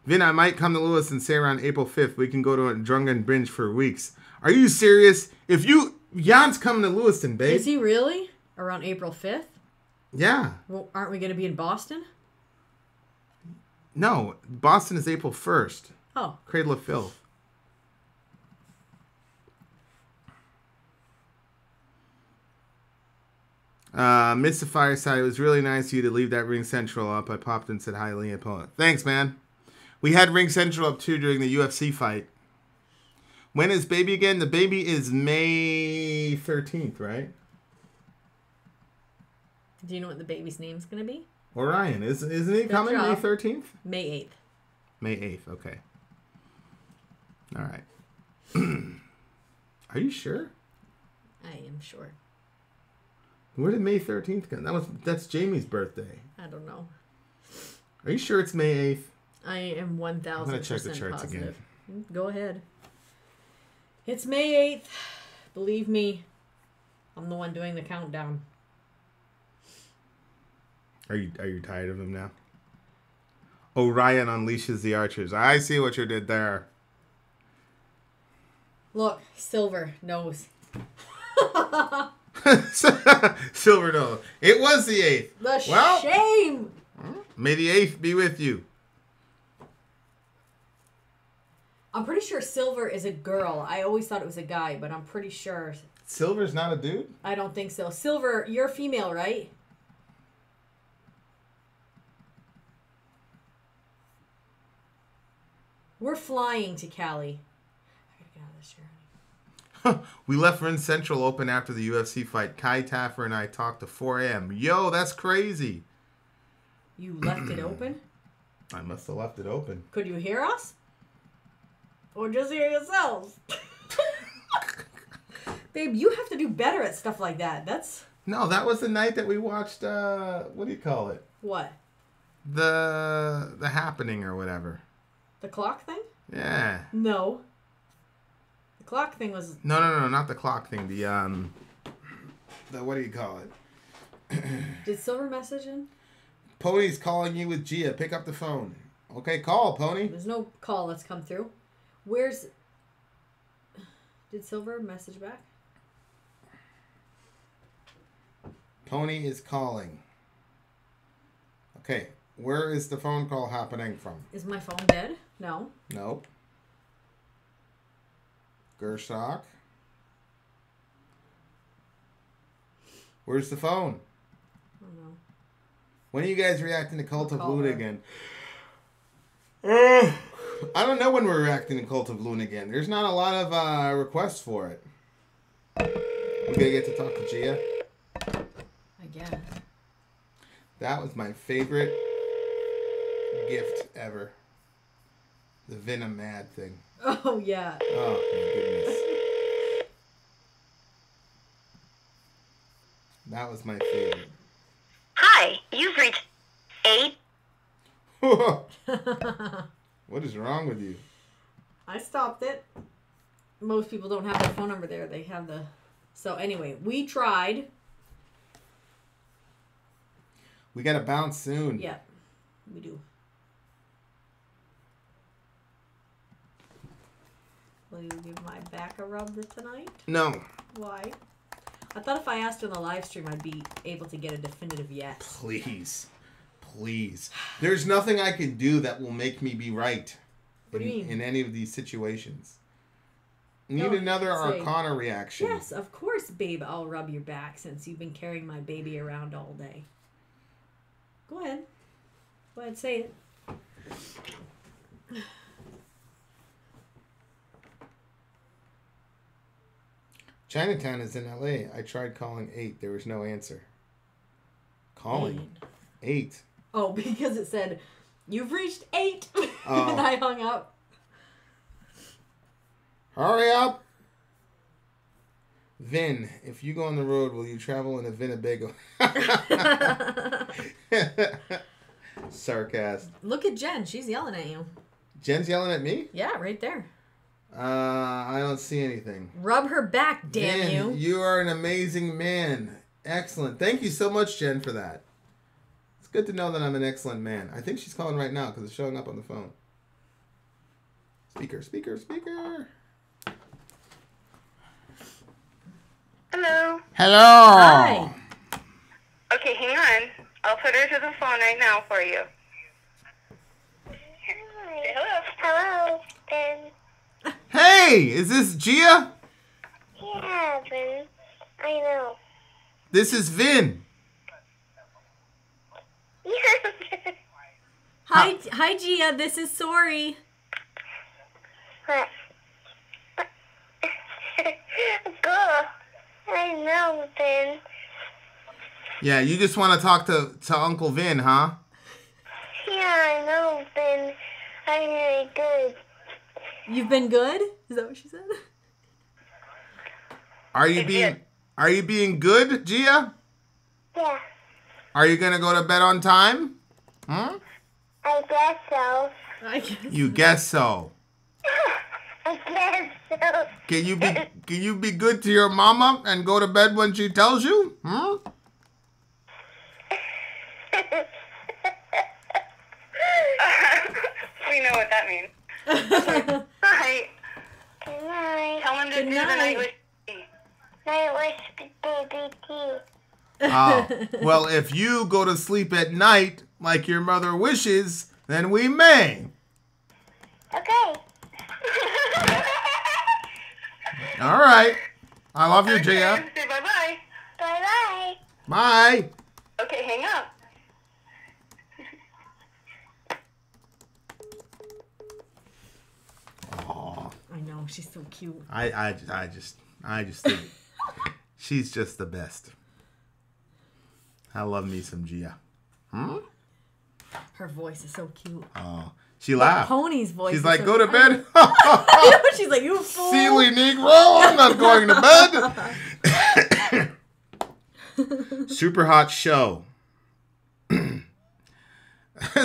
Vin, I might come to Lewis and say around April 5th, we can go to a drunken binge for weeks. Are you serious? If you... Jan's coming to Lewiston, babe. Is he really? Around April 5th? Yeah. Well, aren't we going to be in Boston? No, Boston is April 1st. Oh. Cradle of Filth. Mr. Fireside, it was really nice of you to leave that Ring Central up. I popped and said hi, Leah Poet. Thanks, man. We had Ring Central up too during the UFC fight. When is baby again? The baby is May 13th, right? Do you know what the baby's name's going to be? Orion. Isn't he coming May job. 13th? May 8th. May 8th, okay. All right. Are you sure? I am sure. Where did May 13th come? That's Jamie's birthday. I don't know. Are you sure it's May 8th? I am 1,000% I'm going to check the charts positive. again. Go ahead. It's May 8th. Believe me, I'm the one doing the countdown. Are you tired of him now? Orion unleashes the archers. I see what you did there. Look, Silver knows. Silver knows. It was the 8th. The shame! May the 8th be with you. I'm pretty sure Silver is a girl. I always thought it was a guy, but I'm pretty sure. Silver's not a dude? I don't think so. Silver, you're female, right? We're flying to Cali. I gotta get out of this chair. We left Rin Central open after the UFC fight. Kai Taffer and I talked to 4 a.m. Yo, that's crazy. You left it open? I must have left it open. Could you hear us? Or just hear yourselves? Babe, you have to do better at stuff like that. No, that was the night that we watched, what do you call it? What? The Happening or whatever. The clock thing? Yeah. No. The clock thing was... No, not the clock thing. The what do you call it? Did Silver message him? Pony's calling you with Gia. Pick up the phone. Okay, call, Pony. There's no call that's come through. Did Silver message back? Pony is calling. Okay, where is the phone call happening from? Is my phone dead? No. Nope. Gershok. Where's the phone? I don't know. When are you guys reacting to Cult of Call Luna her. again? I don't know when we're reacting to Cult of Luna again. There's not a lot of requests for it. We gonna get to talk to Gia? I guess. That was my favorite gift ever. The Venom Mad thing. Oh, yeah. Oh, my goodness. That was my favorite. Hi, you've reached 8. What is wrong with you? I stopped it. Most people don't have their phone number there. They have the... So, anyway, we tried. We gotta bounce soon. Yeah, we do. Will you give my back a rub tonight? No. Why? I thought if I asked on the live stream, I'd be able to get a definitive yes. Please. Please. There's nothing I can do that will make me be right. What do you mean? In any of these situations. Need No, another say, Arcana reaction. Yes, of course, babe, I'll rub your back since you've been carrying my baby around all day. Go ahead. Go ahead, say it. Chinatown is in LA. I tried calling 8. There was no answer. Calling 8. Oh, because it said, you've reached 8. Oh. And I hung up. Hurry up. Vin, if you go on the road, will you travel in a Winnebago? Sarcasm. Look at Jen. She's yelling at you. Jen's yelling at me? Yeah, right there. I don't see anything. Rub her back, damn Jen, you. You are an amazing man. Excellent. Thank you so much, Jen, for that. It's good to know that I'm an excellent man. I think she's calling right now because it's showing up on the phone. Speaker, speaker, speaker. Hello. Hello. Hi. Okay, hang on. I'll put her to the phone right now for you. Hello. Hello, Ben. Hey, is this Gia? Yeah, Ben. I know. This is Vin. Yeah. Hi, Gia. This is Sorry. What? Go. I know, Ben. Yeah, you just want to talk to Uncle Vin, huh? Yeah, I know, Ben. I'm really good. You've been good? Is that what she said? Are you being good, Gia? Yeah, Are you gonna go to bed on time? Hmm? I guess so. I guess. You guess so. I guess so. Can you be good to your mama and go to bed when she tells you? Hmm? We know what that means. Hi. Good night. Tell him to Good do the night. night wish. Night wish, baby too. Oh, well, if you go to sleep at night like your mother wishes, then we may. Okay. All right. I love you, Gia. Okay, say bye-bye. Bye-bye. Bye. Okay, hang up. Aw, I know, she's so cute. I just think she's just the best. I love me some Gia. Hmm? Her voice is so cute. Oh, she laughed. Pony's voice. She's is like, so go to cute. bed. She's like, you fool. Silly Negro, I'm not going to bed. Super hot show.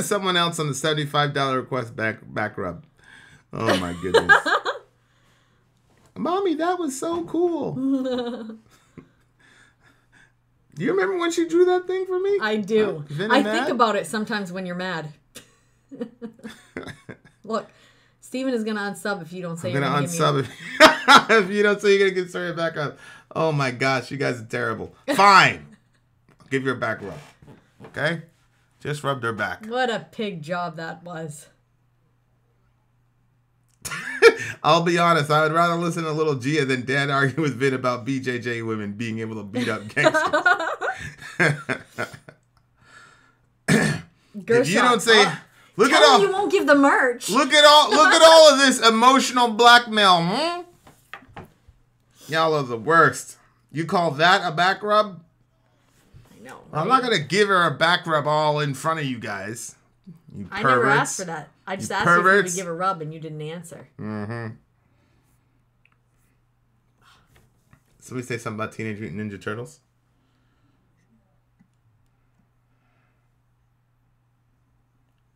Someone else on the $75 request back rub. Oh my goodness. Mommy, that was so cool. Do you remember when she drew that thing for me? I do. Vinny I mad? think about it sometimes when you're mad. Look, Steven is going to unsub if you don't say I'm you're going to gonna unsub if you don't say you're going to get started back up. Oh my gosh, you guys are terrible. Fine. I'll give you a back rub. Okay? Just rubbed her back. What a pig job that was. I'll be honest, I would rather listen to little Gia than Dad argue with Vin about BJJ women being able to beat up gangsters. If you don't say, look Tell at all, him you won't give the merch. look at all of this emotional blackmail, hmm? Y'all are the worst. You call that a back rub? I know. I'm not gonna give her a back rub all in front of you guys. You I perverts. never asked for that. I just asked you if you would give a rub and you didn't answer. Mm-hmm. Somebody say something about Teenage Mutant Ninja Turtles?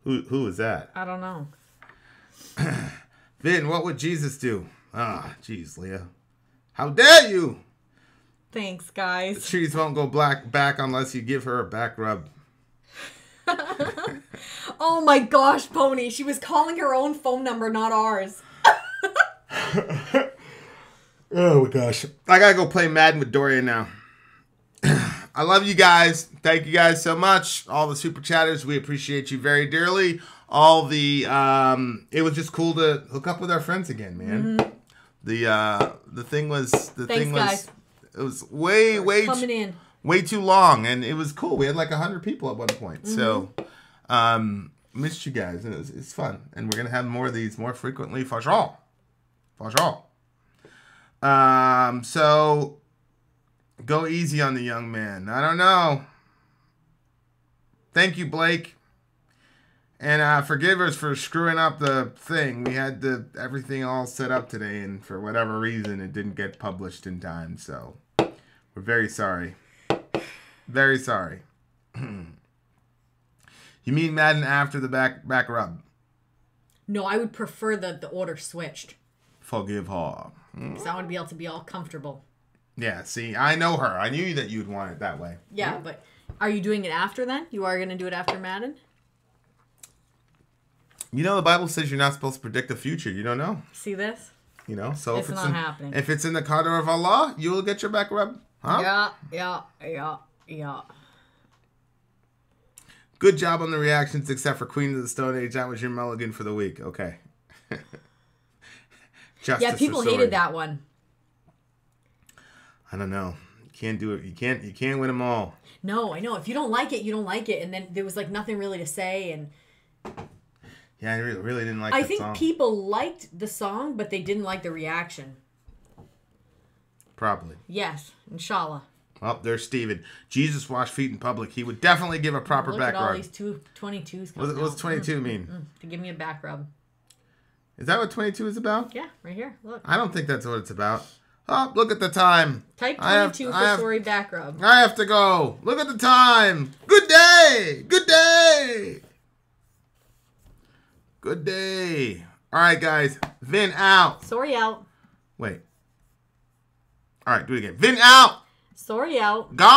Who is that? I don't know. Vin, what would Jesus do? Ah, jeez, Leah. How dare you? Thanks, The guys. trees won't go back unless you give her a back rub. Oh my gosh, Pony. She was calling her own phone number, not ours. Oh my gosh. I gotta go play Madden with Dorian now. I love you guys. Thank you guys so much. All the super chatters, we appreciate you very dearly. All the it was just cool to hook up with our friends again, man. Mm-hmm. The thing was Guys. it was way Coming in. way too long, and it was cool. We had like 100 people at one point. Mm-hmm. So missed you guys, and it's fun. And we're gonna have more of these more frequently for sure. For sure. So go easy on the young man. I don't know. Thank you, Blake. And forgive us for screwing up the thing. We had everything all set up today, and for whatever reason, it didn't get published in time. So we're very sorry. Very sorry. You mean Madden after the back rub? No, I would prefer the order switched. Forgive her. Because I want to be able to be all comfortable. Yeah, see, I know her. I knew that you'd want it that way. Yeah, but are you doing it after then? You are going to do it after Madden? You know, the Bible says you're not supposed to predict the future. You don't know. See this? You know, so It's not happening. If it's in the qadar of Allah, you will get your back rub. Huh? Yeah. Good job on the reactions, except for Queen of the Stone Age. That was your mulligan for the week. Okay. Yeah, people hated that one. I don't know. You can't do it. You can't win them all. No, I know. If you don't like it, you don't like it. And then there was like nothing really to say. And yeah, I really didn't like I that think song. people liked the song, but they didn't like the reaction. Probably. Yes, inshallah. Oh, there's Steven. Jesus washed feet in public. He would definitely give a proper Look back at all rub. these 22s. What does 22 mean? To give me a back rub. Is that what 22 is about? Yeah, right here. Look. I don't think that's what it's about. Oh, look at the time. Type 22 for sorry back rub. I have to go. Look at the time. Good day. Good day. Good day. All right, guys. Vin out. Sorry out. Wait. All right, do it again. Vin out. Sorry out. Gone.